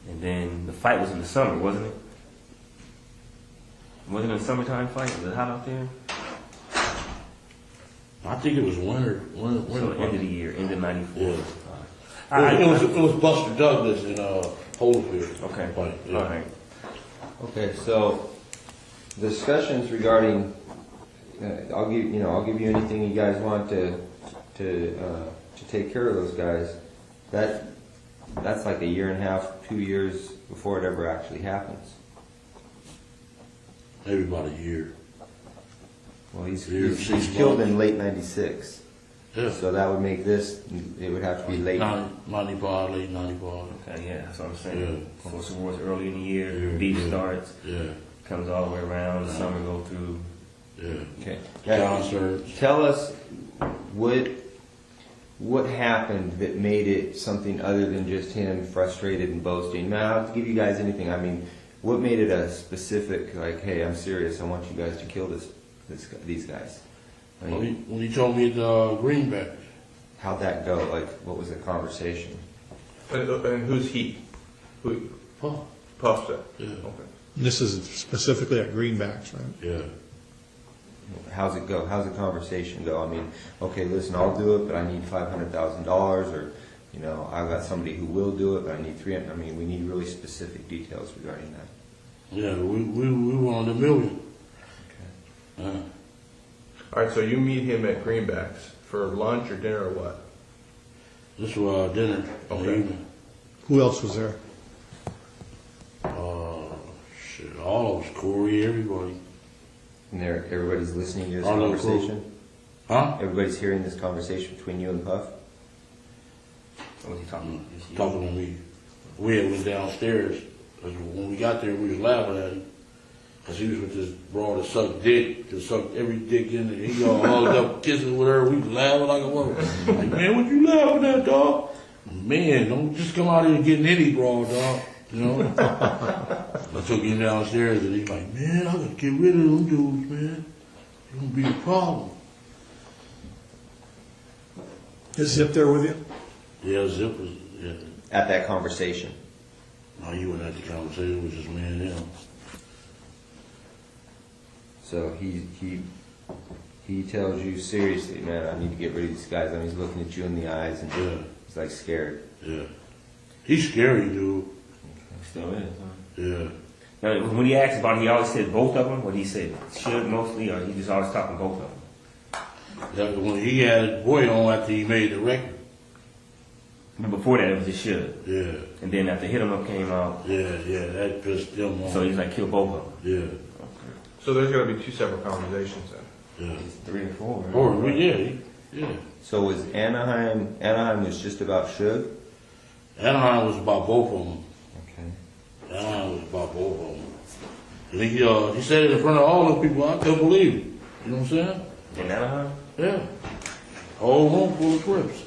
And then the fight was in the summer, wasn't it? Wasn't it a summertime fight? Was it hot out there? I think it was winter. So end of the year, end of 94. Yeah. It was Buster Douglas and Holyfield. Okay. Fight. Yeah. All right. Okay, so discussions regarding I'll give you anything you guys want to to take care of those guys, that's like a year and a half, 2 years before it ever actually happens. Maybe about a year. Well, he's Six killed months. in late '96. Yeah. So that would make this, it would have to be late. 95, late 95. Okay, yeah, that's what I'm saying. Yeah. So towards early in the year, Yeah, beef yeah. starts, Yeah. comes all the way around, the summer go through. Yeah. Okay. Concerts. Tell us what happened that made it something other than just him frustrated and boasting. Man, I'll give you guys anything. I mean, what made it a specific, like, hey, I'm serious, I want you guys to kill these guys? I mean, When he told me the greenback. how'd that go? Like, what was the conversation? And who's he? Who? Puff. Puff said. Yeah. Okay. This is specifically at Greenbacks, right? Yeah. How's it go? How's the conversation go? I mean, okay, listen, I'll do it, but I need $500,000, or, you know, I've got somebody who will do it, but I need 300. I mean, we need really specific details regarding that. Yeah, we wanted $1 million. Okay. All right, so you meet him at Greenbacks for lunch or dinner or what? This was dinner. Okay. Who else was there? Shit, all of us, Corey, everybody. And everybody's listening to this Our little conversation? Huh? Everybody's hearing this conversation between you and Puff? What was he talking about? Talking to me. We had went downstairs. 'Cause when we got there, we was laughing at him. Because he was with this broad that sucked dick. That sucked every dick in there. He all hugged up, kissing with her. We was laughing like a woman. Like, man, what you laughing at, dog? Man, don't just come out here getting any broad, dog. You know? I took him downstairs and he's like, man, I gotta get rid of them dudes, man. It's gonna be a problem. Is Zip there with you? Yeah, Zip was, yeah. At that conversation? No, you went at the conversation, it was just me and him. So he tells you seriously, man, I need to get rid of these guys. I mean, he's looking at you in the eyes and Yeah. he's like scared. Yeah. He's scary, dude. Still is, huh? Yeah. Now, when he asked about it, he always said both of them? What he said, should mostly, or he just always talking both of them? That when he had his boy on after he made the record. But before that, it was just should. Yeah. And then after Hit 'em Up came out, Yeah, that pissed them off. so he's like, kill both of them. Yeah. So there's got to be two separate conversations then. Yeah. 3 or 4. Right? Or, yeah. So was Anaheim was just about Suge? Anaheim was about both of them. Okay. Anaheim was about both of them. And he said it in front of all those people. I couldn't believe it. You know what I'm saying? In Anaheim? Yeah. Whole room full of Crips.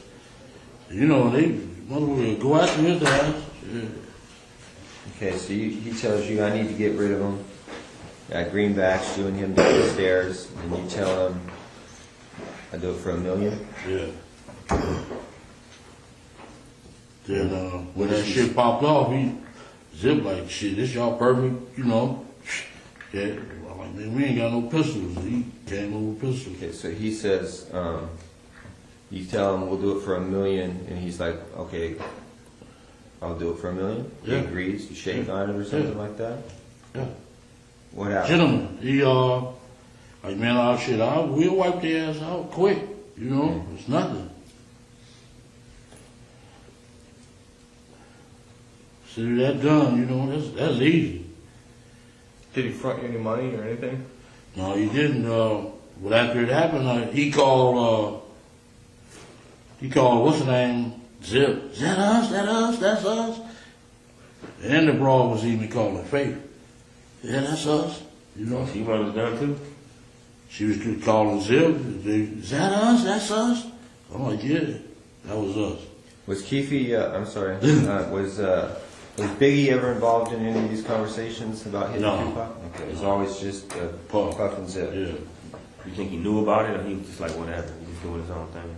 You know, they motherfucker go after his ass. Yeah. Okay, so he tells you, I need to get rid of him. At Greenbacks, you and him down the stairs, and you tell him, I do it for $1 million? Yeah. Then when that shit popped off, he Zip like, shit, this y'all perfect, you know. Yeah. I'm like, man, we ain't got no pistols. He came over with pistols. Okay, so he says, you tell him we'll do it for $1 million, and he's like, okay, I'll do it for $1 million. Yeah. He agrees. You shake on it or something like that. Yeah. What happened? Gentlemen, he like, man, we'll wipe the ass out quick. You know, it's nothing. So that done, you know, that's easy. Did he front you any money or anything? No, he didn't. But after it happened, he called, what's the name? Zip. Is that us? That's us? And the broad was even calling Faith. Yeah, that's us. You know? She was done too? She was calling Zip. Is that us? That's us? I'm like, yeah, that was us. Was Keefe, I'm sorry, was Biggie ever involved in any of these conversations about hitting No. Tupac? Okay, it was always just Puff and Zip. Yeah. You think he knew about it, or he was just like, whatever, he was doing his own thing?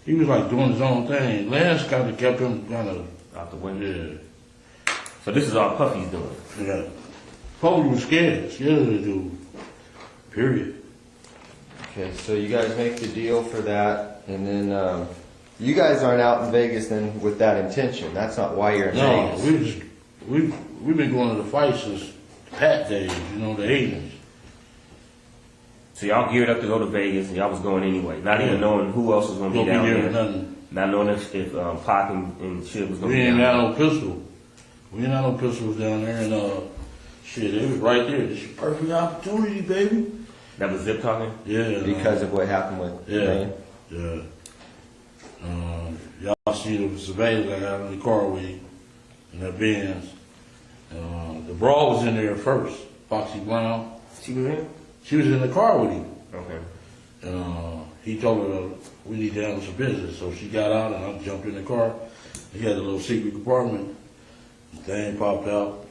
He was like doing his own thing. Lance kind of kept him kind of out the window. Yeah. So this is all Puffy's doing? Yeah. Puffy was scared of the dude. Period. Okay, so you guys make the deal for that, and then you guys aren't out in Vegas then with that intention. That's not why you're in No, Vegas. we've been going to the fight since Pat days, you know, the 80s. So y'all geared up to go to Vegas, and y'all was going anyway, not even Yeah. knowing who else was going to be Don't down be there there. with nothing. Not knowing if Pac and shit was going We to be ain't down got there. no pistol. We ain't got no pistols down there, and shit, it was right there. This is your perfect opportunity, baby. That was Zip talking? Yeah. Because of what happened with Yeah. Wayne? Yeah. Y'all see the surveillance I got in the car with him, in that Benz. The brawl was in there first. Foxy Brown. She was in? She was in the car with him. Okay. He told her we need to handle some business, so she got out and I jumped in the car. He had a little secret compartment. The thing popped out.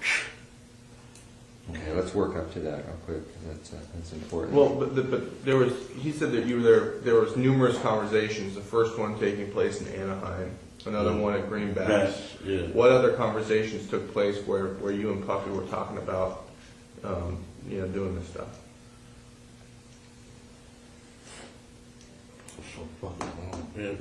Okay, let's work up to that real quick, 'cause that's important. Well, but there was, he said that you were there was numerous conversations, the first one taking place in Anaheim, another one at Greenbacks. Yes, yeah. What other conversations took place where you and Puffy were talking about, doing this stuff? So fucking wrong, man.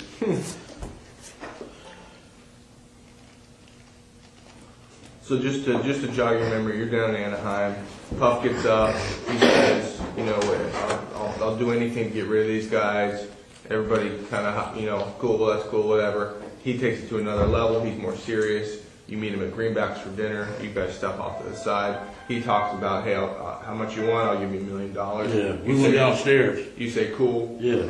So just to jog your memory, you're down in Anaheim. Puff gets up. He says, I'll do anything to get rid of these guys. Everybody kind of, cool, that's cool, whatever. He takes it to another level. He's more serious. You meet him at Greenbacks for dinner. You guys step off to the side. He talks about, hey, how much you want? I'll give you $1 million. Yeah, we went downstairs. You say, cool. Yeah.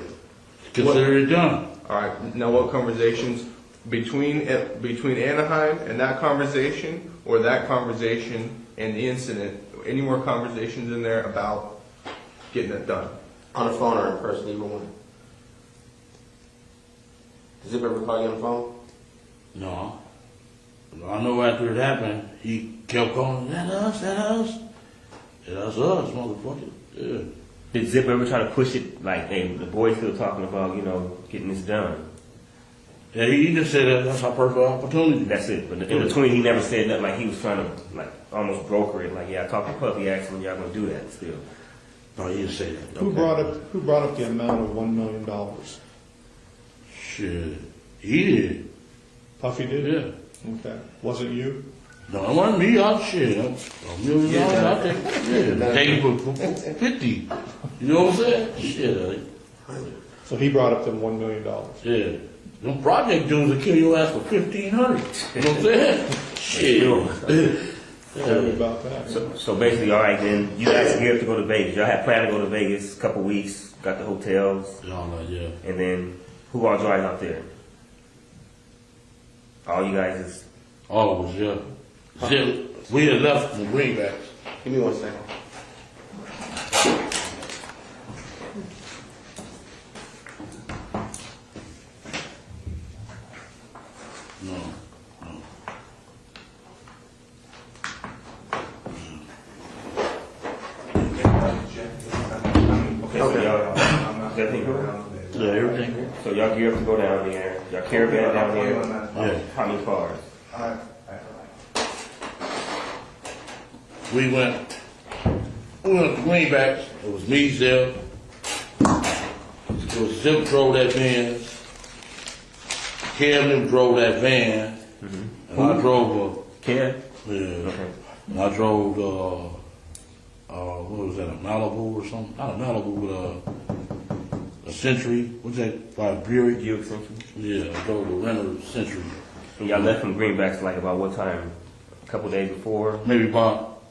Consider it done. All right. Now, what conversations between Anaheim and that conversation, or that conversation and the incident? Any more conversations in there about getting it done? On the phone or in person, either one. Does it ever call you on the phone? No. I know after it happened, he kept calling, that us? Yeah, that's us, motherfucker. Yeah. Did Zip ever try to push it like, hey, the boys still talking about, getting this done? Yeah, he just said that's our perfect opportunity. That's it. But in between, he never said nothing like he was trying to, almost broker it. Like, yeah, I talked to Puffy, asked him, y'all gonna do that still. No, he didn't say that. Who brought up the amount of $1 million? Shit. He did. Puffy did? Yeah. Okay. Was it you? No, it wasn't me. I'll shit. $1 million, I'll take it. Yeah, take it for 50. You know what I'm saying? Shit. So he brought up the $1 million. Yeah. Them project dudes will kill your ass for $1,500. You know what I'm saying? Shit. Tell me about that. So basically, all right, then you guys geared up to go to Vegas. Y'all had planned to go to Vegas a couple weeks, got the hotels. Yeah. And then who all joined out there? All you guys is. All of us, yeah. Zip, we had left from Greenbacks. Give me 1 second. No. Okay, so y'all, everything good? Yeah, everything good. So y'all geared up to go down there. Y'all caravan down there. Yeah. How many cars? We went to Greenbacks. It was me, Zip. It was Zip drove that van. Kevin drove that van. And I drove Kev? Yeah. Okay. And I drove what was that, a Malibu or something? Not a Malibu, but a Century. What's that, by Buick? Buick Century? Yeah, I drove the Renner Century. And y'all left from Greenbacks like about what time? A couple days before? Maybe about,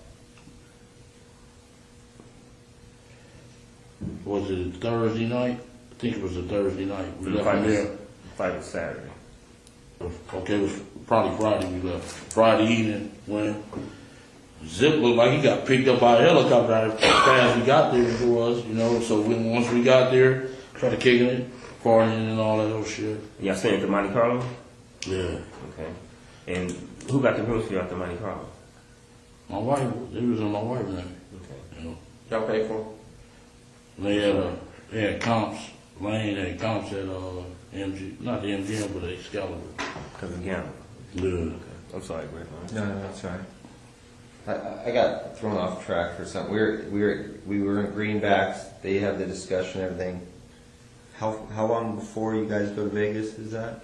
was it a Thursday night? I think it was a Thursday night. We left from there. Fight was Saturday. Okay, it was probably Friday we left. Friday evening when Zip looked like he got picked up by a helicopter as fast as he got there for us, so once we got there, started kicking it, partying and all that little shit. Y'all staying at the Monte Carlo? Yeah. Okay. And who got the rooms for you at the Monte Carlo? My wife, it was in my wife's name. Okay. Y'all pay for them? They had comps. Lane had comps at MG, not the MGM, but Excalibur. Because of gambling? Yeah. Okay. I'm sorry, Greg. No, that's all right. I got thrown off track for something. We were in Greenbacks. They have the discussion, everything. How long before you guys go to Vegas is that?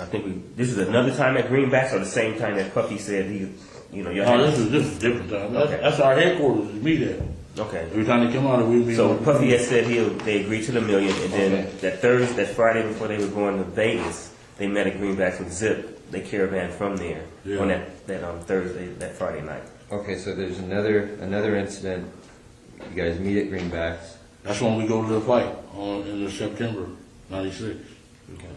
I think this is another time at Greenbacks or the same time that Puffy said he, you know, This is a different time. That's our headquarters. We meet there. Okay. Every time they come out, we meet. So Puffy had said they agreed to the $1 million, and then that Friday before they were going to Vegas, they met at Greenbacks with Zip. They caravan from there on that Thursday, that Friday night. Okay, so there's another incident. You guys meet at Greenbacks. That's when we go to the fight in September '96. Okay.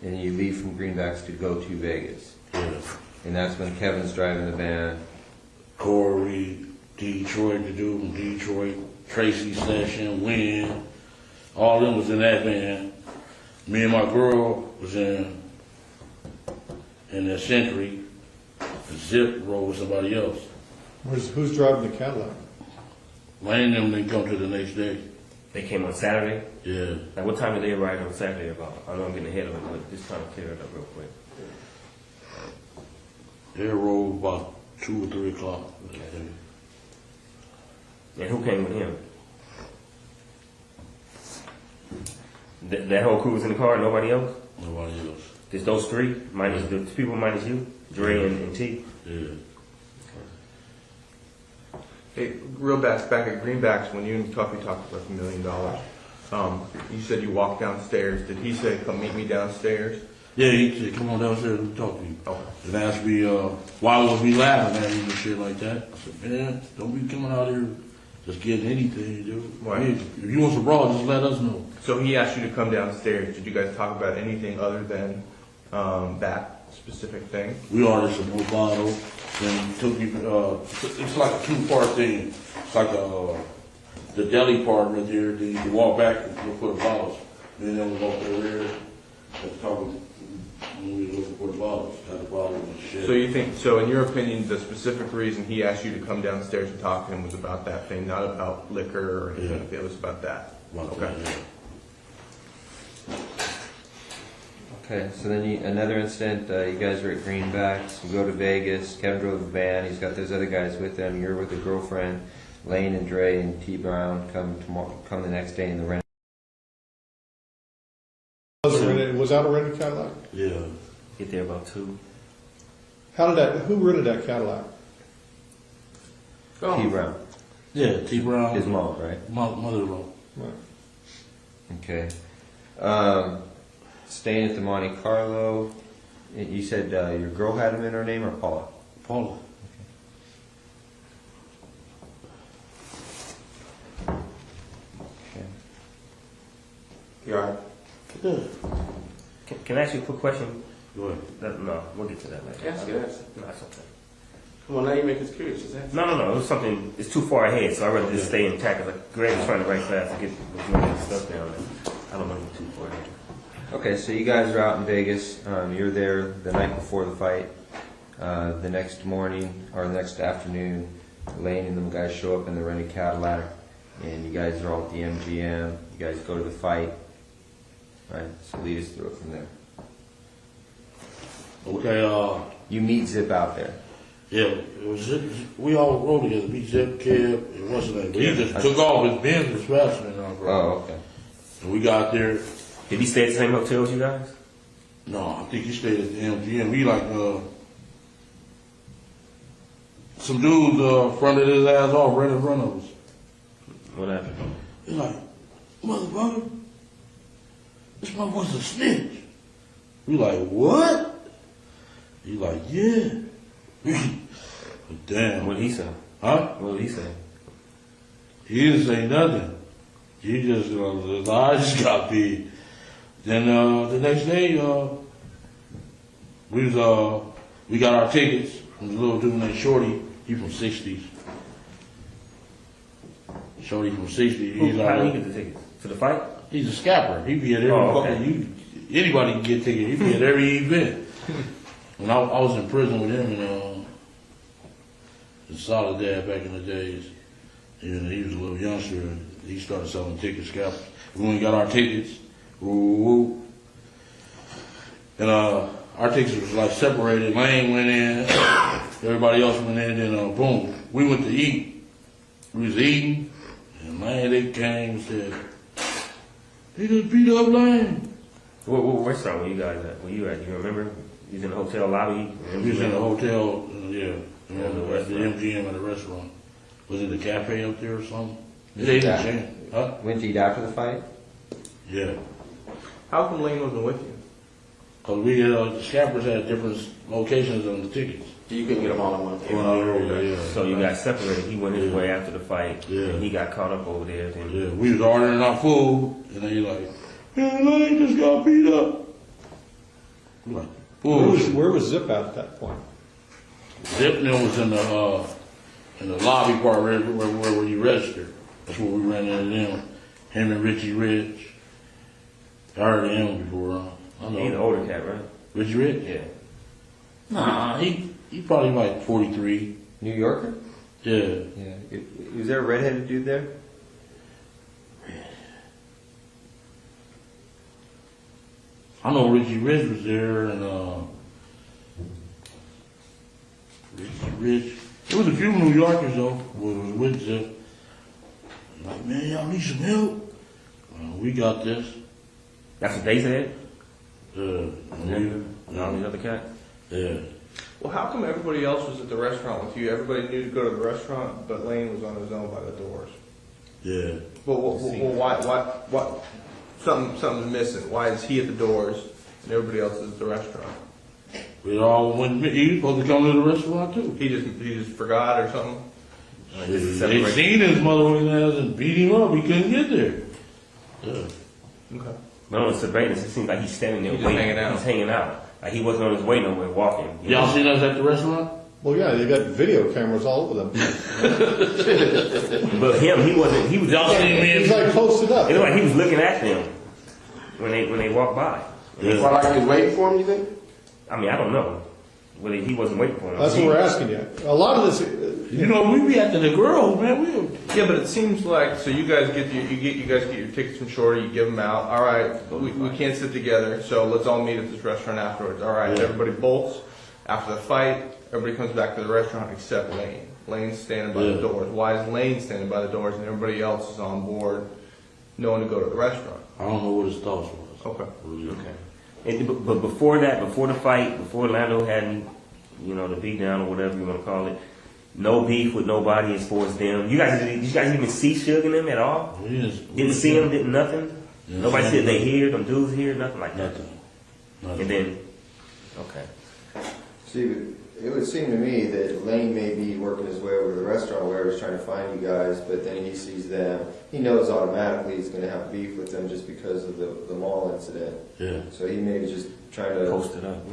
And you leave from Greenbacks to go to Vegas. Yeah. And that's when Kevin's driving the van. Corey, Detroit, the dude from Detroit, Tracy Session, Wynn, all of them was in that van. Me and my girl was in the Century. Zip rode with somebody else. Who's driving the Cadillac? Lane and them didn't come to the next day. They came on Saturday? Yeah. Now, what time did they arrive on Saturday about? I know I'm getting ahead of it, but just trying to clear it up real quick. They rode about 2 or 3 o'clock. Okay. And who came with him? That whole crew was in the car, nobody else? Nobody else. Just those three? Minus the people minus you? Dre and T? Yeah. Hey, real back at Greenbacks, when you and Tuffy talked about $1 million, you said you walked downstairs. Did he say, come meet me downstairs? Yeah, he said, come on downstairs and talk to you. Okay. And asked me, why was we laughing at him and shit like that? I said, man, don't be coming out here just getting anything, dude. Right. If you want some raw, just let us know. So he asked you to come downstairs. Did you guys talk about anything other than that specific thing? We ordered some more bottles. Then took you, it's like a 2-part thing. It's like the deli part right there. Then you walk back and look for the bottles. Then we walk over there and talk when we looking for the bottles. Got the bottles and shit. So you think, so in your opinion, the specific reason he asked you to come downstairs and talk to him was about that thing, not about liquor or anything. Yeah. It was about that. Okay. Okay. Yeah. Okay, so then another incident, you guys are at Greenbacks, you go to Vegas, Kevin drove the van, he's got those other guys with him, you're with a girlfriend, Lane and Dre and T Brown come the next day in the rent. Was that a rented Cadillac? Yeah. Get there about 2. Who rented that Cadillac? T Brown. Yeah, T Brown. His mom, right? Mother-in-law. Right. Okay. Staying at the Monte Carlo, you said your girl had him in her name or Paula? Paula. Okay. You alright? Good. Can I ask you a quick question? Go ahead. No, we'll get to that later. Yes, yes. No, it's okay. Come on, now you make us curious. Just ask. No. It was something, it's too far ahead, so I'd rather just stay intact. Like Greg was trying to write fast to get as much stuff down there. I don't want to get too far ahead. Okay, so you guys are out in Vegas. You're there the night before the fight. The next morning or the next afternoon, Lane and them guys show up in the rented Cadillac, and you guys are all at the MGM. You guys go to the fight. Right, so lead us through it from there. Okay, You meet Zip out there. yeah, it was Zip. We all rode together. Me, Zip, Kev, and what's his name? But he just took off his Benz fast and Oh, okay. And we got there. Did he stay at the same hotel as you guys? No, I think he stayed at the MGM. We like, some dudes fronted his ass off right in front of us. What happened? He's like, motherfucker, this motherfucker's a snitch. We like, what? He like, yeah. Damn. What did he say? Huh? What did he say? He didn't say nothing. He just, his eyes just got big. Then the next day, we got our tickets from the little dude named Shorty. He from 60s. Shorty from 60s. How did he get the tickets? To the fight? He's a scalper. He be at every anybody can get tickets. He be at every event. When I was in prison with him in Soledad back in the days, and he was a little youngster, and he started selling tickets, scalpers. We went and got our tickets. Woo. And our tickets was like separated. Lane went in, everybody else went in, and boom, we went to eat. We was eating, and man, they came and said, they just beat up Lane. What restaurant were you guys at? Were you at? You remember? You was in the hotel lobby? We was in the hotel, yeah, Yeah, at the MGM at the restaurant. Was it the cafe up there or something? It ain't Yeah. a chance. Huh? Went to eat after the fight? Yeah. How come Lane wasn't with you? Cause we, the scappers had different locations on the tickets. You couldn't get them all in one place. Yeah. So you got separated. He went his way after the fight. Yeah. And he got caught up over there. Then Yeah, we was ordering our food, and they like, man, Lane just got beat up. I'm like, Where was Zip at that point? Zipner was in the lobby part where you register. That's where we ran into them. Him and Richie Rich. I heard of him before. I know. he's an older cat, right? Richie Rich? Yeah. Nah, he probably like 43. New Yorker? Yeah. Yeah. Was there a redheaded dude there? I know Richie Rich was there, and Richie Rich. There was a few New Yorkers though was with Zip. Like, man, y'all need some help. We got this. That's what they said. Yeah. No, the other cat. Yeah. Well, how come everybody else was at the restaurant with you? Everybody knew to go to the restaurant, but Lane was on his own by the doors. Yeah. Well, why? Something's missing. Why is he at the doors and everybody else is at the restaurant? We all went. He was supposed to come to the restaurant too. He just forgot or something. They seen his mother ass and beat him up. He couldn't get there. Yeah. Okay. But on the surveillance, it seems like he's standing there He's just waiting. hanging out. He's hanging out. Like he wasn't on his way nowhere, walking. Y'all seen us at the restaurant? Well, yeah, they got video cameras all over them. But him, he wasn't. He was. Y'all seen me? He's like posted up. It looked like he was looking at them when they walked by. Yeah. Well, like he was waiting for him, you think? I mean, I don't know. Whether he wasn't waiting for him. That's what we're asking you. A lot of this, You know, we be after the girls, man. Yeah, but it seems like so you guys get your tickets from Shorty, you give them out. All right, we can't sit together, so let's all meet at this restaurant afterwards. All right, Yeah. everybody bolts after the fight. Everybody comes back to the restaurant except Lane. Lane's standing by the Yeah. doors. Why is Lane standing by the doors and everybody else is on board, knowing to go to the restaurant? I don't know what his thoughts was. Okay. Okay. But before that, before the fight, before Orlando had, the beat down or whatever you want to call it, no beef with nobody as far as them. You guys even see Suge and them at all? Didn't see them, didn't nothing? Yeah, Nobody said they here, them dudes here, nothing like that. Nothing. And then, okay. See, it would seem to me that Lane may be working his way over to the restaurant where he's trying to find you guys, but then he sees them. He knows automatically he's going to have beef with them just because of the mall incident. Yeah. So he may be just trying to Post it up.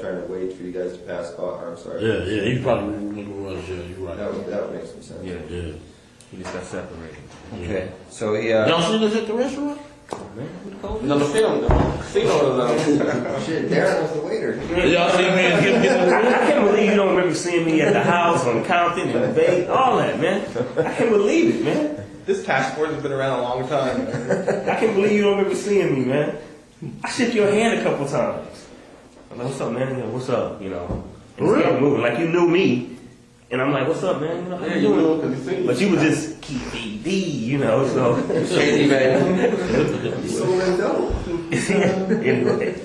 trying to wait for you guys to pass by. I'm sorry. Yeah, he's probably looking for us. Yeah, you're right. That would make some sense. Yeah. Yeah. He just got separated. Okay. So he. Y'all seen us at the restaurant? No, the film. Shit, Darren was the waiter. Y'all see me and him get I can't believe you don't remember seeing me at the house on Compton and Bay, all that, man. I can't believe it, man. This task force has been around a long time. I can't believe you don't remember seeing me, man. I shook your hand a couple times. I'm like, what's up, man? You know, what's up? And just kept moving like you knew me. And I'm like, what's up, man? How you doing? But you was just KPD, so. Shady man. So dope. Anyway.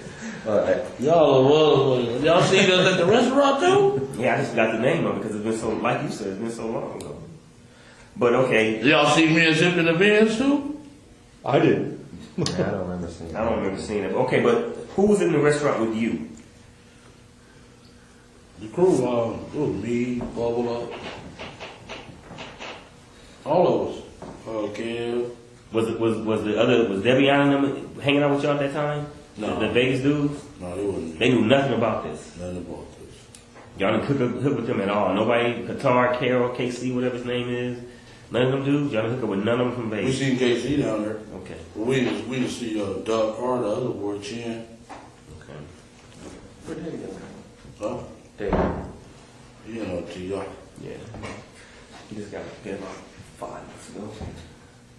Y'all seen us at the restaurant too? Yeah, I just got the name of it because it's been so, like you said, it's been so long ago. But okay. Y'all see me and Zip in the Vans too? I did. Yeah, I don't remember seeing it. I don't remember seeing it. Okay, but who was in the restaurant with you? The crew, it was me, Bubba, all of us. Kev. Was Debbie-Ann and them hanging out with y'all at that time? No. The Vegas dudes? No, they wasn't. They knew nothing about this. Nothing about this. Y'all didn't hook with them at all. Nobody, Qatar, Carol, KC, whatever his name is. None of them dudes. Y'all didn't hook up with none of them from We Vegas. seen KC down there. Okay. Well, we didn't see Doug Carr, the other boy, Chin. Okay. Where did he go? Huh? Damn. T.I. Yeah. He just got dead about 5 months ago.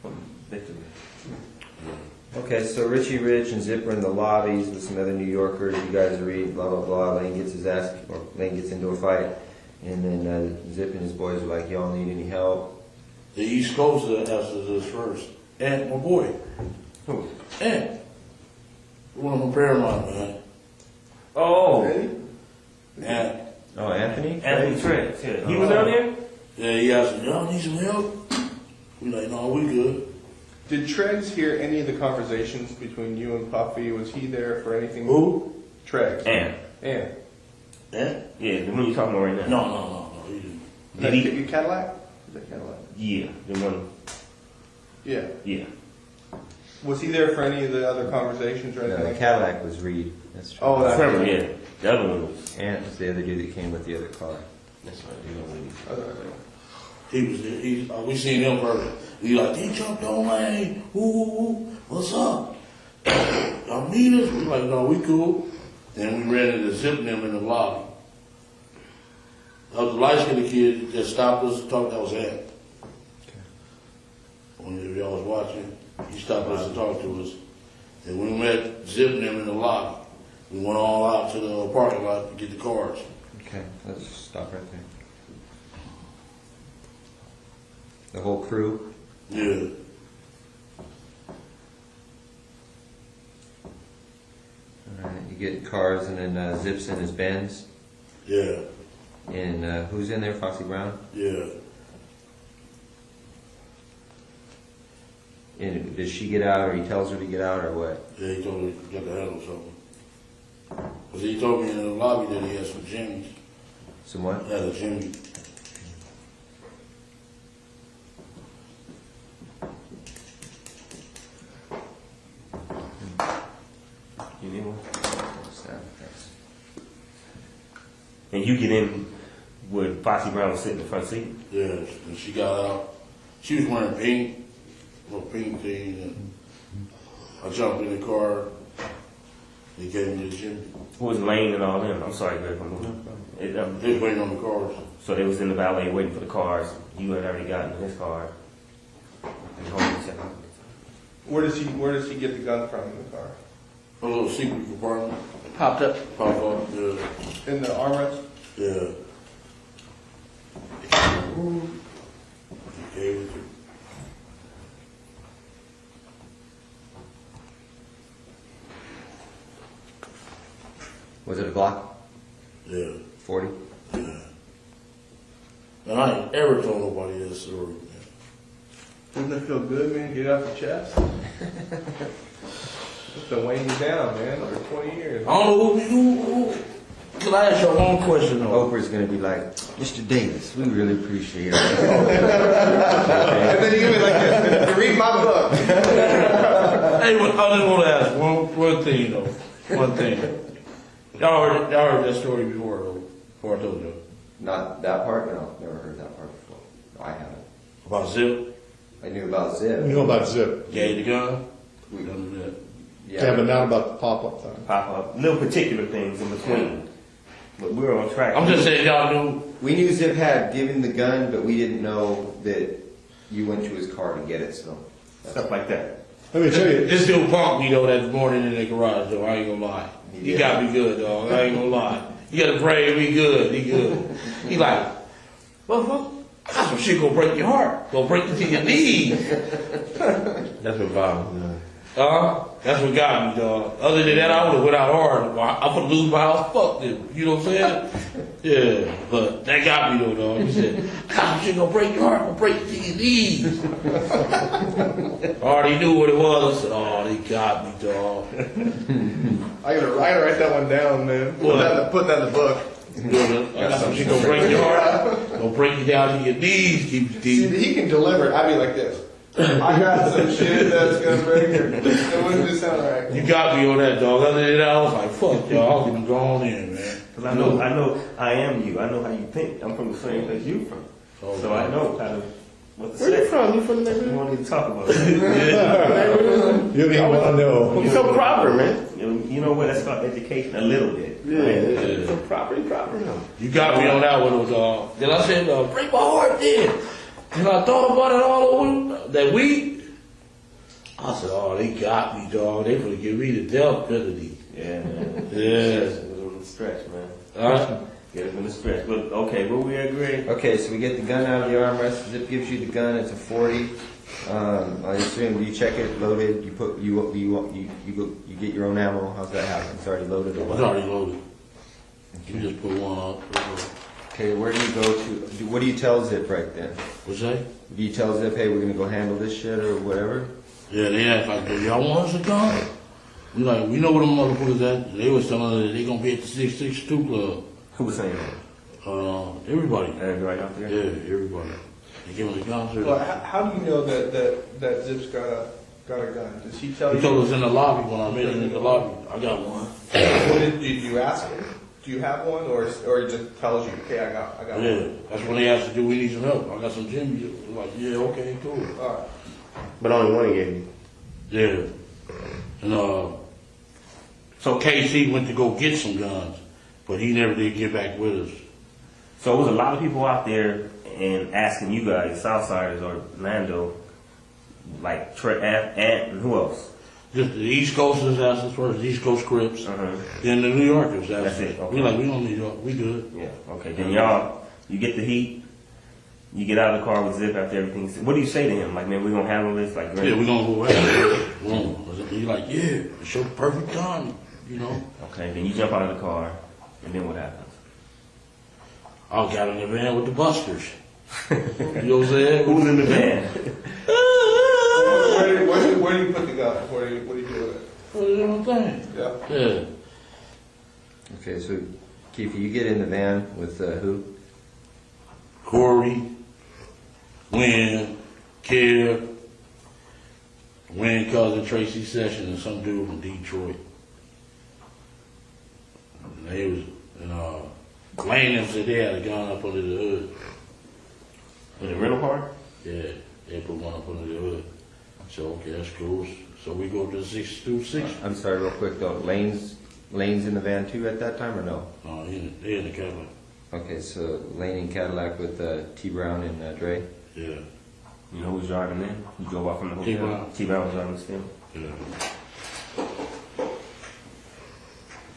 From victory. Okay, so Richie Rich and Zipper in the lobbies with some other New Yorkers. You guys read, blah, blah, blah. Lane gets into a fight. And then Zip and his boys are like, y'all need any help? The East Coast asked us first. And my boy. Who? And One from Paramount, man. Oh. Yeah. Oh, Anthony? Anthony Trent. Yeah. He was down there? Yeah, he asked me, y'all need some help? We like, no, we good. Did Treggs hear any of the conversations between you and Puffy? Was he there for anything? Who? Treggs. And. Yeah? Yeah, the one you talking about right now. No, he didn't. Did Did he? he? Cadillac? Is that Cadillac? Yeah, the one. Yeah. Yeah. Was he there for any of the other conversations or anything? No, the Cadillac was Reed. That's true. Oh, that's Trevor, yeah. The other one was. Ant was the other dude that came with the other car. That's right. He was there. We seen him first. He like, he jumped on lane. Ooh, what's up? Y'all need us? We like, no, we cool. Then we ran into Zip them in the lobby. That was the light-skinned kid that stopped us to talk. That was Ant. When y'all was watching, he stopped us to talk to us. And we met Zip them in the lobby. We went all out to the parking lot to get the cars. Okay, let's stop right there. The whole crew? Yeah. Alright, you get cars and then Zips in his Benz? Yeah. And who's in there, Foxy Brown? Yeah. And does she get out, or he tells her to get out, or what? Yeah, he told me to get the handle something. Because he told me in the lobby that he had some jimmies. Some what? He had a jimmy. You need one? What's that? And you get in with Foxy Brown was sitting in the front seat? Yeah, and she got out. She was wearing pink, little pink thing, and I jumped in the car. He gave me the jimmy. Who was Lane and all them? I'm sorry, Greg. They was waiting on the cars. So they was in the valet waiting for the cars. You had already gotten in his car. And hold on a second. Where does he get the gun from in the car? A little secret compartment. Popped up. Pop up, yeah. In the armrest? Yeah. He gave it to me. Was it a Glock? Yeah. 40? Yeah. And I ain't ever told nobody that story, man. Doesn't it feel good, man? Get it off your chest? It's been weighing you down, man, for 20 years. I don't know who. Can I ask you one question though? Oprah's going to be like, Mr. Davis, we really appreciate it. And then you give me like this. Read my book. Hey, I just want to ask one thing though. One thing. Y'all heard that story before though. Before I told you. Not that part? No, never heard that part before. No, I haven't. About Zip? I knew about Zip. You know about Zip. Gave the gun? We Done that. Yeah, but not about the pop-up thing. Pop up. Little particular things in between. But we're on track. I'm just saying y'all knew. We knew Zip had given the gun, but we didn't know that you went to his car to get it, so. Stuff like that. Let me tell you, This dude punked me though that morning in the garage though. I ain't gonna lie. He got me good, dog. I ain't gonna lie. You gotta pray me good. He good. He like, well, that's some shit gonna break your heart. Gonna break you to your knees. That's what bothers me. That's what got me, dog. Other than that, I would have went out hard. I'm gonna lose my house. Fuck them. You know what I'm saying? Yeah, but that got me though, dog. He said, "God, shit gonna break your heart. Gonna break you to your knees." I already knew what it was. I said, "Oh, they got me, dog." I gotta write that one down, man. Put that in the book. Some shit gonna break your heart. Gonna break you down to your knees. Keep you deep. See, he can deliver it. I'd be like this. I got some shit that's gonna break her. It wouldn't just sound right. You got me on that, dog. Other than that, I was like, fuck, y'all. I'm gonna go on in, man. Because I am you. I know how you think. I'm from the same place you from. Oh, so I know kind of what to say. Where you from? You from the We neighborhood? won't even talk about that. you don't even want to know. You so proper, man. You know what? That's called education a little bit. Yeah. So proper now. You got me on that one, dog. Then I said, break my heart then. And I thought about it all over that week. I said, oh, they got me, dog. They gonna give me the death penalty. Yeah, man. Yeah. It was a little stretch, man. Get him in the stretch. But okay, will we agree? Okay, so we get the gun out of the armrest. Zip gives you the gun. It's a 40. I assume you check it, loaded. You put you get your own ammo. How's that happen? It's already loaded. Or what? It's already loaded. You just put one on. Okay, where do you go to? What do you tell Zip right then? What's that? Do you tell Zip, hey, we're gonna go handle this shit or whatever? Yeah, they asked like, do y'all want us to come? We like, we know where them motherfuckers at. They was telling us that they gonna be at the 662 club. Who was saying that? Everybody. Everybody out there? Yeah, everybody. They give us a concert. Well, how do you know that Zip's got a gun? Does he tell you? He told us in the lobby when I met him in the lobby. I got one. Did you ask him? Do you have one, or he just tells you, okay, I got one? Yeah, that's when they asked to do. We need some help. I got some Jimmy. Like, yeah, okay, cool. All right. But only one he gave you. Yeah, and so KC went to go get some guns, but he never did get back with us. So it was a lot of people out there and asking you guys, Southsiders or Lando, like Trey and who else? Just the East Coasters asked us first, the East Coast Crips. Then the New Yorkers asked us. That's it, okay. We like, we don't need y'all, we good. Yeah, okay. Then you get the heat, you get out of the car with Zip after everything. What do you say to him? Like, man, we're gonna handle this? Like, yeah, we're gonna go ahead. He's like, yeah, it's your perfect time, you know. Okay, then you jump out of the car, and then what happens? I got in the van with the busters. You know what I'm saying? Who's in the van? Where do you put the gun? What do you do with it? Put it in the thing. Yeah. Yeah. Okay, so Keith, you get in the van with who? Corey, Wynn, Kev, Wynn cousin Tracy Sessions, and some dude from Detroit. And they was, Lane said they had a gun up under the hood. In the rental car? Yeah, they put one up under the hood. So, okay, that's cool. So we go to the 626. I'm sorry, real quick though. Lane's in the van too at that time or no? No, they in the Cadillac. Okay, so Lane in Cadillac with T Brown and Dre. Yeah. You know who's driving in? You drove off from the hotel. T-Brown. T-Brown was driving the still. Yeah.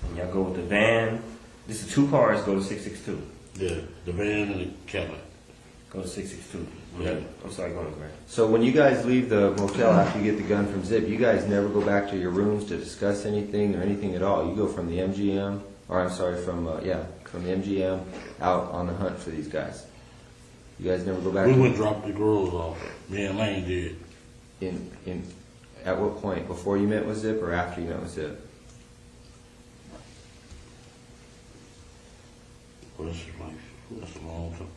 And y'all go with the van. This is 2 cars. Go to 662. Yeah, the van and the Cadillac. Go to 662. Yeah. I'm sorry, go on, Grant. So when you guys leave the motel after you get the gun from Zip, you guys never go back to your rooms to discuss anything or anything at all. You go from the MGM, or I'm sorry, from the MGM out on the hunt for these guys. You guys never go back. We went drop the girls off. Me and Lane did. At what point? Before you met with Zip or after you met with Zip? Well, that's a long time.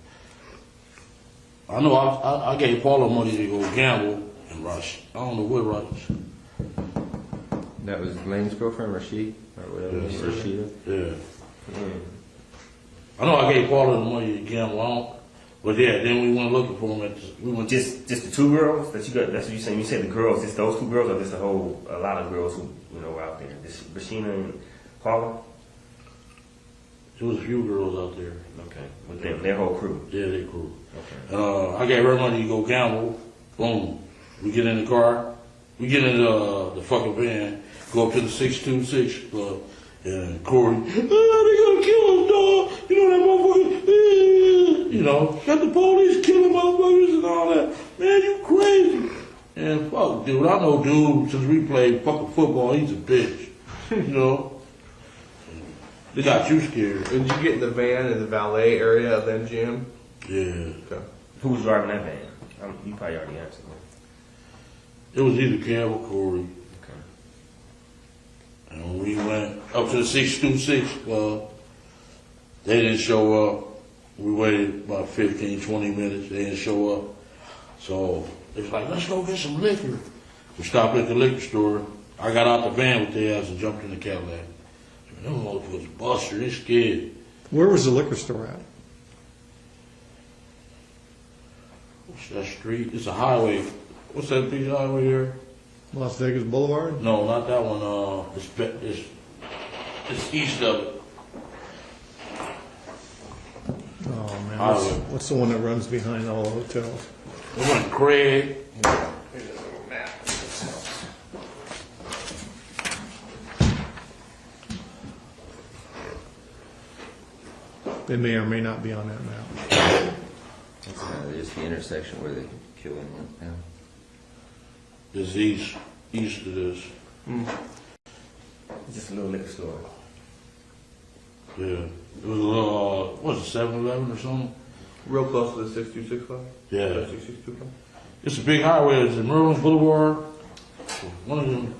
I know I gave Paula money to go gamble and rush. I don't know what rush. That was Lane's girlfriend, Rashid, or whatever, Yes. Rashida. Yeah. I know I gave Paula the money to gamble on, but yeah, then we went looking for them. We went Just the 2 girls that you got. That's what you're saying. You said the girls. Just those 2 girls, or just a lot of girls who were out there. Just Rashina and Paula. There was a few girls out there. Okay, with them, their whole crew. Yeah, their crew. Okay. And I gave her money to go gamble. Boom. We get in the car. We get in the fucking van. Go up to the 626 club. And Corey, they gonna kill us, dog. You know that motherfucker. You know, got the police killing motherfuckers and all that. Man, you crazy. And fuck, dude. I know dude since we played fucking football. He's a bitch. You know. They got you scared. Did you get in the van in the valet area of MGM? Yeah. Okay. Who was driving that van? You probably already answered that. It was either Kev or Corey. Okay. And when we went up to the 626 club, they didn't show up. We waited about 15, 20 minutes. They didn't show up. So it was like, let's go get some liquor. We stopped at the liquor store. I got out the van with their ass and jumped in the Cadillac. Them motherfuckers buster, they scared. Where was the liquor store at? What's that street? It's a highway. What's that big highway there? Las Vegas Boulevard? No, not that one. It's east of it. Oh man, Highway. what's the one that runs behind all the hotels? It went Craig. They may or may not be on that map. That's kind of just the intersection where they kill him. Yeah. This is east of this. Just a little liquor store. Yeah. It was a little, what was it, 7-Eleven or something? Real close to the 6265? Yeah. 6265? It's a big highway. It's in Merlin Boulevard. One of them.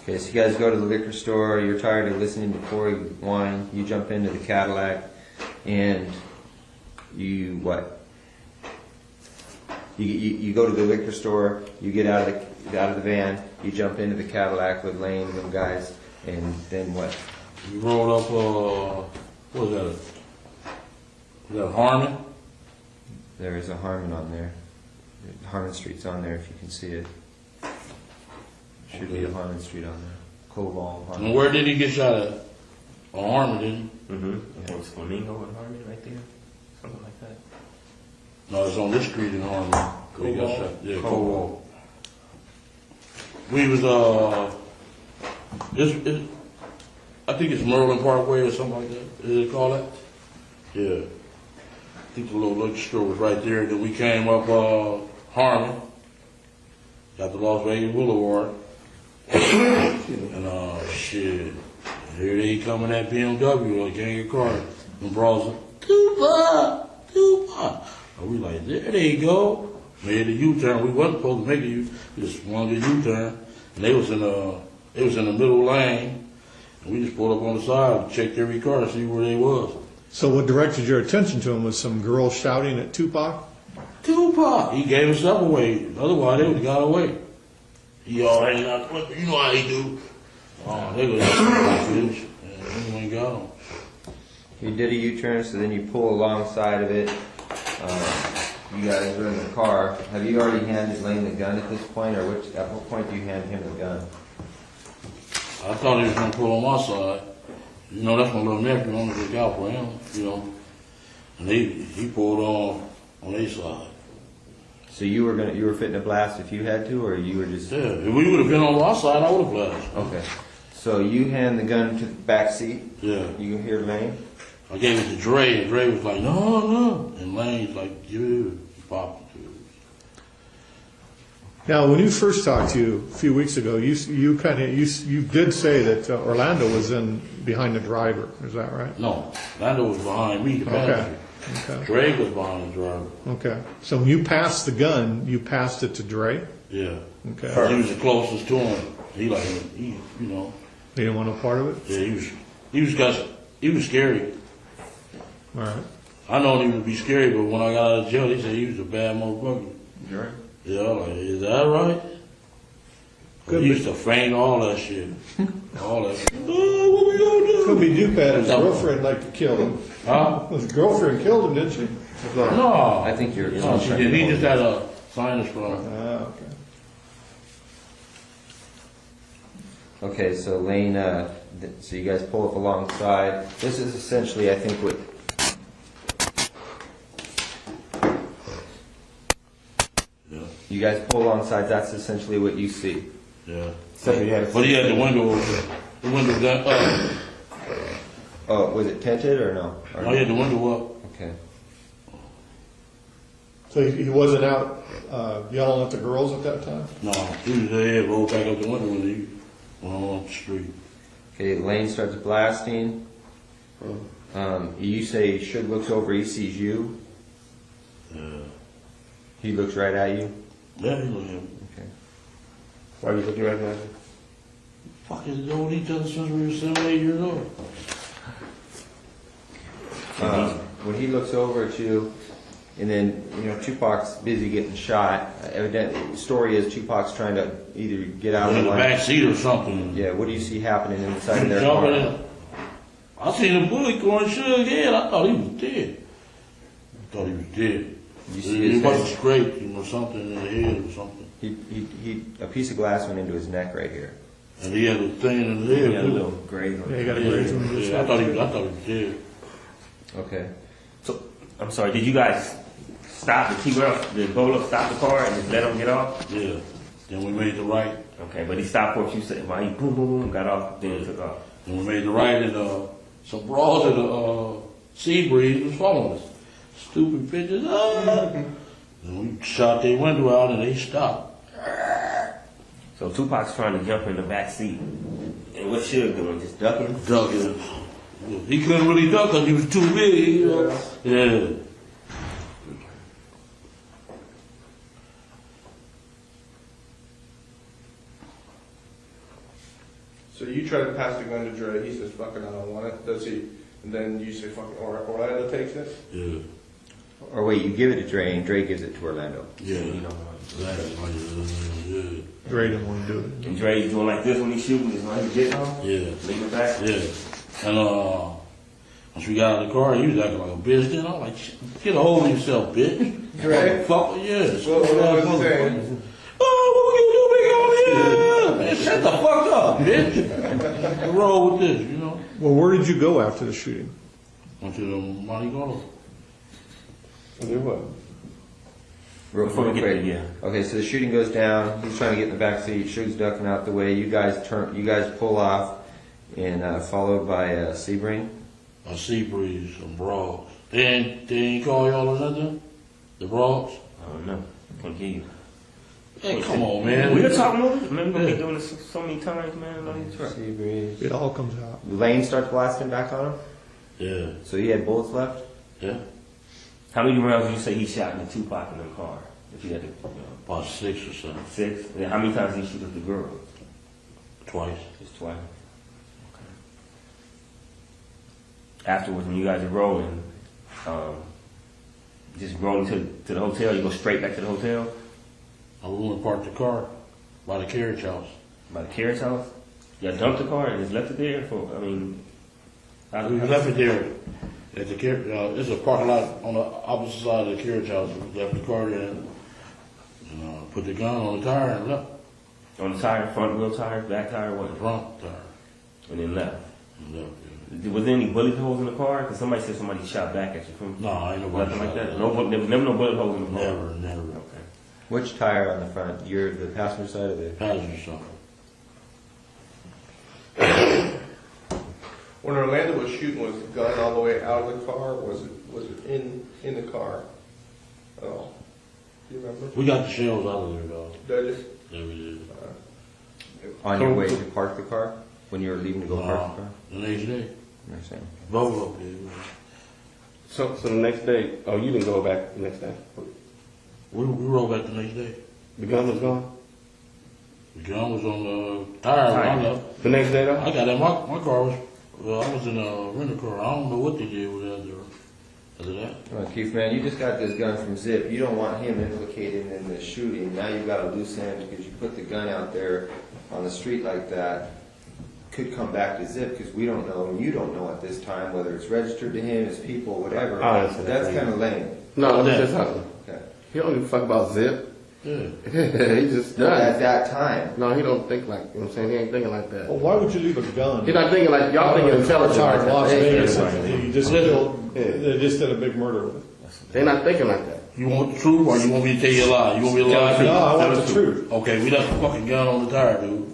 Okay, so you guys go to the liquor store, you're tired of listening to Corey whine, you jump into the Cadillac, and you what? You go to the liquor store, you get out of the van, you jump into the Cadillac with Lane and them guys, and then what? We rolled up, what was that? Was that Harmon? There is a Harmon on there. Harmon Street's on there if you can see it. Should be a Harmon Street on there. Koval, Harmon. And where did he get shot at? On Harmon, didn't he? Mm-hmm. Yeah. It's Flamingo and Harmon right there. Something like that. No, it's on this street in Harmon. He got shot. Yeah, Koval. We was, I think it's Merlin Parkway or something like that. Is it called that? Yeah. I think the little liquor store was right there. Then we came up Harmon, got to Las Vegas Boulevard, and shit, here they come in that BMW, like gang of cars, and brawls, Tupac. And we like, there they go. Made a U-turn. We wasn't supposed to make a U. We just wanted a U-turn, and they was in the middle lane, and we just pulled up on the side, checked every car to see where they was. So what directed your attention to him was some girl shouting at Tupac? Tupac. He gave himself away. Otherwise, they would have got away. He all hanging out. You know how he do. They would have finish. And he ain't got him. You did a U-turn, so then you pull alongside of it. You guys are in the car. Have you already handed Lane the gun at this point, or at what point do you hand him the gun? I thought he was going to pull on my side. You know, that's my little nephew. I'm going to look out for him, you know. And he pulled on their side. So you were fitting to blast if you had to, or you were just... Yeah, if we would have been on our side, I would have blasted. Okay. So you hand the gun to the back seat. Yeah. You hear Lane? I gave it to Dre, and Dre was like, no. And Lane's like, give it. He popped it to us. Now, when you first talked to you a few weeks ago, you did say that Orlando was behind the driver. Is that right? No, Orlando was behind me, the passenger. Okay. Dre was behind the driver. Okay. So when you passed the gun, you passed it to Dre? Yeah. Okay. He was the closest to him. He you know. He didn't want no part of it? Yeah, he was scary. All right. I known he would be scary, but when I got out of jail, he said he was a bad motherfucker. Dre? Yeah, I'm like, is that right? He used to feign all that shit. All that shit. Oh, what we gonna do? Could be Dupac. His girlfriend liked to kill him. Huh? His girlfriend killed him, didn't she? No. I think you're... No, she didn't. He just had a sinus problem. Okay. Okay, so Lane, so you guys pull up alongside. This is essentially, I think, what... Yeah. You guys pull alongside, that's essentially what you see. Yeah. So you had But he had the window open. The window down. Oh, was it tinted or no? Or No, he had the window up. Okay. So he wasn't out yelling at the girls at that time? No, he was there, rolled back up the window when he went on the street. Okay, Lane starts blasting. You say Suge looks over, he sees you. He looks right at you. Yeah, he looked at him. Okay. Why are you looking right at him? Fucking known each other since we were 7, 8 years old. When he looks over at you, and then, Tupac's busy getting shot. Evidently, the story is Tupac's trying to either get out In of the line. back seat or something. Yeah, what do you see happening inside of their Jumping car? in. I seen a bullet going Suge head. I thought he was dead. You see his He wasn't head? scraped, something in the head or something. A piece of glass went into his neck right here. And he had a thing in his head. Yeah, a little grade. Yeah, he got a grade on his Yeah, I thought he was dead. Okay. So, I'm sorry, did you guys stop the T-Rail, the Ebola stop the car and just let him get off? Yeah. Then we made the right. Okay, but he stopped what you said, while he boom, boom, boom, got off, then he took off. And we made the right, and some bras in a sea breeze was following us. Stupid bitches. And we shot their window out and they stopped. So Tupac's trying to jump in the back seat. And what Suge doing? Just ducking? Ducking. He couldn't really duck because he was too big. You know? Yeah. So you try to pass the gun to Dre, he says, fuck it, I don't want it, does he? And then you say, fuck it, Orlando takes it? Yeah. Or wait, you give it to Dre and Dre gives it to Orlando. Yeah. Yeah. Dre didn't want to do it. And Dre's doing like this when he's shooting, he's like, he's getting on? Yeah. Leave it back? Yeah. And once we got out of the car, he was acting like a bitch. Then I'm like, get a hold of yourself, bitch. Dre? Fuck, yes. What was he saying? Oh, what we gonna do, big on? Man, shut the fuck up, bitch. What's wrong with this, you know? Well, where did you go after the shooting? Went to the Monte Carlo. Do what? Real Before we get quick. there, yeah. Okay, so the shooting goes down. He's trying to get in the back seat. Suge's ducking out the way. You guys pull off, and followed by Sebring. A sea breeze, some bras. They ain't call y'all or nothing? The bras? I don't know. Can't hear you. Hey, come on, man. We were talking about it. Man, we've been doing this so many times, man. No, he's right. Sebring. It all comes out. Lane starts blasting back on him. Yeah. So he had bullets left. Yeah. How many rounds did you say he shot in the Tupac in the car? If you had to, About 6 or something. 6? And how many times did he shoot at the girl? Twice. Just twice. Okay. Afterwards, when you guys are rolling, just rolling to the hotel, you go straight back to the hotel? I went and parked the car by the carriage house. By the carriage house? You dumped the car and just left it there for, I mean... We left it there at the carriage. There's a parking lot on the opposite side of the carriage house. We left the car there and put the gun on the tire and left. On the tire, front wheel tire, back tire, what? Front tire. And then left. And left, yeah. Was there any bullet holes in the car? Because somebody said somebody shot back at you from... No, ain't nobody nothing like shot that? back. Never no bullet holes in the car? Never. Okay. Which tire on the front? You're the passenger side of the Passenger side. When Orlando was shooting, was the gun all the way out of the car, or was it in the car at all? Do you remember? We got the shells out of there, dog. Did you? Yeah, we did. On your way to park the car? When you were leaving to go park the car? The next day. You're saying. Both of them. So the next day, oh, you didn't go back the next day? We rolled back the next day. The gun was gone? The gun was on the tire when I left. The next day though? I got in my car was, I was in a rental car. I don't know what they did with that there. After that. Well, Keith, man, you just got this gun from Zip. You don't want him implicated in the shooting. Now you've got a loose end because you put the gun out there on the street like that. Could come back to Zip because we don't know, and you don't know at this time whether it's registered to him, his people, whatever. That's kind of lame. No, it's just happening. Okay. He don't give a fuck about Zip. Yeah. He just Not does. at that time. No, he don't think like, you know what I'm saying? He ain't thinking like that. Well, why would you leave a gun? He's not thinking like, y'all thinking intelligent like in Las that. Vegas, They and you just killed, they just did a big murder with it. They're not thinking like that. You want the truth or you want me to tell you a lie? You want me to lie? No, I want the truth. Okay, we left the fucking gun on the tire, dude.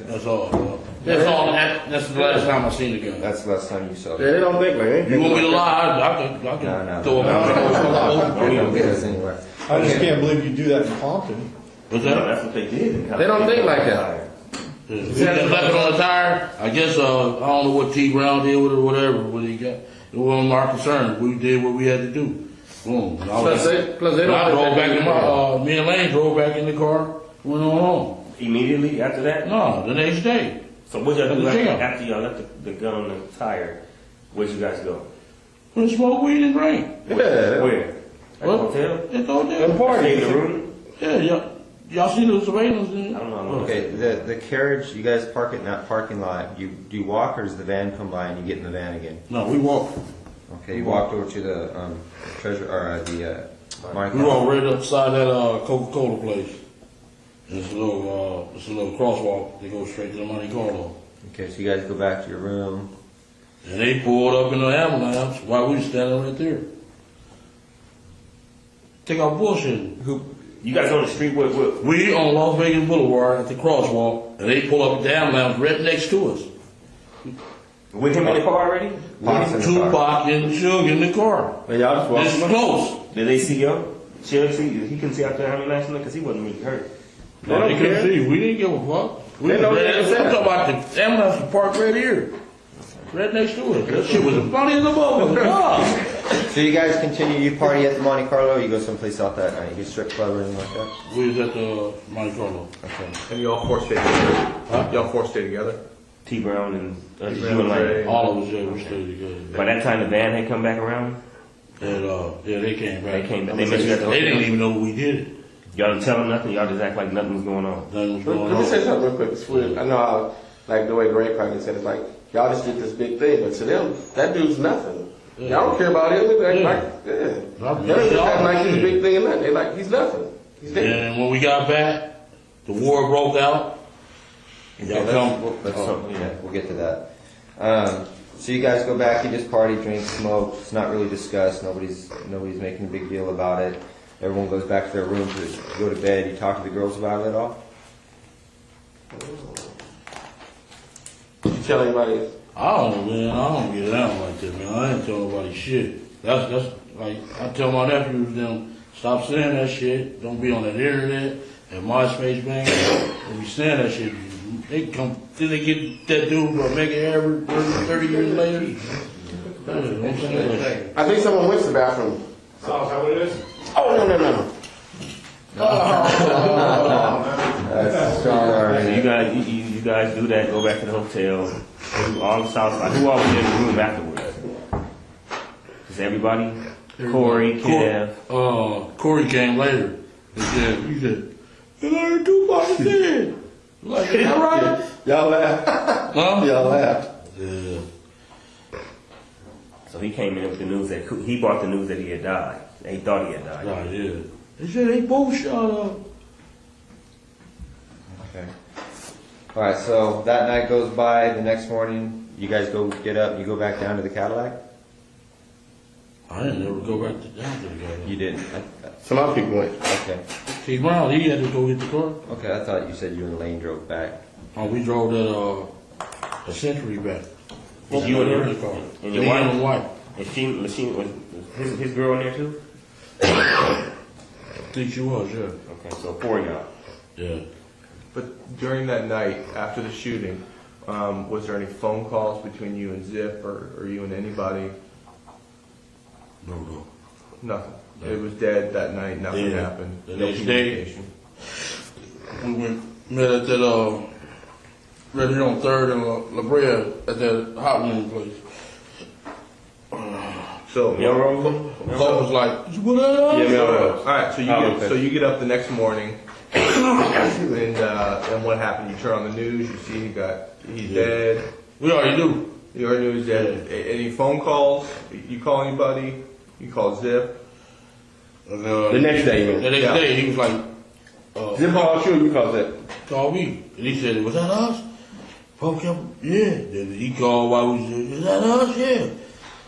That's all. That's all. That's the last time I seen the gun. That's the last time you saw it. Yeah, they don't think like that. You want me to lie? I can No. throw it We don't get us anywhere. I just can't believe you do that in Compton. What's No, that? that's what they did. They don't think like that. We just left it on the tire. I guess I don't know what T Brown did with it or whatever. What he got. It wasn't our concern. We did what we had to do. Boom. And Plus they don't I drove think back they in do my. Me and Lane drove back in the car. Went on home. Immediately after that? No, the next day. So what y'all do The jail. after y'all left the gun on the tire? Where'd you guys go? We smoked weed and drank. Yeah. Where? At the What? hotel? At the hotel. And party. Stay in the room? Yeah, y'all see the surveillance? I don't know. Okay, the carriage, you guys park it in that parking lot. Do you walk or does the van come by and you get in the van again? No, we walked. Okay, you walked over to the treasure or the We walked right upside that Coca-Cola place. It's a little crosswalk. They go straight to the Monte Carlo. Okay, so you guys go back to your room. And they pulled up in the ambulance while we was standing right there. Take our bullshit. You guys on the street with We on Las Vegas Boulevard at the crosswalk, and they pull up at the ambulance right next to us. With him in the car already? Pac's in the car. Tupac and Suge in the car. Man, y'all just walking It's up. close. Did they see him? Shug see? He couldn't see out there how many last night because he wasn't really hurt. They don't They couldn't care. see. We didn't give a fuck. We They know was they right- upset. I'm talking about the ambulance parked right here. Right next to us. That shit was funny as a motherfucker. God. So you guys continue, you party at the Monte Carlo, or you go someplace else that night? You get strip club or anything like that? We was at the Monte Carlo. Okay. And you all four stay together? Y'all four stay together? T Brown and T. you Brown, and Ray. like. All of us there, we stayed together. By that time, the band had come back around. And, yeah, they came back. They came back. They met you at the They didn't hotel? even know we did it. Y'all didn't tell them nothing. Y'all just act like nothing was going on. Nothing was going Let me say on. something real quick. It's weird. I know how, like the way Greg probably said, it's like, y'all just did this big thing, but to them, that dude's nothing. Yeah. Y'all don't care about him. They act Yeah. like, yeah. Not They don't just y'all, act like he's a shit. big thing and nothing. They like, he's nothing. He's dead. And when we got back, the war broke out. Y'all come. We'll get to that. So you guys go back, you just party, drink, smoke. It's not really discussed. Nobody's making a big deal about it. Everyone goes back to their room to go to bed. You talk to the girls about it at all? Did you tell anybody? I don't know, man. I don't get down like that, man. I ain't tell nobody shit. That's like I tell my nephews them stop saying that shit. Don't be on that internet and MySpace, man. If you saying that shit, they come. Then they get that dude for making ever 30 years later. Don't say that shit. I think someone went to the bathroom. Oh, is that what it is? Oh, no. That's strong already. You guys do that. Go back to the hotel. Do all the south side. Who all was in the room afterwards? Is everybody? Corey, Kev. Corey came later. He said, "You got Tupac dead." Like, is that right? Y'all laughed. Huh? Y'all laughed. Yeah. So he came in with the news that he brought the news that he had died. That he thought he had died. Right, yeah. They said they both shot up. Okay. All right. So that night goes by. The next morning, you guys get up. You go back down to the Cadillac. I didn't ever go back down to the guy. You didn't. Some other people went. Okay. T. Brown, he had to go get the car. Okay. I thought you said you and Lane drove back. Oh, we drove that a Century back. Was you and him? The car. And your Me wife? and wife. And she was his girl in there too? I think she was, yeah. Okay, so 4 of y'all. Yeah. But during that night, after the shooting, was there any phone calls between you and Zip or you and anybody? No. Nothing. No. It was dead that night. Nothing Yeah. happened. The No next day- communication. We met at that, right here on 3rd and La Brea at that hot wing place. So Melrose? Cole was like, what up? Yeah, Melrose. all right. So you get up the next morning, and what happened? You turn on the news. You see he's dead. We already knew. You already knew he's dead. Any phone calls? You call anybody? You call Zip? And, The next day, man. The next day, he was like, Zip called you, you called Zip. call me. And he said, was that us? Poke him? Yeah. Then he called while we said, is that us? Yeah.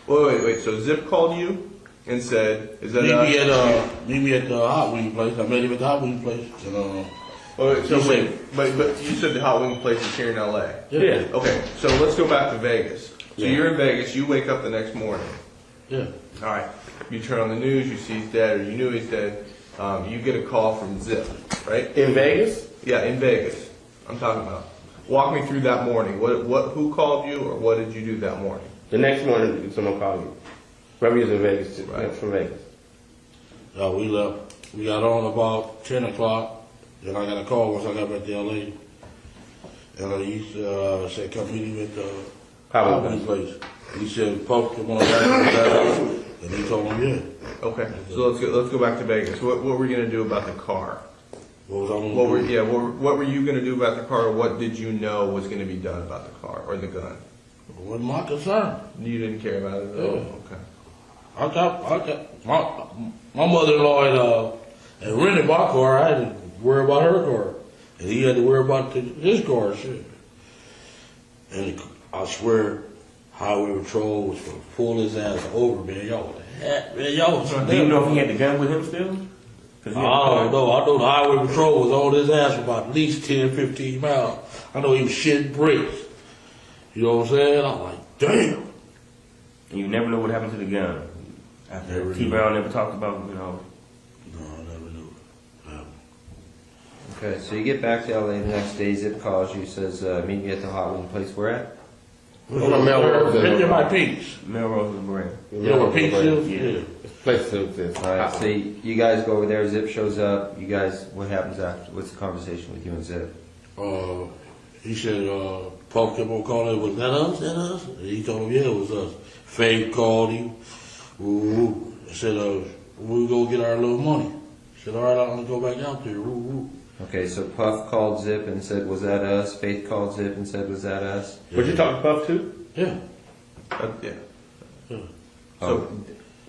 Wait. So Zip called you and said, "Is that us?" Meet me at the hot wing place. I met him at the hot wing place. And, But you said the hot wing place is here in L.A. Yeah. Okay, so let's go back to Vegas. So Yeah. you're in Vegas. You wake up the next morning. Yeah. All right. You turn on the news. You see he's dead, or you knew he's dead. You get a call from Zip, right? In Vegas? Yeah, in Vegas. I'm talking about. Walk me through that morning. Who called you, or what did you do that morning? The next morning, someone called you. Remember, he was in Vegas, too. Right. From Vegas. We left. We got on about 10 o'clock. Then I got a call once I got back to L.A. And he said, come meet him at the hot wing place. He said, poke him on that. And he told him, yeah. Okay, so let's go back to Vegas. What were you gonna do about the car? What was I going to do? What were you gonna do about the car? Or what did you know was gonna be done about the car or the gun? It wasn't my concern. You didn't care about it at all. Okay. I got my mother-in-law had rented my car. I had to worry about her car, and he had to worry about his car. Shit. And I swear, highway patrol was gonna pull his ass over, man. Y'all, what the heck, man? Y'all. Do you know if he had the gun with him still? I don't know. I know the highway patrol was on his ass for about at least 10, 15 miles. I know he was shitting bricks. You know what I'm saying? I'm like, Damn. And you never know what happened to the gun. After Never T knew. Brown never talked about, you know. No, I never knew. Okay, so you get back to LA the next day. Zip calls you, says, meet me at the hot wing place. Where at? Hold on, Melrose. Right there by Pete's. Melrose and Brand. You know where Pete's is? Yeah. This place still exists. All right, so you guys go over there. Zip shows up. You guys, what happens after? What's the conversation with you and Zip? He said, Paul kept on calling, was that us? That us? And he told him, yeah, it was us. Faye called him. Woo-woo. I said, we go get our little money. He said, all right, I'm going to go back out there. Woo-woo. Okay, so Puff called Zip and said, was that us? Faith called Zip and said, was that us? Would you talk to Puff too? Yeah. Yeah. So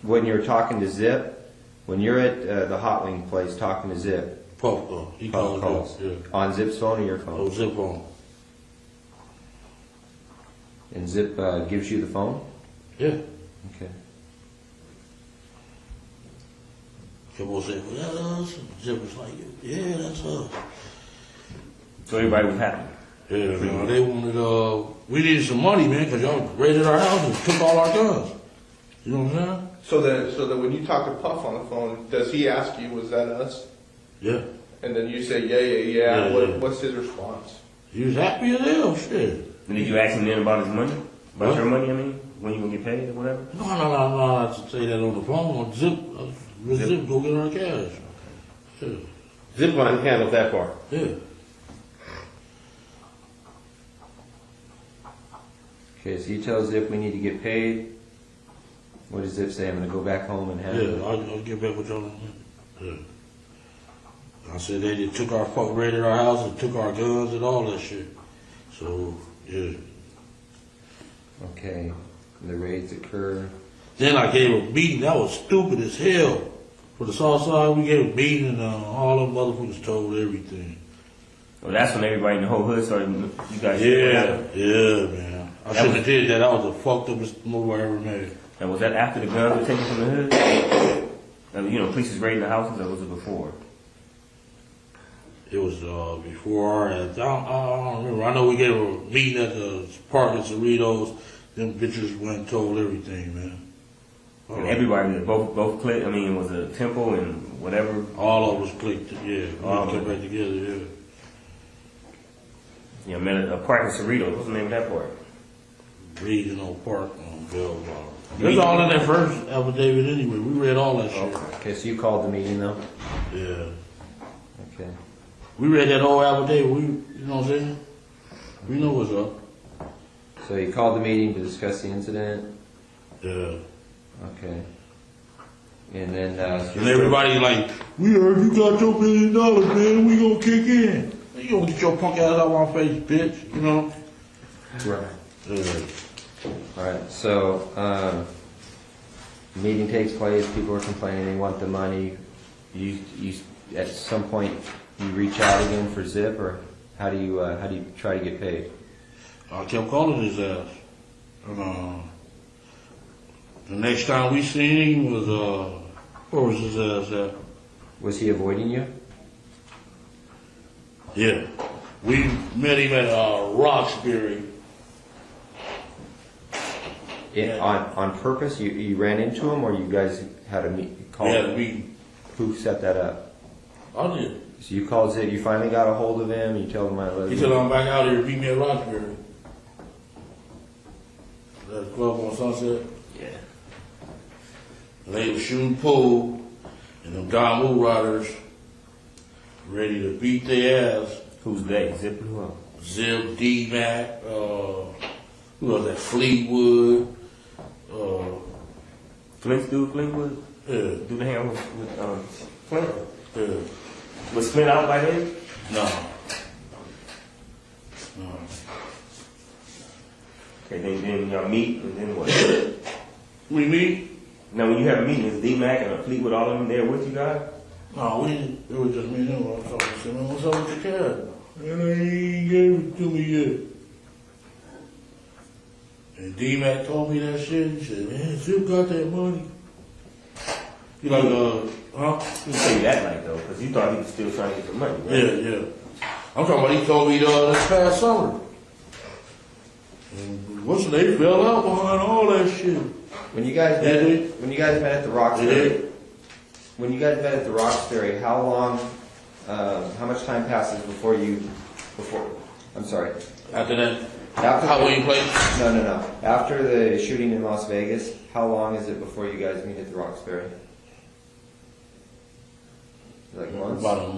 when you're talking to Zip, when you're at the hot wing place talking to Zip, Puff, he Puff called calls. us. Yeah. On Zip's phone or your phone? Oh, Zip on. And Zip gives you the phone? Yeah. Okay. Kept on saying, was that us? Zip was like, yeah, that's us. So everybody was happy. Yeah, man, they wanted, we needed some money, man, because y'all raided our house and took all our guns. You know what I'm saying? So that when you talk to Puff on the phone, does he ask you, was that us? Yeah. And then you say, yeah. What's his response? He was happy as hell, shit. And did you ask him then about his money? About your money, I mean? When you gonna get paid or whatever? No, I have to say that on the phone. Zip, go get our cash. Yeah. Zip line handles that part. Yeah. Okay, so you tell Zip we need to get paid. What does Zip say? I'm going to go back home and have Yeah, I'll get back with y'all. Yeah. I said they just took our raided our house and took our guns and all that shit. So, yeah. Okay, the raids occur. Then I gave a beating. That was stupid as hell. For the South Side, we gave a beating and all them motherfuckers told everything. Well, that's when everybody in the whole hood started, you guys. Yeah, man. I shouldn't have did that. That was the fucked upest move I ever made. And was that after the guns were taken from the hood? I mean, police was raiding the houses, or was it before? It was before. I don't remember. I know we gave a meeting at the park at Cerritos. Them bitches went and told everything, man. And everybody, both clicked. I mean, was it Temple and whatever? All of us clicked. Yeah, all came back together. Yeah. Yeah, man, a park in Cerritos. What's the name of that park? Regional Park on Belleville. That's all in that first affidavit anyway. We read all that shit. Okay, so you called the meeting though? Yeah. Okay. We read that whole affidavit. You know what I'm saying? We know what's up. So you called the meeting to discuss the incident? Yeah. Okay. And then, and everybody's like, we heard you got your $1 million, man. We gonna kick in. You gonna get your punk ass out of my face, bitch. You know? Right. Yeah. All right. So, meeting takes place. People are complaining. They want the money. You at some point you reach out again for Zip, or how do you try to get paid? I kept calling his ass. And, the next time we seen him was where was his ass at? Was he avoiding you? Yeah. We met him at Roxbury. On purpose? You ran into him, or you guys had a call? We had a meeting. Who set that up? I did. So you called Zip. You finally got a hold of him. You told him He said I'm back out here. Meet me at Roxbury. That club on Sunset. Yeah. And they were shooting pool, and them Don Woo Riders ready to beat their ass. Who's they? Zip and who else? Zip, D-Mac, who was that? Fleetwood. Fleetwood? Yeah. Do they hang with Flint? Yeah. Was Flint out by then? No. Okay, then y'all meet, and then what? We meet? Now, when you have a meeting, is D-Mac and Fleetwood all of them there with you guys? No, it was just me and him. I was talking to him. What's up with the cat? And he ain't gave it to me yet. And D-Mac told me that shit. He said, man, Zip got that money. He like, huh? He didn't tell you that night, though, because you thought he was still trying to get the money, right? Yeah. I'm talking about he told me this past summer. And they fell out behind all that shit. When you guys met, at the Roxbury, how long, how much time passes before? I'm sorry. After that, after Halloween place? No. After the shooting in Las Vegas, how long is it before you guys meet at the Roxbury? Like months? About a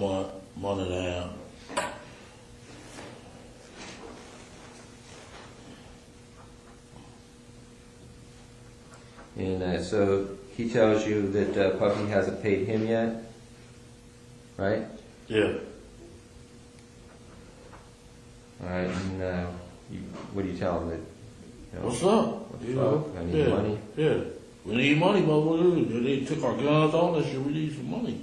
month and a half. And so he tells you that Puffy hasn't paid him yet, right? Yeah. All right, and what do you tell him? That, What's up? I need money. Yeah. We need money, motherfucker. They took our guns, all that shit. We need some money.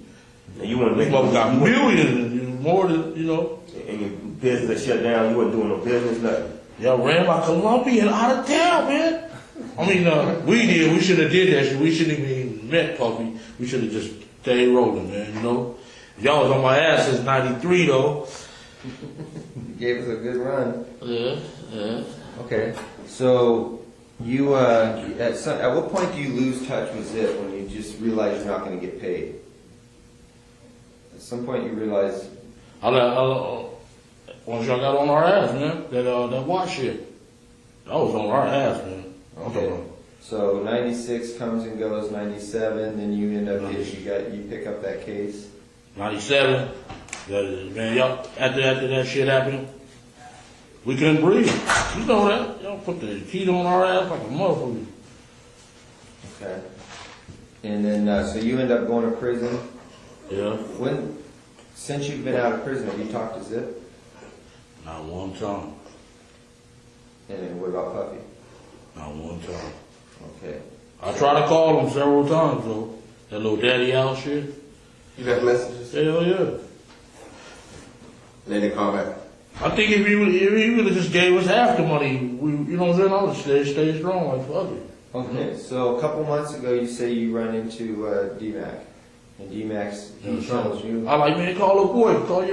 And you want to We got millions, more than, And your business shut down. You wasn't doing no business, nothing. Y'all ran my Colombian out of town, man. I mean, we did. We should have did that shit. We shouldn't even met Puffy. We should have just stayed rolling, man. Y'all was on my ass since '93, though. You gave us a good run. Yeah. Okay, so you at what point do you lose touch with Zip when you just realize you're not going to get paid? At some point you realize. Once y'all got on our ass, man, that watch shit. I was on our ass, man. Okay. So 96 comes and goes, 97, then you end up you pick up that case. 97, man, y'all after that shit happened, we couldn't breathe. You know that. Y'all put the heat on our ass like a motherfucker. Okay. And then so you end up going to prison. Yeah. Since you've been out of prison, have you talked to Zip? Not one time. And what about Puffy? Not one time. Okay. I tried to call him several times though. That little daddy out shit. You left messages? Hell yeah. They didn't call back. I think if he would have just gave us half the money, you know what I'm saying? I would stay strong like fuck it. Okay. So a couple months ago, you say you run into D-Mac. And D-Mac's tells you. I like, man, call your boy, cause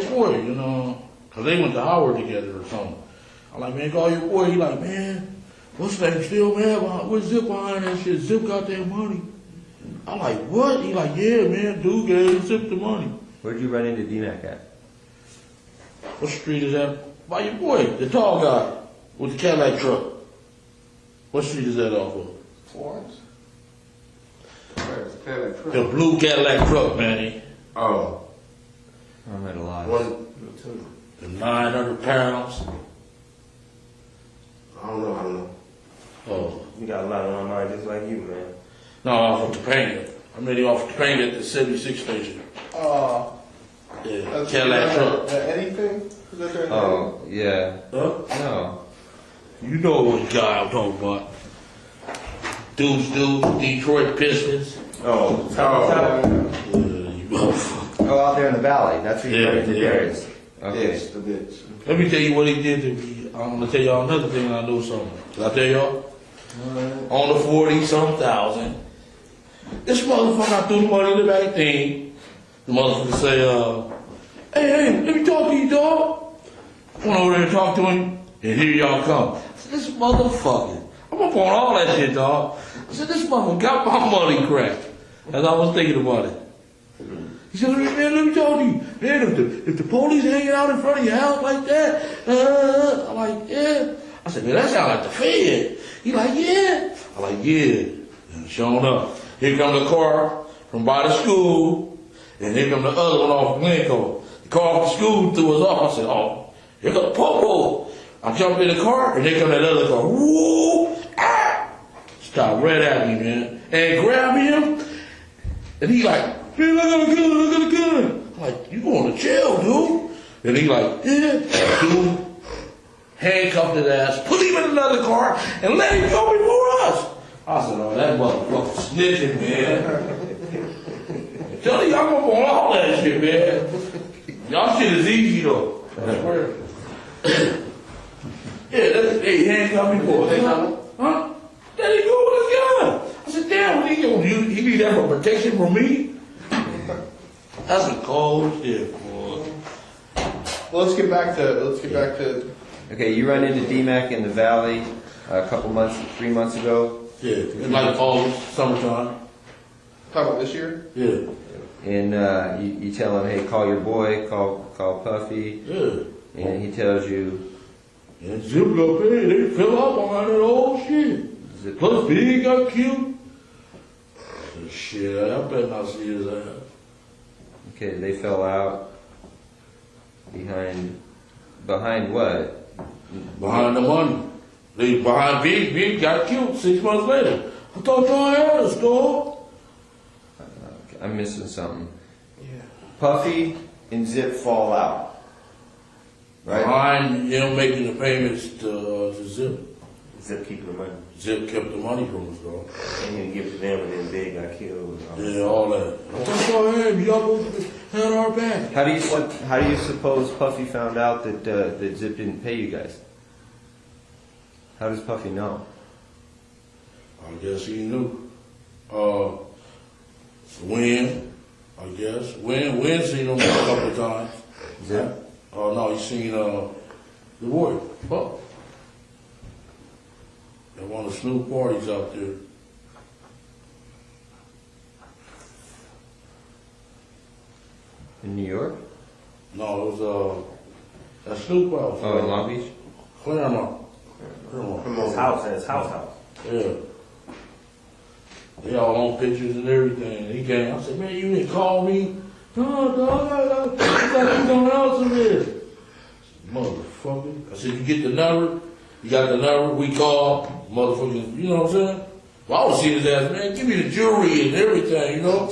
they went to Howard together or something. I like, man, call your boy. He like, man, what's his name still, man? What's Zip behind that shit? Zip got that money. I like, what? He like, yeah, man, dude gave Zip the money. Where'd you run into D-Mac at? What street is that? By your boy, the tall guy with the Cadillac truck. What street is that off of? Florence? Where's the Cadillac truck? The blue Cadillac truck, man. Oh. I'm at a lot. The 900 pounds. I don't know. Oh. You got a lot on my mind, just like you, man. No, off of Topanga. I made it off of Topanga at the 76 station. Yeah, Cadillac truck. Anything? Is that their Oh, yeah. Huh? No. You know what guy I'm talking about. Dudes, Detroit Pistons. Oh, Yeah, you motherfucker. Oh, out there in the valley. That's where you run into Darius. Okay. Yes, the bitch. Let me tell you what he did to me. I'm gonna tell y'all another thing I know something. Did I tell y'all? On the 40-some-thousand. This motherfucker, I threw the money in the back thing. The motherfucker say, hey, let me talk to you, dog. I went over there and talked to him, and here y'all come. I said, this motherfucker, I'm up on all that shit, dog. I said, this motherfucker got my money cracked. As I was thinking about it. He said, man, let me talk to you. Man, if the police hanging out in front of your house like that, I'm like, yeah. I said, man, that sound like the Fed. He like, yeah. I'm like, yeah. And sure enough, here comes the car from by the school, and here comes the other one off Glencoe. The car off the school threw us off. I said, oh, here comes the popo. I jumped in the car, and here comes that other car. Woo! Ah! Stopped right at me, man. And grabbed him, and he like, man, I got a gun. I'm like, you going to jail, dude? And he like, yeah. Dude, handcuffed his ass, put him in another car, and let him go before us. I said, oh, that motherfucker snitching, man. Tell you, I'm up on all that shit, man. Y'all shit is easy, though. I swear. Yeah, they handcuffed me for it. Huh? There he go with his gun. I said, damn, what he need that for protection from me? That's a cold shit, boy. Well, let's get back to. Okay, you run into D-Mac in the valley. a couple months, 3 months ago. Yeah, in like August, summertime. Talking about this year? Yeah. And you tell him, hey, call your boy, call Puffy. Yeah. And he tells you, And Zip got paid. They fell out behind that old shit. Plus Big got killed. I said, shit, I better not see his ass. okay, they fell out behind what? Behind the money. They behind Big. Big got killed 6 months later. I thought y'all had a store. I'm missing something. Yeah. Puffy and Zip fall out. Right? Behind him making the payments to Zip. Zip keeping the money. Zip kept the money from us, though. And he didn't give it to them, and then Big got killed. Yeah, all that. I thought y'all had, y'all both had our back. How do you suppose Puffy found out that Zip didn't pay you guys? How does Puffy know? I guess he knew. Win, I guess. Win seen him a couple of times. Zip? Oh, no, he seen the boy, Buck. At one of the Snoop parties out there. In New York? No, it was at Snoop house. Oh, in Long Beach? Claremont. From his house, and his house. Yeah. They all on pictures and everything. He came. I said, man, you didn't call me? No, dog. I thought you gonna answer this. Motherfucker. I said, you get the number? You got the number? We call. Motherfucker, you know what I'm saying? Well, I want to see his ass, man. Give me the jewelry and everything, you know?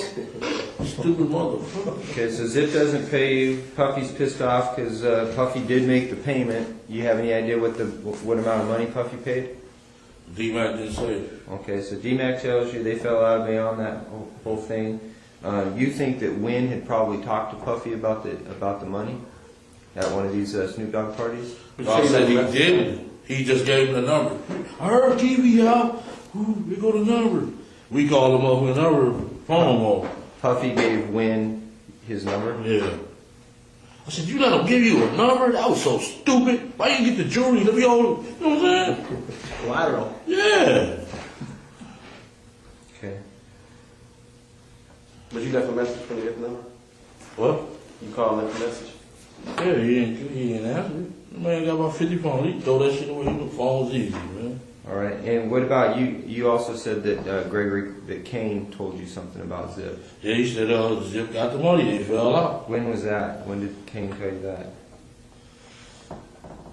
Stupid motherfucker. Okay, so Zip doesn't pay you. Puffy's pissed off because Puffy did make the payment. You have any idea what amount of money Puffy paid? D-Mac didn't say it. Okay, so D-Mac tells you they fell out beyond that whole thing. You think that Win had probably talked to Puffy about the money at one of these Snoop Dogg parties? I said he didn't. He just gave him the number. I heard TV out. Ooh, we go the number. We called him up with a number. Phone off. Puffy gave Win his number? Yeah. I said, you let him give you a number? That was so stupid. Why you get the jewelry? Let me all, you know what I'm saying? Collateral. Yeah. Okay. But you left a message when you get the number? What? You called and left a message? Yeah, he ain't answer. The man got about 50 phones. He throw that shit away. The phone's easy, man. All right. And what about you? You also said that Kane told you something about Zip. Yeah, he said Zip got the money. They fell out. When was that? When did Kane tell you that?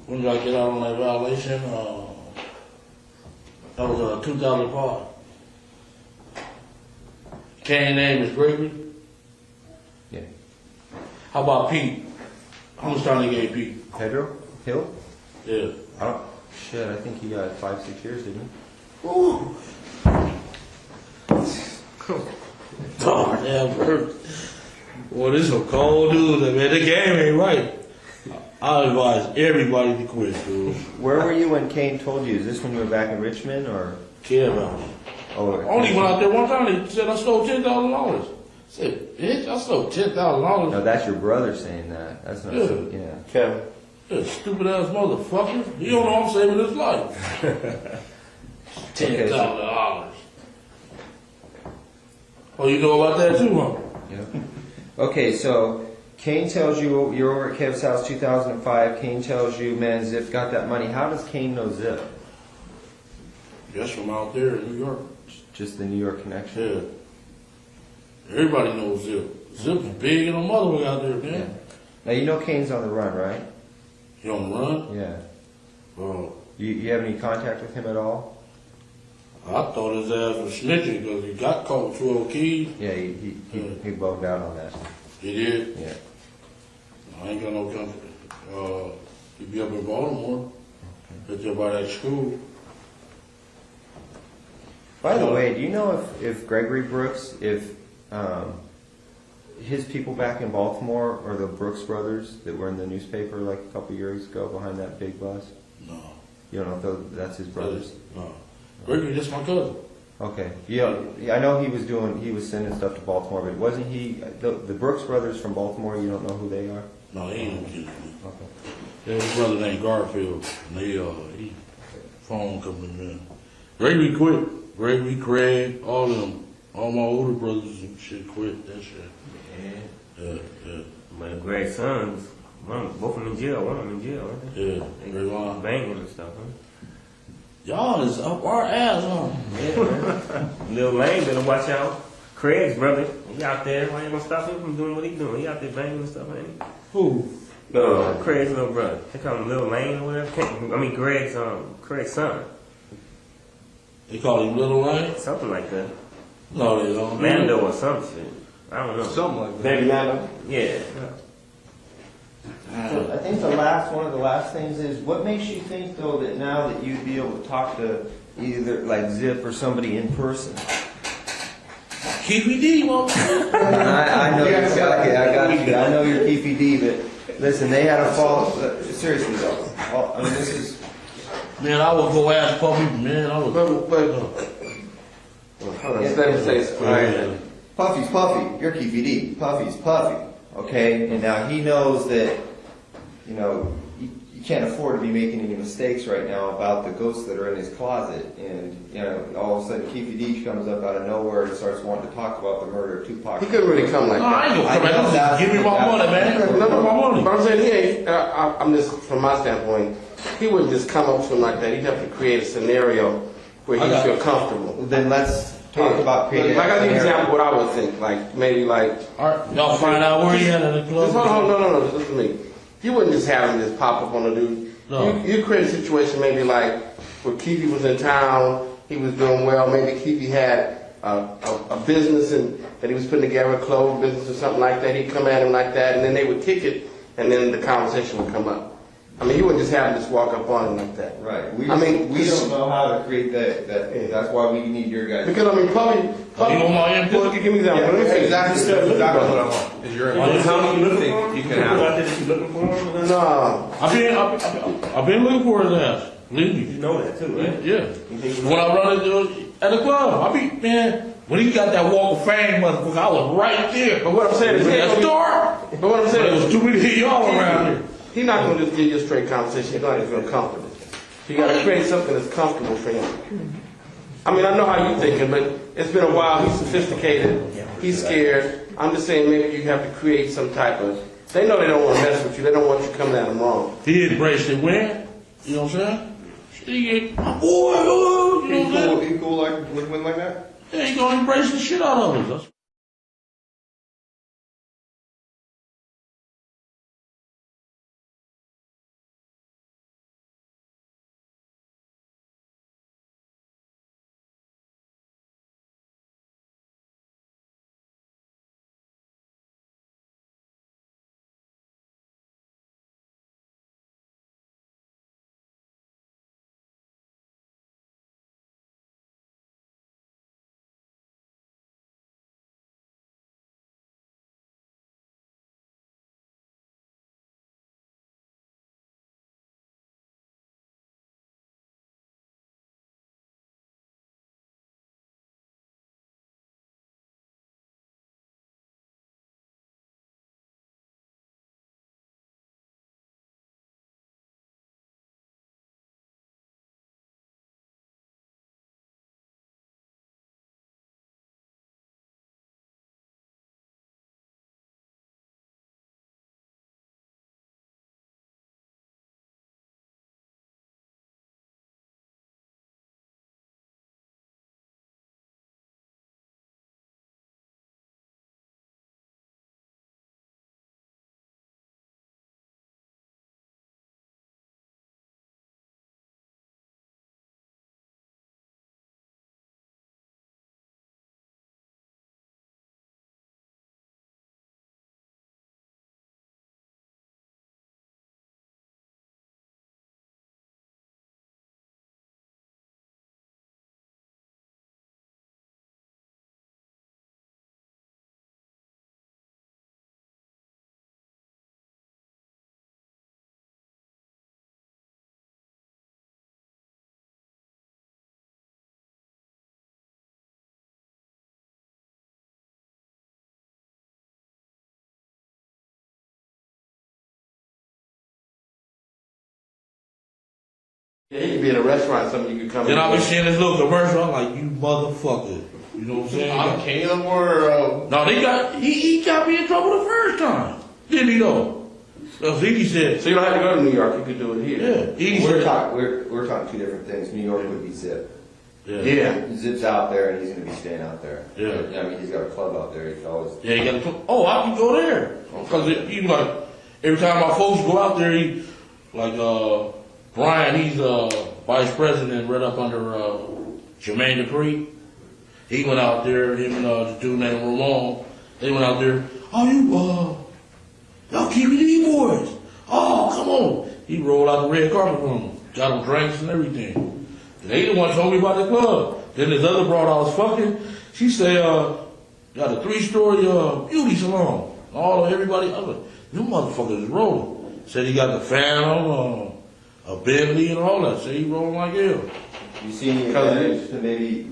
When did I get out on that violation? That was 2005. Kane's name is Gregory. Yeah. How about Pete? How much time they gave Pete? Pedro Hill? Yeah. Shit, I think he got 5-6 years, didn't he? Ooh. Darn, yeah, Bert. Boy, this some cold news, man. The game ain't right. I advise everybody to quit, dude. Where were you when Kane told you? Is this when you were back in Richmond, or? Care about it. Oh, Only went out there one time. They said I stole $10,000. I said, bitch, I stole $10,000. No, that's your brother saying that. That's not. Yeah. Kevin. Yeah, stupid ass motherfucker. He don't know I'm saving his life. $10,000. Oh, you know about that too, huh? Yeah. Okay, so Kane tells you you're over at Kev's house 2005. Kane tells you, man, Zip got that money. How does Kane know Zip? Just from out there in New York. Just the New York connection? Yeah. Everybody knows Zip. Zip's big and a mother out there, man. Yeah. Now, you know Kane's on the run, right? He on the run? Yeah. Well, you have any contact with him at all? I thought his ass was snitching because he got caught with 12 keys. Yeah, he bugged out on that. He did? Yeah. I ain't got no company. He be up in Baltimore. Right there by that school. By the way, do you know if Gregory Brooks, if his people back in Baltimore are the Brooks brothers that were in the newspaper like a couple years ago behind that big bus? No. You don't know if that's his brothers? No. Gregory, just my cousin. Okay. Yeah, I know he was sending stuff to Baltimore, but wasn't he, the Brooks brothers from Baltimore, you don't know who they are? No, he ain't no kidding. Okay. Yeah, his brother named Garfield. And phone company, man. Gregory quit. Gregory, Craig, all of them. All my older brothers and shit quit that shit. Yeah. My Greg's sons, both of them in jail. One of them in jail, aren't they? Yeah, They banging and stuff, huh? Y'all is up our ass, huh? Yeah, man. Lil Lane better watch out. Craig's brother, he out there. Why you gonna stop him from doing what he doing? He out there banging and stuff, ain't he? Who? No, Craig's little brother. They call him Lil Lane or whatever. I mean, Craig's son. They call him Little Lane? Something like that. No, they don't. Mando or some shit. I don't know. Something like that. Baby Mando? Yeah. So I think one of the last things is, what makes you think though that now that you'd be able to talk to either like Zip or somebody in person? KPD, motherfucker. I know I got you. I know you're KPD, but listen, they had a fall. Seriously though, I mean this is. Man, I would go ask Puffy, man. I would. Puffy's Puffy. You're KPD. Puffy's Puffy. Okay, and now he knows that, you know, you can't afford to be making any mistakes right now about the ghosts that are in his closet. And, you know, all of a sudden KPD comes up out of nowhere and starts wanting to talk about the murder of Tupac. He couldn't really come like No, that. I ain't gonna come back. Give me my money, man. No, my money. But I'm saying he ain't. I'm just from my standpoint, he wouldn't just come up to him like that. He'd have to create a scenario where he would feel comfortable. Then let's talk about creating. Like I give you an example, what I would think, like maybe like. Y'all find out where he at in the club. No. Listen to me. You wouldn't just have him just pop up on a dude. No. You create a situation maybe like where Keefe was in town, he was doing well. Maybe Keefe had a business and that he was putting together, a clothes business or something like that. He'd come at him like that, and then they would kick it, and then the conversation would come up. I mean, you wouldn't just have him just walk up on him like that. Right. We don't know how to create that. That's why we need your guys. Because I mean, probably. You want my input? Give me an example. Let me see. Exactly what I want. Is your input. How do you think you can have? No. I've been looking for his ass. Believe me. You know that too, right? Yeah. When I run into at the club, man, when he got that walk of fame, motherfucker, I was right there. But what I'm saying is, that store. But what I'm saying It was too many of y'all around here. He's not going to just give you a straight conversation. He's going to feel comfortable. So you got to create something that's comfortable for him. I mean, I know how you're thinking, but it's been a while. He's sophisticated. He's scared. I'm just saying maybe you have to create some type of. They know they don't want to mess with you. They don't want you coming at them wrong. He embraced it when, you know what I'm saying? He get, my boy, you know what I'm saying? He cool like win like that? Yeah, he gonna embrace the shit out of us. That's Yeah, he could be in a restaurant, something you could come Then in. I'll be seeing this little commercial. I'm like, you motherfucker. You know what I'm saying? I'm king of the world. No, he got me in trouble the first time. Didn't he though? So he said, So you don't have to go to New York, you could do it here. yeah. He We're said, talking two different things. New York would be Zip. yeah. Zip's out there, and he's going to be staying out there. Yeah. I mean, he's got a club out there. He can always. Yeah, he got to come. Oh, I can go there. Because he like, every time my folks go out there, he, like, Brian, he's vice president right up under Jermaine Dupree. He went out there, him and the dude named Ramon, they went out there. Oh, y'all keep these boys. Oh, come on. He rolled out the red carpet for them. Got them drinks and everything. And they the one told me about the club. Then this other broad I was fucking, she said, got a 3-story beauty salon. All of everybody, I was like, them motherfuckers is rolling. Said he got the Phantom, a Bentley and all that. Said he rolling like hell. You see any advantage to maybe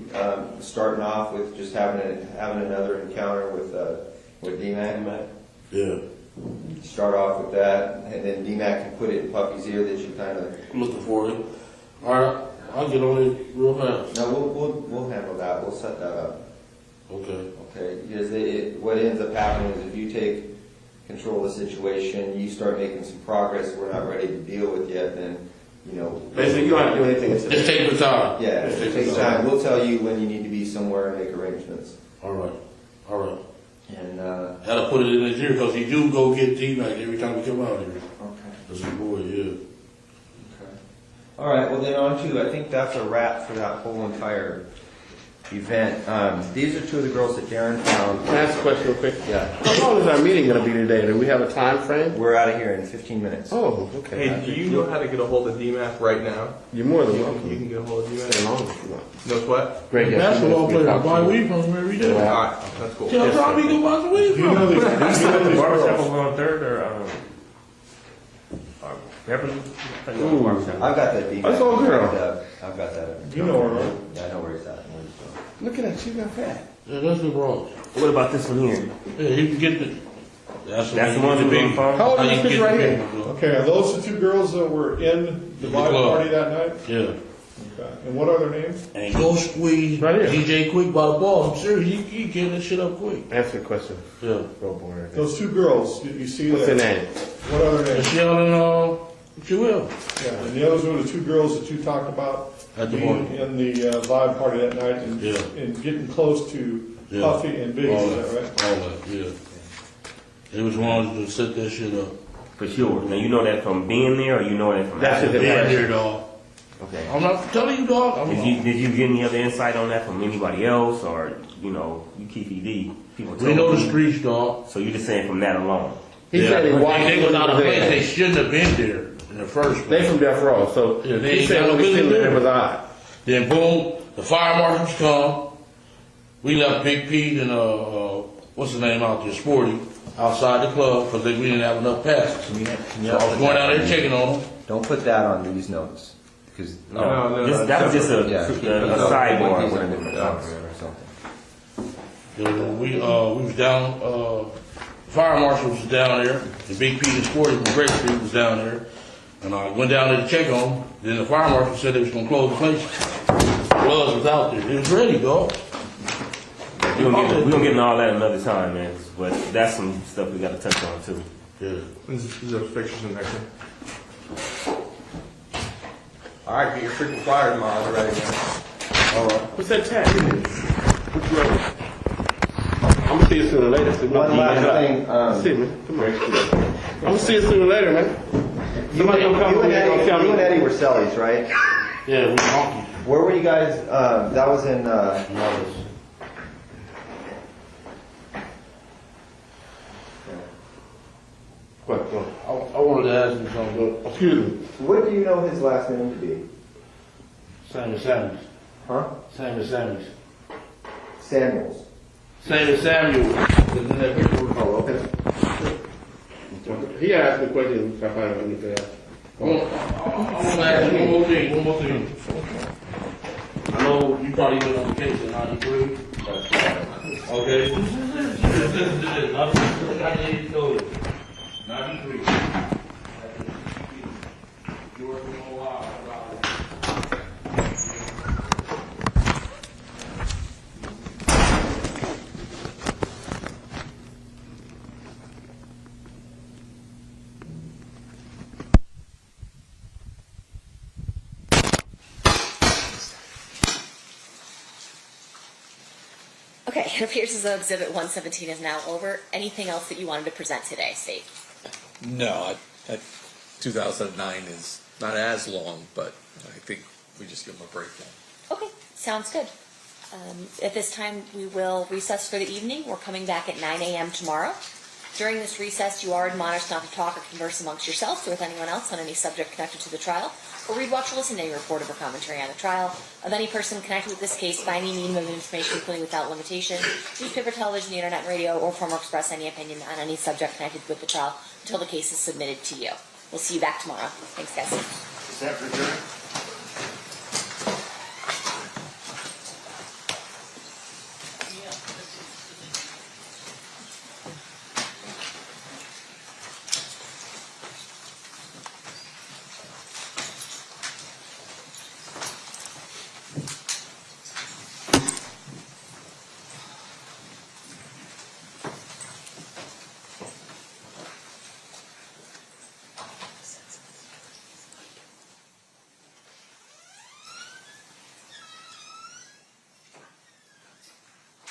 starting off with just having another encounter with D-Mac? Yeah. Start off with that, and then D-Mac can put it in Puppy's ear that you kind of. I'm looking for it. All right, I'll get on it real fast. No, we'll handle that. We'll set that up. Okay. Okay. Because what ends up happening is if you take control of the situation, you start making some progress we're not ready to deal with yet, then Basically, you don't have to do anything. Just take the time. Yeah, it takes time. We'll tell you when you need to be somewhere and make arrangements. All right. And Gotta put it in his ear because he do go get T-Mac every time we come out here. Okay. That's your boy, yeah. Okay. All right. Well, then on to, I think that's a wrap for that whole entire event. These are two of the girls that Darren found. Can I ask a question real quick? Yeah. How long is our meeting going to be today? Do we have a time frame? We're out of here in 15 minutes. Oh, okay. Hey, do you know how to get a hold of DMAC right now? You're more than welcome. You can get a hold of Stay DMAC. long if you want. No sweat? Great, Basketball player, I buy weed from him every day. Alright, that's cool. Tell Robbie go buy some weed You know from him. these Barbershop girls. over on 3rd or Beverly? I've got that DMAC. That's all girl. I've got that. You know her, right? Yeah, I know where he's at. Look at that, she got fat. Yeah, that's the bros. What about this one here? Yeah, he can get the. That's That's the one that who's on the phone? How old is this bitch right here? Okay, are those the two girls that were in the live club. party that night? Yeah. Okay. And what are their names? And go squeeze Right here. DJ Quick by the ball. I'm serious, he get that shit up quick. Answer the question. Yeah. Real boring. Those two girls, you see What's that? their name? What are their names? Michelle and Jewel. Yeah, and the others were the two girls that you talked about At the being party. in the live party that night and, Yeah. and getting close to Yeah. Puffy and Biggie, All is that right? All that, yeah. They was ones to set that shit up. For sure. Now you know that from being there, or you know that from That's after? it. Being there, dog. Okay. I'm not telling you, dog. Did you get any other insight on that from anybody else, or you keep ED? People We know told the you? streets, dog. So you're just saying from that alone? He said he watched They was out of them place. They there. shouldn't have been there in the first They place. from Death Row, so Yeah, they he ain't said got no when we business sitting there there. was odd. Then boom, the fire marshals come. We left Big Pete and what's his name out there, Sporty, outside the club because we didn't have enough passes. So I was going out there checking on them. Don't put that on these notes. Because No, that was just a sidebar with a different or topic. something. We was down. Fire marshal was down there. The Big Pete and Sporty from Great Street was down there, and I went down there to check on them. Then the fire marshal said they was gonna close the place. Gloves was out there. It was ready, dog. We're gonna get into all that another time, man. But that's some stuff we got to touch on too. Yeah. Those pictures in there too. Alright, get your freaking flyer tomorrow ready, man. All right. What's that tag? Which road? I'm gonna see you sooner or later. So One last thing. See me. Come on. I'm gonna see you sooner or later, man. Somebody gonna come You over and here and tell Eddie, you and me. Eddie were Sellies, right? Yeah, we honky. Where were you guys? That was in. Marvelous. What? I wanted to ask you something. Excuse me. What do you know his last name to be? Samuels. Huh? Samuels. Samuels. Samuel. Oh, okay. He asked me a question. I find out anything else. I want to ask you one more thing. I know you probably been on the case in 93. Okay? I need to know it. 93. You working on a while. Okay, it appears as though Exhibit 117 is now over. Anything else that you wanted to present today, Steve? No, 2009 is not as long, but I think we just give them a break now. Okay, sounds good. At this time, we will recess for the evening. We're coming back at 9 a.m. tomorrow. During this recess, you are admonished not to talk or converse amongst yourselves or with anyone else on any subject connected to the trial, or read, watch, or listen to any report or commentary on the trial of any person connected with this case by any medium of information, including without limitation, newspaper, television, the internet, and radio, or form or express any opinion on any subject connected with the trial until the case is submitted to you. We'll see you back tomorrow. Thanks, guys. Is that for adjourned?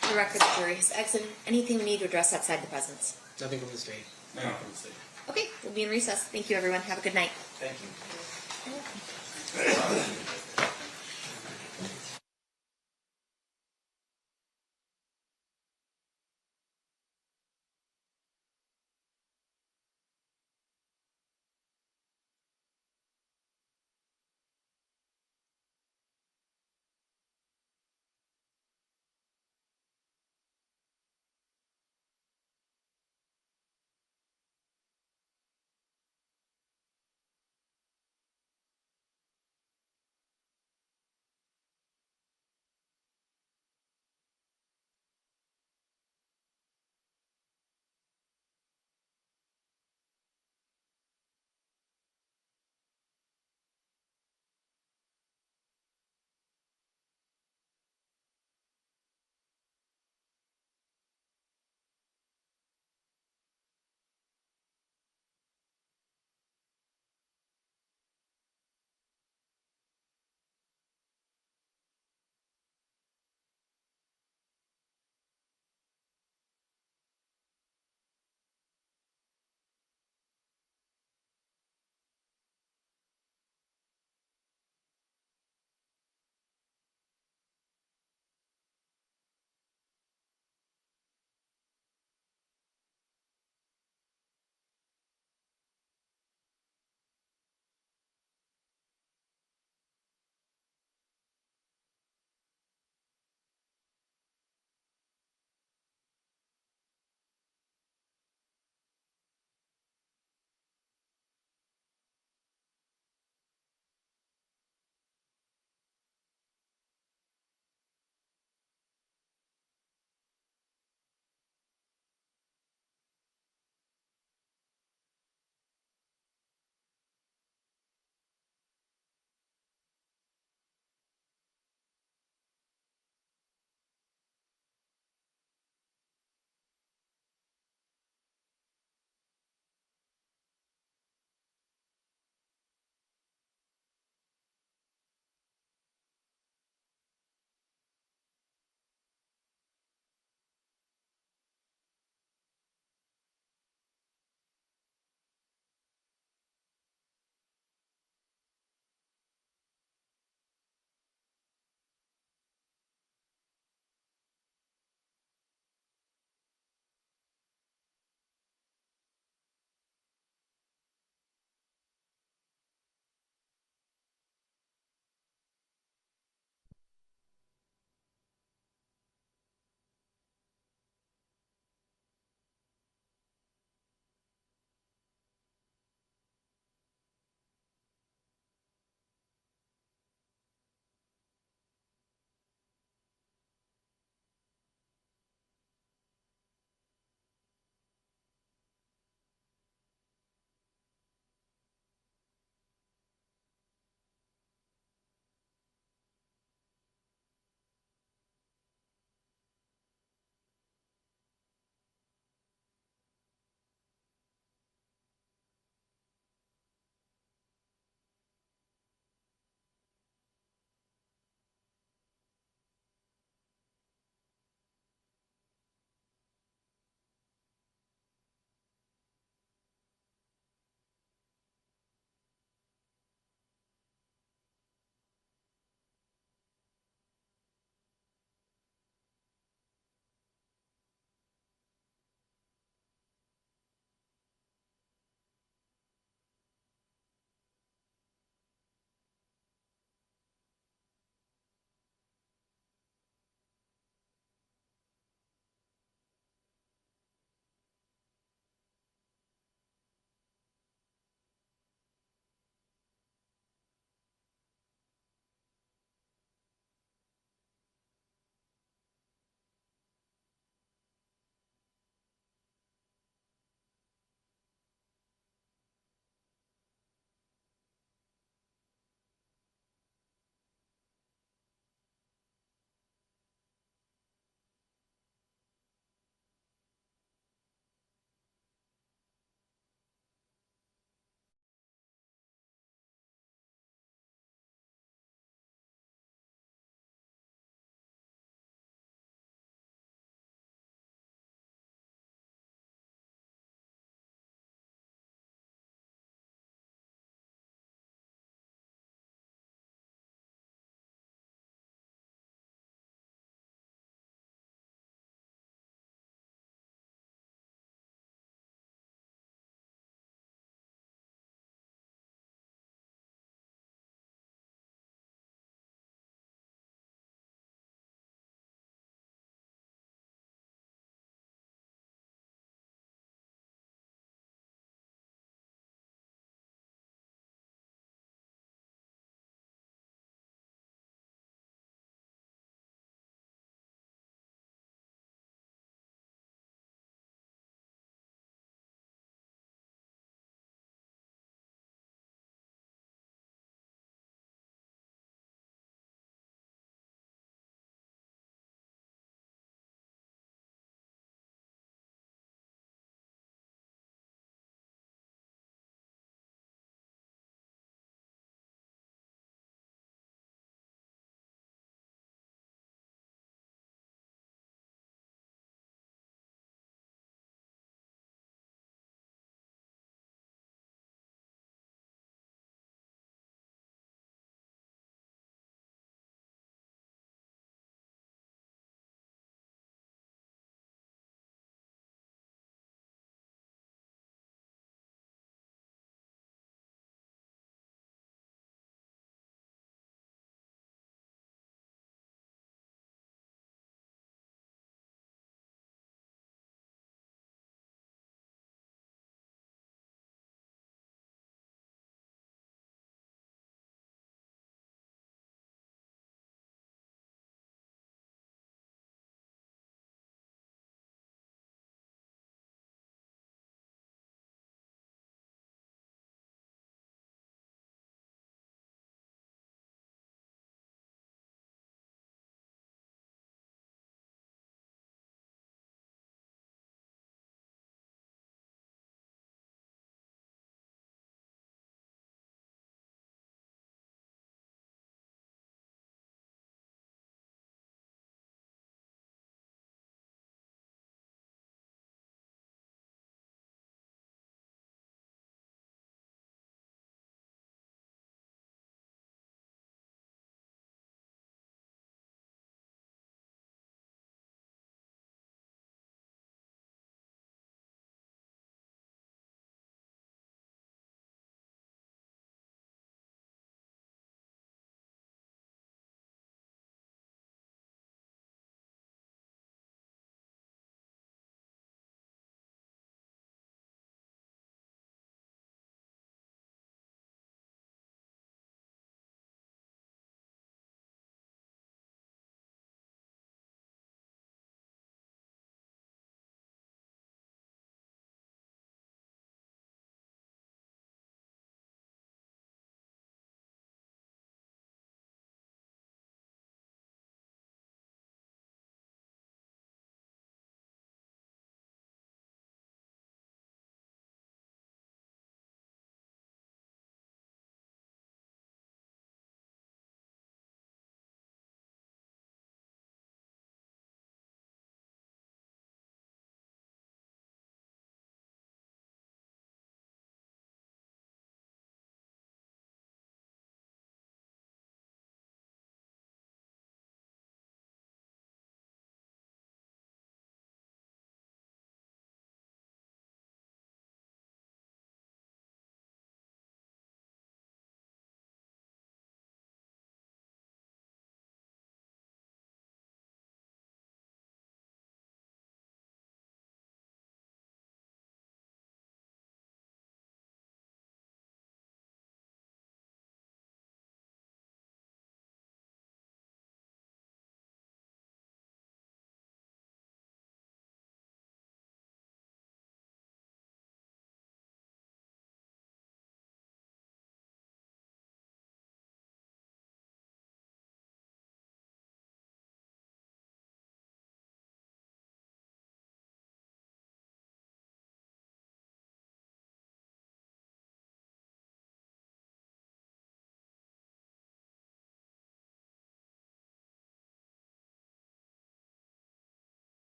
For the record, the jury has exited. Anything we need to address outside the presence? Nothing from the state. Okay, we'll be in recess. Thank you, everyone. Have a good night. Thank you.